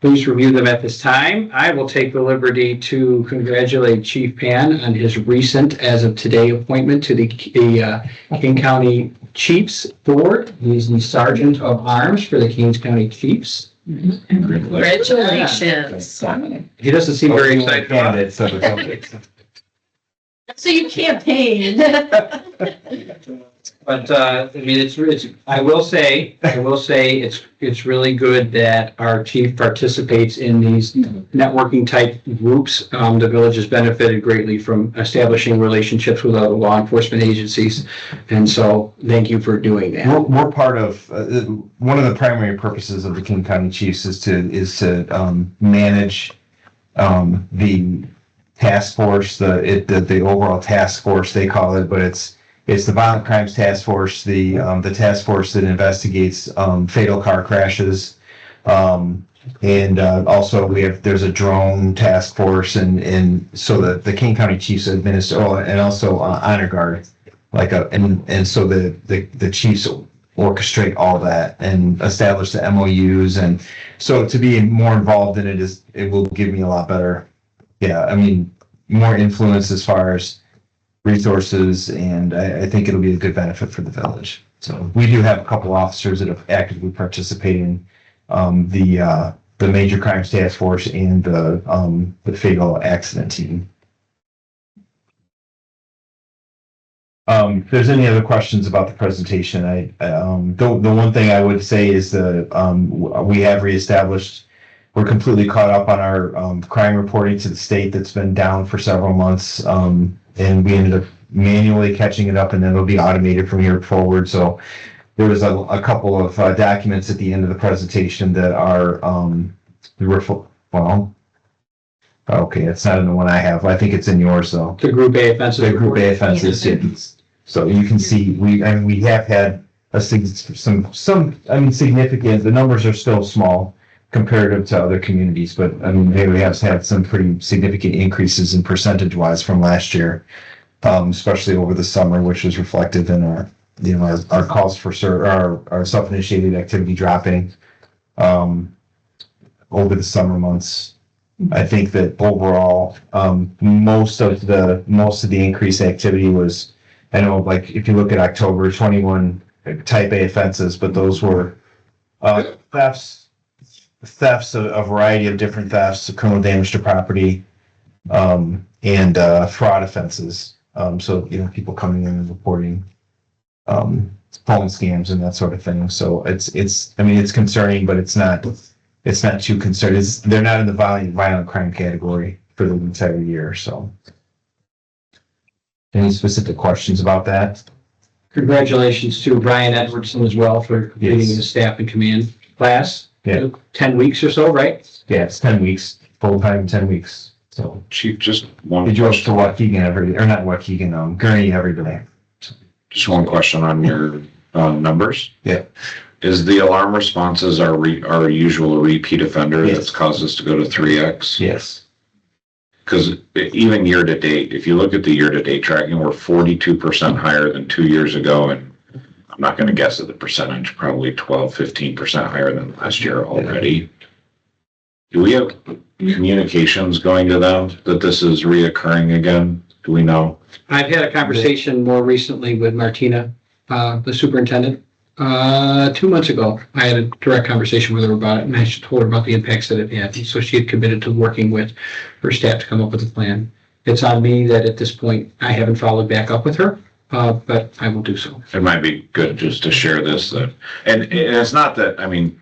Please review them at this time. I will take the liberty to congratulate Chief Pan on his recent, as of today, appointment to the King County Chiefs Board. He's the Sergeant of Arms for the Kings County Chiefs. Congratulations. He doesn't seem very excited about it. Candidate, so it's okay. So you campaigned. But, I mean, I will say, it's really good that our chief participates in these networking type groups. The village has benefited greatly from establishing relationships with other law enforcement agencies. And so, thank you for doing that. We're part of, one of the primary purposes of the King County Chiefs is to manage, the task force, the overall task force, they call it, but it's the Violent Crimes Task Force, the task force that investigates fatal car crashes. And also there's a drone task force and so the King County Chiefs administer, and also honor guard, and so the chiefs orchestrate all that and establish the MOUs. And so to be more involved in it will give me a lot better, more influence as far as resources, and I think it'll be a good benefit for the village. So we do have a couple officers that have actively participated in the Major Crimes Task Force and the Fatal Accident Team. If there's any other questions about the presentation, the one thing I would say is we have reestablished. We're completely caught up on our crime reporting to the state that's been down for several months. And we ended up manually catching it up, and then it'll be automated from here forward. So there was a couple of documents at the end of the presentation that are okay, it's not in the one I have. I think it's in yours though. The Group A offenses. The Group A offenses. Yeah. So you can see we have had some significant. The numbers are still small comparative to other communities, but I mean, we have had some pretty significant increases in percentage-wise from last year, especially over the summer, which was reflective in our calls for our self-initiated activity dropping over the summer months. I think that overall, most of the increased activity was, I know, like if you look at October, 21 type A offenses, but those were thefts, a variety of different thefts, criminal damage to property, and fraud offenses. So people coming in and reporting phone scams and that sort of thing. So it's concerning, but it's not too concerning. They're not in the violent crime category for the entire year. So, any specific questions about that? Congratulations to Brian Edwardson as well for completing the staff and command class. Yeah. 10 weeks or so, right? Yeah, it's 10 weeks, full time, 10 weeks. So Chief, just one they drove to question, Gurney every day. just one question on your, numbers. Yeah. Is the alarm responses our usual repeat offender Yes. that's caused us to go to 3X? Yes. Because even year to date, if you look at the year to date tracking, we're 42% higher than 2 years ago. And I'm not going to guess at the percentage, probably 12-15% higher than last year already. Do we have communications going to them that this is reoccurring again? Do we know? I've had a conversation more recently with Martina, the superintendent. 2 months ago, I had a direct conversation with her about it, and I told her about the impacts that it had. So she had committed to working with her staff to come up with a plan. It's on me that at this point, I haven't followed back up with her, but I will do so. It might be good just to share this, and it's not that, I mean,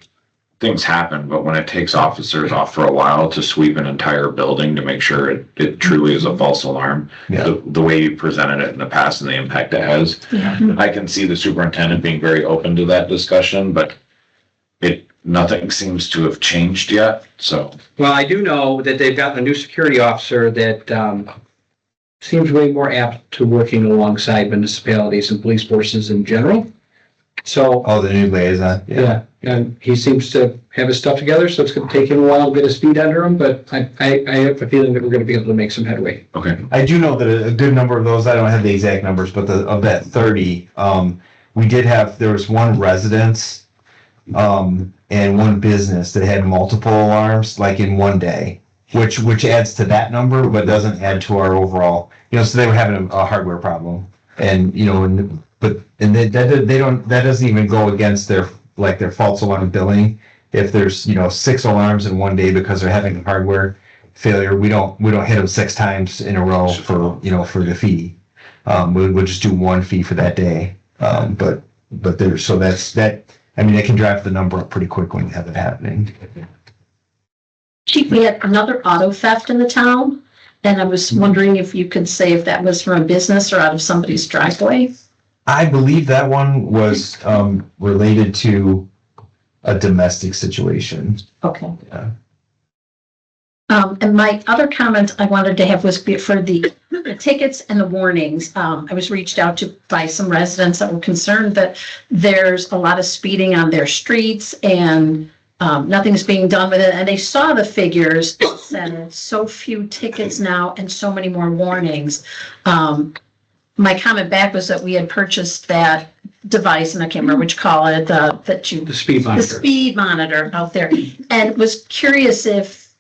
things happen, but when it takes officers off for a while to sweep an entire building to make sure it truly is a false alarm, the way you presented it in the past and the impact it has, I can see the superintendent being very open to that discussion, but nothing seems to have changed yet, so. Well, I do know that they've gotten a new security officer that seems way more apt to working alongside municipalities and police forces in general. So. Oh, the new liaison. Yeah, and he seems to have his stuff together, so it's gonna take him a while to get his feet under him, but I have a feeling that we're gonna be able to make some headway. Okay. I do know that a good number of those, I don't have the exact numbers, but of that 30, we did have, there was one residence, and one business that had multiple alarms, like in one day, which adds to that number, but doesn't add to our overall, so they were having a hardware problem. And, that doesn't even go against their false alarm billing. If there's, 6 alarms in one day because they're having a hardware failure, we don't hit them 6 times in a row for the fee. We'll just do one fee for that day. But there's, so that's that. I mean, it can drive the number up pretty quick when you have it happening. Chief, we had another auto theft in the town, and I was wondering if you could say if that was from a business or out of somebody's driveway. I believe that one was related to a domestic situation. Okay. Yeah. And my other comment I wanted to have was for the tickets and the warnings. I was reached out to by some residents that were concerned that there's a lot of speeding on their streets and nothing's being done with it. And they saw the figures and so few tickets now and so many more warnings. My comment back was that we had purchased that device, and I can't remember which call it, the speed monitor out there, and was curious if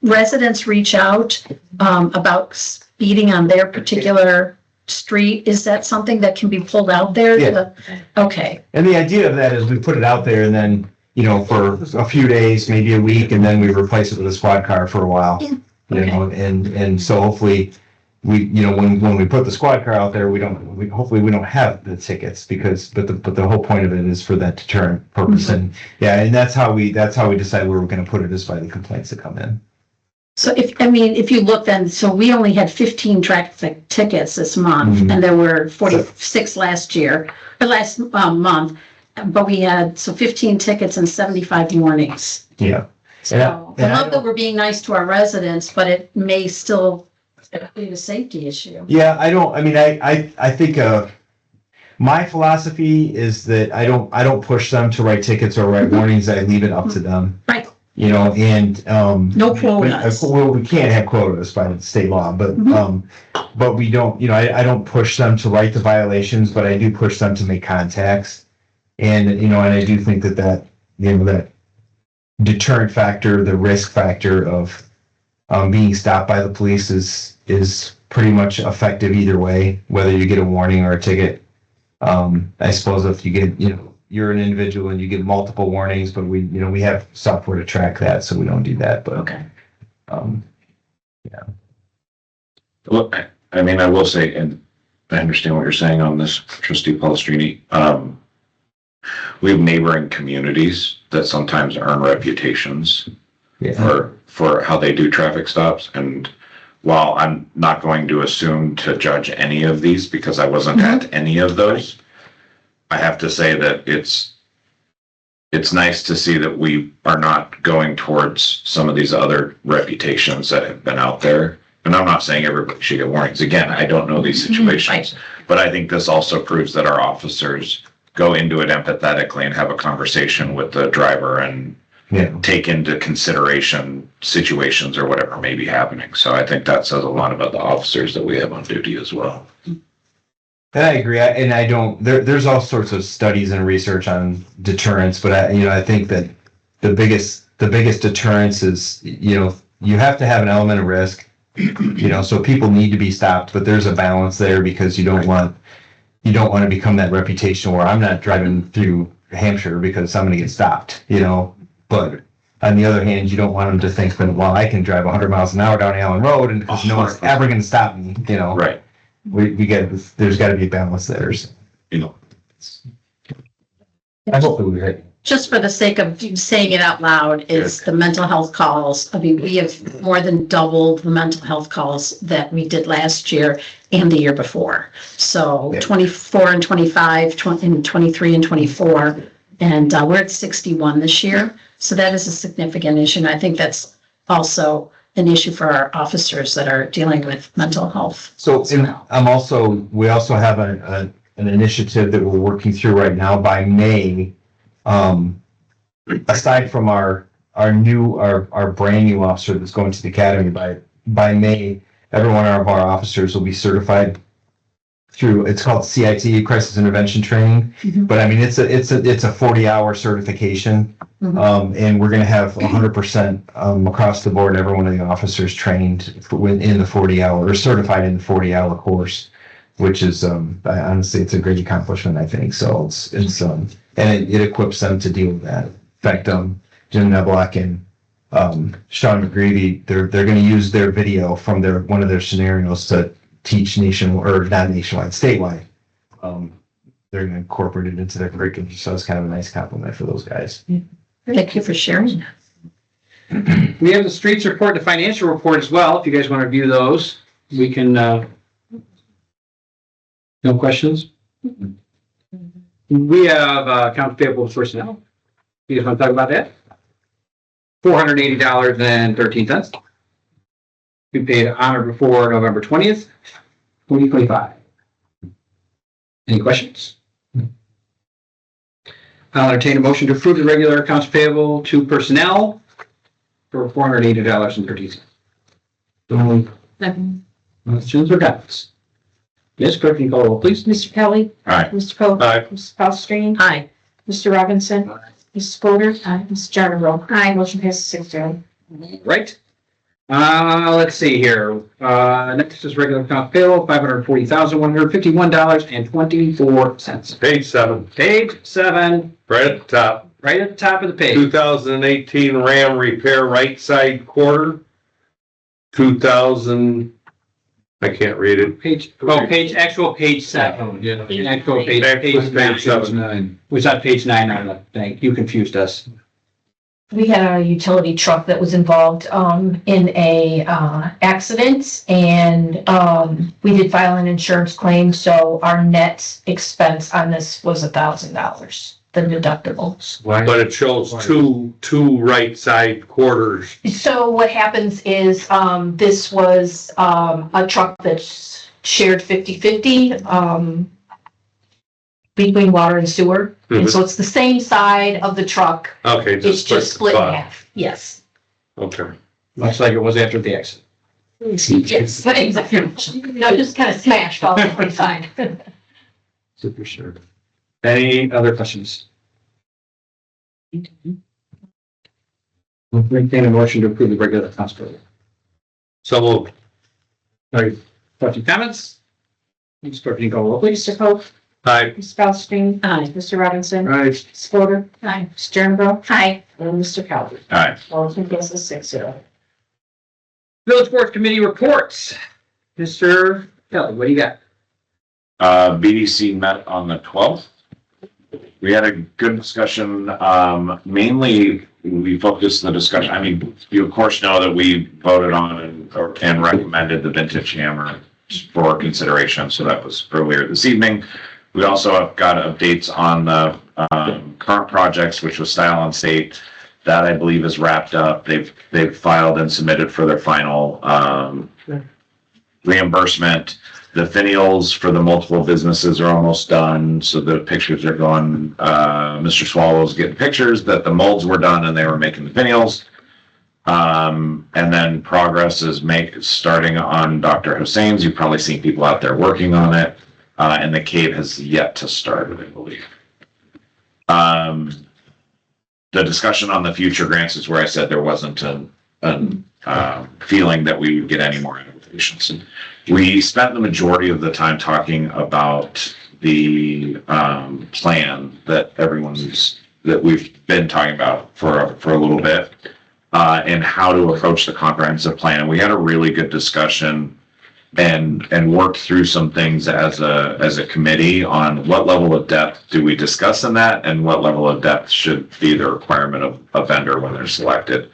residents reach out about speeding on their particular street. Is that something that can be pulled out there? Yeah. Okay. And the idea of that is we put it out there and then, for a few days, maybe a week, and then we replace it with a squad car for a while. And so hopefully when we put the squad car out there, hopefully we don't have the tickets but the whole point of it is for that deterrent purpose. And and that's how we decide where we're going to put it, is by the complaints that come in. So if you look then, so we only had 15 traffic tickets this month, and there were 46 last month, but we had 15 tickets and 75 warnings. Yeah. So I love that we're being nice to our residents, but it may still be a safety issue. Yeah, I think my philosophy is that I don't push them to write tickets or write warnings. I leave it up to them. Right. And no quotas. We can't have quotas by the state law, but we don't. I don't push them to write the violations, but I do push them to make contacts. And and I do think that that deterrent factor, the risk factor of being stopped by the police is pretty much effective either way, whether you get a warning or a ticket. I suppose if you get, you're an individual and you get multiple warnings, but we have software to track that, so we don't do that. But okay. Yeah. Well, I will say, and I understand what you're saying on this, Trustee Palestrini. We have neighboring communities that sometimes earn reputations for how they do traffic stops. And while I'm not going to assume to judge any of these because I wasn't at any of those, I have to say that it's it's nice to see that we are not going towards some of these other reputations that have been out there. And I'm not saying everybody should get warnings. Again, I don't know these situations, but I think this also proves that our officers go into it empathetically and have a conversation with the driver and take into consideration situations or whatever may be happening. So I think that says a lot about the officers that we have on duty as well. And I agree. There's all sorts of studies and research on deterrence, but I think that the biggest deterrence is, you have to have an element of risk, so people need to be stopped, but there's a balance there because you don't want to become that reputation where I'm not driving through Hampshire because I'm going to get stopped, but on the other hand, you don't want them to think that, well, I can drive 100 miles an hour down Allen Road and no one's ever going to stop me, Right. There's got to be a balance there. So. I hope that we're right. Just for the sake of saying it out loud, is the mental health calls. I mean, we have more than doubled the mental health calls that we did last year and the year before. So 24 and 25, and 23 and 24, and we're at 61 this year. So that is a significant issue. And I think that's also an issue for our officers that are dealing with mental health. So we also have an initiative that we're working through right now. By May, aside from our brand new officer that's going to the academy, by May, every one of our officers will be certified through, it's called CIT, Crisis Intervention Training. Mm-hmm. But I mean, it's a 40-hour certification. Mm-hmm. And we're going to have 100% across the board, every one of the officers trained in the 40-hour or certified in the 40-hour course, which is honestly, it's a great accomplishment, I think. So it's and it equips them to deal with that. In fact, Jim Neblock and Sean McGreevy, they're going to use their video from one of their scenarios to teach statewide. They're going to incorporate it into their curriculum. So it's kind of a nice compliment for those guys. Yeah. Thank you for sharing. We have the streets report, the financial report as well. If you guys want to view those, we can, no questions? We have accounts payable personnel. You guys want to talk about that? $480.13. We paid on or before November 20th, 2025. Any questions? I'll entertain a motion to approve the regular accounts payable to personnel for $480.13. Questions or comments? Ms. Clerk, can you call the roll, please? Mr. Kelly. Aye. Mr. Pope. Aye. Mrs. Palastrellini. Aye. Mr. Robinson. Mrs. Fodor. Aye. Mrs. Jernerbro. Aye. Motion passes 6-0. Right. Let's see here. Next is regular account payable, $540,151.24. Page 7, Page 7, right at the top. right at the top of the page. 2018 Ram repair right side quarter. 2000, I can't read it. Actual page 7. Yeah. Actual page Page 7. 9. Was that page 9 on the thing? You confused us. We had a utility truck that was involved in a accident, and we did file an insurance claim, so our net expense on this was $1,000, the deductible. But it shows two right side quarters. So what happens is this was a truck that's shared 50-50 between water and sewer. And so it's the same side of the truck. Okay. It's just split in half. Yes. Okay. Looks like it was after the accident. Yes, exactly. No, just kind of smashed all the one side. Super sure. Any other questions? We'll entertain a motion to approve the regular accounts payable. So moved. All right. Questions, comments? Ms. Clerk, can you call the roll, please? Mr. Pope. Aye. Mrs. Palastrellini. Aye. Mr. Robinson. Aye. Mrs. Fodor. Aye. Mrs. Jernerbro. Aye. And Mr. Kelly. Aye. Motion passes 6-0. Village Board Committee reports. Mr. Kelly, what do you got? BDC met on the 12th. We had a good discussion. Mainly, we focused the discussion. I mean, you of course know that we voted on and recommended the vintage hammer for consideration. So that was earlier this evening. We also have got updates on the current projects, which was Style on State. That I believe is wrapped up. They've filed and submitted for their final reimbursement. The finials for the multiple businesses are almost done, so the pictures are going. Mr. Swallow's getting pictures that the molds were done and they were making the finials. And then progress is starting on Dr. Hussein's. You've probably seen people out there working on it, and the cave has yet to start, I believe. The discussion on the future grants is where I said there wasn't a feeling that we would get any more applications. We spent the majority of the time talking about the plan that we've been talking about for a little bit, and how to approach the comprehensive plan. And we had a really good discussion and worked through some things as a committee on what level of depth do we discuss in that, and what level of depth should be the requirement of a vendor when they're selected.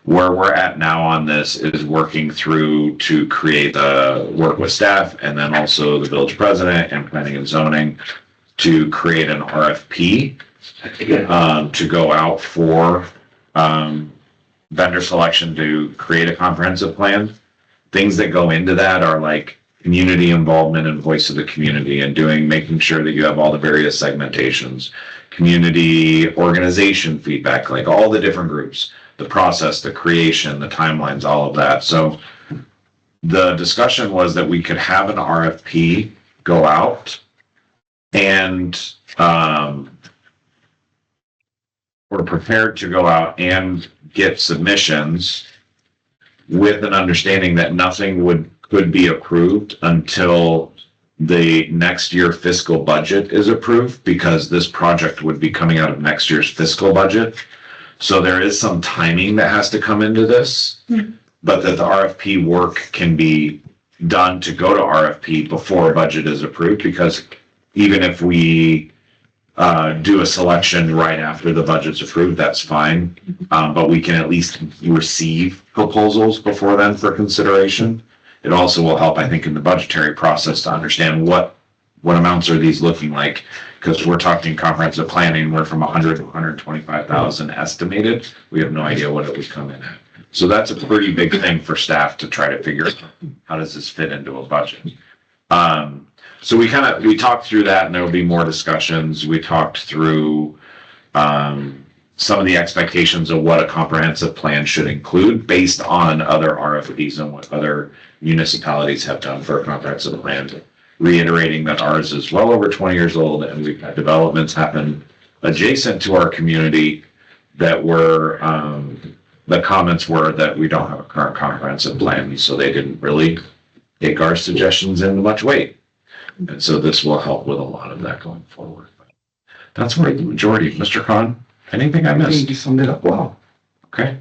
Where we're at now on this is working through to create work with staff and then also the village president and planning and zoning to create an RFP to go out for vendor selection to create a comprehensive plan. Things that go into that are like community involvement and voice of the community, and making sure that you have all the various segmentations, community organization feedback, like all the different groups, the process, the creation, the timelines, all of that. So the discussion was that we could have an RFP go out, and we're prepared to go out and get submissions with an understanding that nothing could be approved until the next year fiscal budget is approved, because this project would be coming out of next year's fiscal budget. So there is some timing that has to come into this, but that the RFP work can be done to go to RFP before a budget is approved, because even if we do a selection right after the budget's approved, that's fine. But we can at least receive proposals before then for consideration. It also will help, I think, in the budgetary process to understand what amounts are these looking like, because we're talking comprehensive planning, we're from 100 to 125,000 estimated. We have no idea what it would come in at. So that's a pretty big thing for staff to try to figure out, how does this fit into a budget? So we talked through that, and there will be more discussions. We talked through some of the expectations of what a comprehensive plan should include based on other RFPs and what other municipalities have done for a comprehensive plan, reiterating that ours is well over 20 years old, and we've had developments happen adjacent to our community that were, the comments were that we don't have a current comprehensive plan, so they didn't really take our suggestions into much weight. And so this will help with a lot of that going forward. That's where the majority. Mr. Khan, anything I missed? You summed it up well. Okay.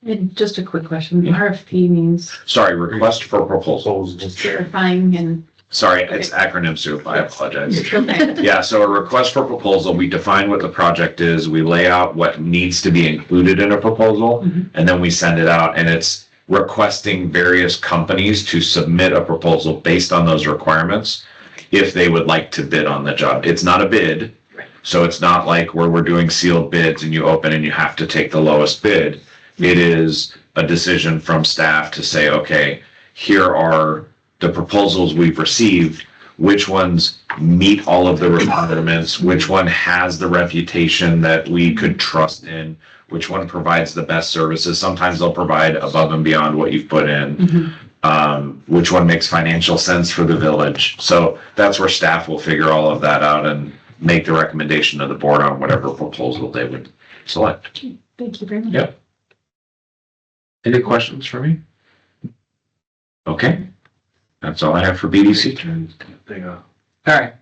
And just a quick question. RFP means Sorry, request for proposals. clarifying and. Sorry, it's acronym soup. I apologize. Yeah, so a request for proposal, we define what the project is, we lay out what needs to be included in a proposal, and then we send it out, and it's requesting various companies to submit a proposal based on those requirements if they would like to bid on the job. It's not a bid, so it's not like where we're doing sealed bids and you open and you have to take the lowest bid. It is a decision from staff to say, okay, here are the proposals we've received, which ones meet all of the requirements, which one has the reputation that we could trust in, which one provides the best services. Sometimes they'll provide above and beyond what you've put in. Which one makes financial sense for the village. So that's where staff will figure all of that out and make the recommendation to the board on whatever proposal they would select. Thank you very much. Yep. Any questions for me? Okay. That's all I have for BDC. All right.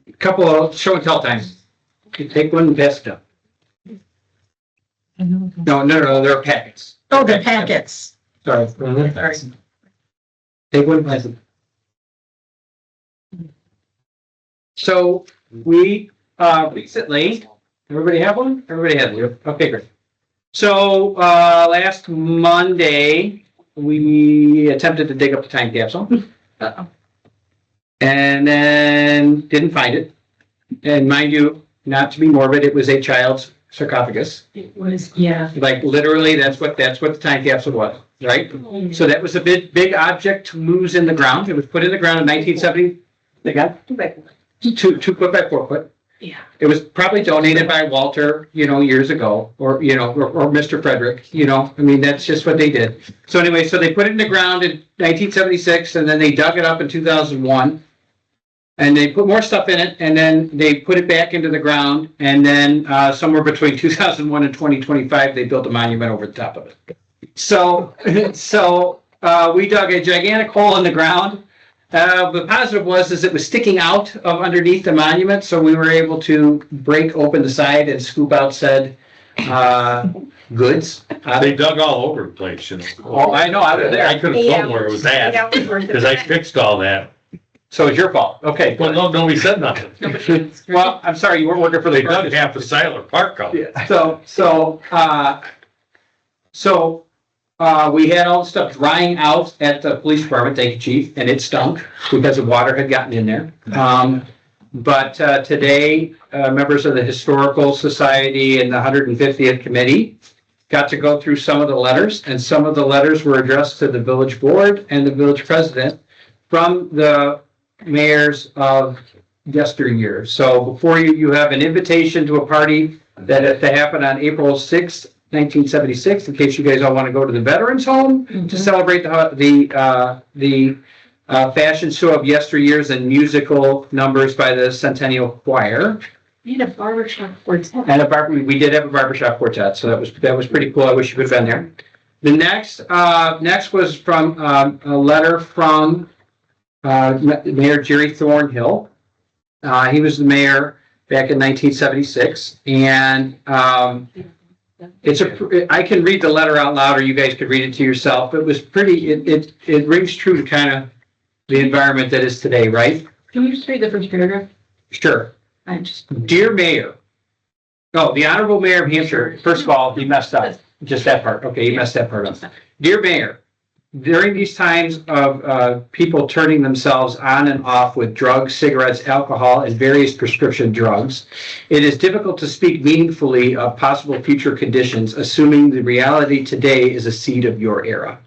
A couple of show and tell times. You take one and pass it up. No, they're packets. Oh, the packets. Sorry. Sorry. Take one and pass it. So we recently, everybody have one? Everybody has one. Okay, great. So last Monday, we attempted to dig up the time capsule. And then didn't find it. And mind you, not to be morbid, it was a child's sarcophagus. It was, yeah. Like literally, that's what the time capsule was, right? So that was a big object to lose in the ground. It was put in the ground in 1970. They got 2 foot by 4 foot. Yeah. It was probably donated by Walter, years ago, or Mr. Frederick, I mean, that's just what they did. So anyway, so they put it in the ground in 1976, and then they dug it up in 2001. And they put more stuff in it, and then they put it back into the ground, and then somewhere between 2001 and 2025, they built a monument over the top of it. So we dug a gigantic hole in the ground. The positive was it was sticking out of underneath the monument, so we were able to break open the side and scoop out said goods. They dug all over the place, Oh, I know, I was there. I couldn't tell where it was at, because I fixed all that. So it's your fault. Okay. Well, no, nobody said nothing. Well, I'm sorry, you weren't working for the. They dug half the Siler Park out. Yeah. We had all the stuff drying out at the police department, thank you, chief, and it stunk because the water had gotten in there. But today, members of the Historical Society and the 150th Committee got to go through some of the letters, and some of the letters were addressed to the village board and the village president from the mayors of yesteryear. So before you have an invitation to a party that is to happen on April 6th, 1976, in case you guys all want to go to the Veterans Home to celebrate the fashion show of yesteryears and musical numbers by the Centennial Choir. We had a barbershop quartet. And we did have a barbershop quartet, so that was pretty cool. I wish you could have been there. The next was from a letter from Mayor Jerry Thornhill. He was the mayor back in 1976, and I can read the letter out loud, or you guys could read it to yourself. It was pretty. It rings true to kind of the environment that is today, right? Can we just read the first paragraph? Sure. Dear Mayor. Oh, the Honorable Mayor of Hampshire. First of all, he messed up. Just that part. Okay, he messed that part up. Dear Mayor. During these times of people turning themselves on and off with drugs, cigarettes, alcohol, and various prescription drugs, it is difficult to speak meaningfully of possible future conditions, assuming the reality today is a seed of your era.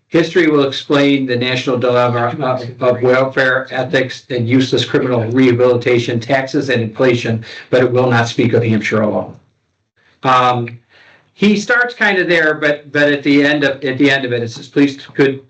History will explain the national dilemma of welfare, ethics, and useless criminal rehabilitation, taxes, and inflation, but it will not speak of Hampshire alone. He starts kind of there, but at the end of it says, please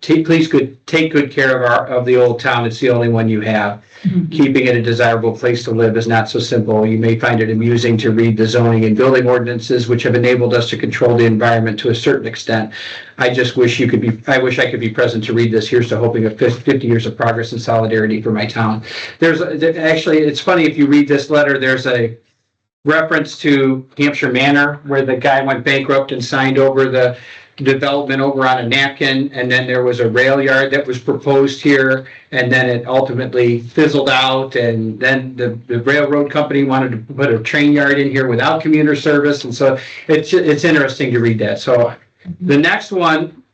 take good care of the old town. It's the only one you have. Mm-hmm. Keeping it a desirable place to live is not so simple. You may find it amusing to read the zoning and building ordinances, which have enabled us to control the environment to a certain extent. I wish I could be present to read this. Here's to hoping of 50 years of progress and solidarity for my town. Actually, it's funny, if you read this letter, there's a reference to Hampshire Manor, where the guy went bankrupt and signed over the development over on a napkin, and then there was a rail yard that was proposed here, and then it ultimately fizzled out, and then the railroad company wanted to put a train yard in here without commuter service, and so it's interesting to read that. So the next one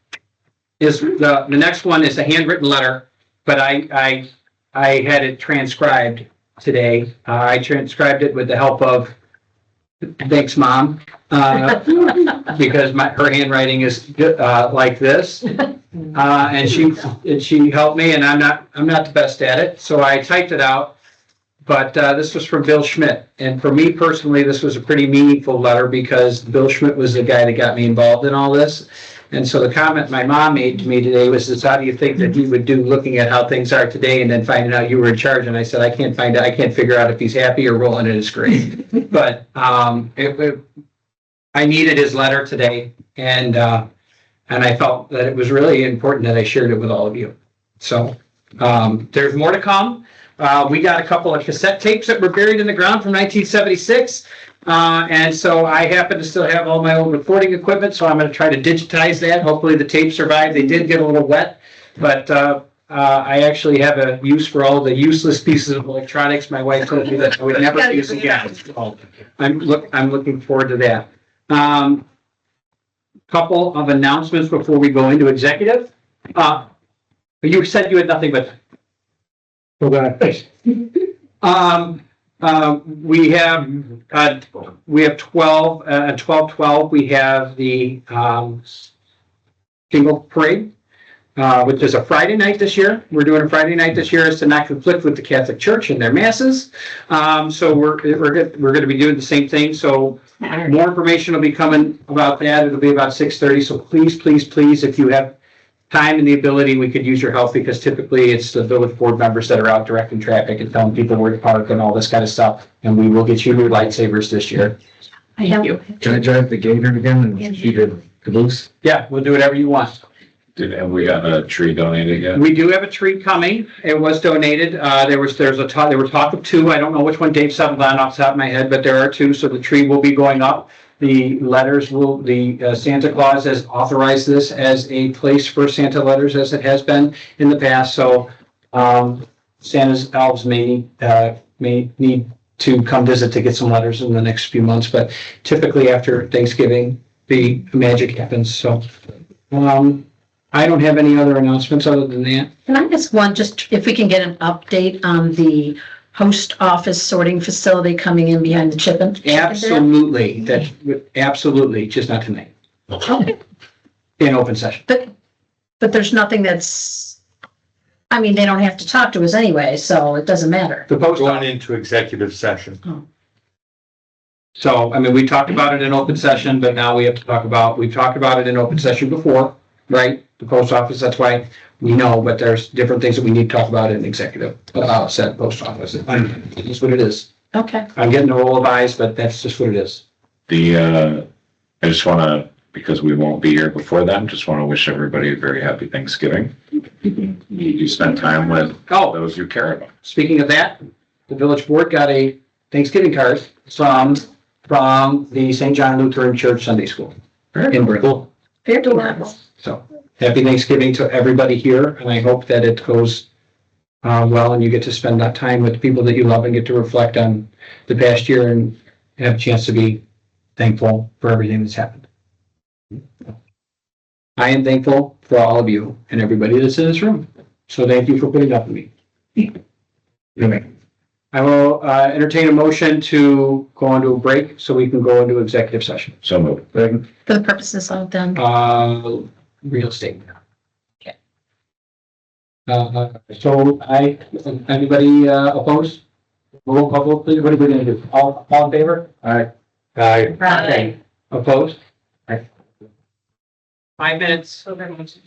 is a handwritten letter, but I had it transcribed today. I transcribed it with the help of, thanks, Mom, because her handwriting is like this, and she helped me, and I'm not the best at it, so I typed it out. But this was from Bill Schmidt, and for me personally, this was a pretty meaningful letter because Bill Schmidt was the guy that got me involved in all this. And so the comment my mom made to me today was, how do you think that he would do looking at how things are today and then finding out you were in charge? And I said, I can't figure out if he's happy or rolling in his grave. But I needed his letter today, and I felt that it was really important that I shared it with all of you. So there's more to come. We got a couple of cassette tapes that were buried in the ground from 1976. And so I happen to still have all my old recording equipment, so I'm going to try to digitize that. Hopefully the tape survived. They did get a little wet, but I actually have a use for all the useless pieces of electronics. My wife told me that I would never use again. So I'm looking forward to that. Couple of announcements before we go into executive. You said you had nothing but. We have 12, 12/12, we have the, Jingle Parade, which is a Friday night this year. We're doing a Friday night this year is to not conflict with the Catholic Church and their masses. So we're going to be doing the same thing. So more information will be coming about that. It'll be about 6:30. So please, if you have time and the ability, we could use your help because typically it's the village board members that are out directing traffic and telling people where to park and all this kind of stuff. And we will get you new lightsabers this year. Thank you. Can I drive the gator again and shoot a caboose? Yeah, we'll do whatever you want. Have we got a tree donated yet? We do have a tree coming. It was donated. There were talk of two. I don't know which one Dave settled on off the top of my head, but there are two. So the tree will be going up. The letters will, Santa Claus has authorized this as a place for Santa letters as it has been in the past. So, Santa's elves may need to come visit to get some letters in the next few months, but typically after Thanksgiving, the magic happens. So, I don't have any other announcements other than that. Can I ask one, just if we can get an update on the post office sorting facility coming in behind the chicken? Absolutely, absolutely, just not tonight. Okay. In open session. But there's nothing that's, I mean, they don't have to talk to us anyway, so it doesn't matter. The post Going into executive session. So, I mean, we talked about it in open session, but now we have to talk about, we've talked about it in open session before, right? The post office, that's why we know, but there's different things that we need to talk about in executive, said post office. It is what it is. Okay. I'm getting a roll of eyes, but that's just what it is. I just want to, because we won't be here before then, just want to wish everybody a very happy Thanksgiving. You spent time with those you care about. Speaking of that, the village board got a Thanksgiving card from the St. John Lutheran Church Sunday School in Bristol. Very nice. So happy Thanksgiving to everybody here, and I hope that it goes well and you get to spend that time with the people that you love and get to reflect on the past year and have a chance to be thankful for everything that's happened. I am thankful for all of you and everybody that's in this room. So thank you for putting up with me. Anyway, I will entertain a motion to go into a break so we can go into executive session. So moved. For the purposes of them. Real estate. Okay. So anybody opposed? Roll call vote, please. What are we gonna do? All in favor? Aye. Aye. Aye. Opposed? Aye. 5 minutes. So very much.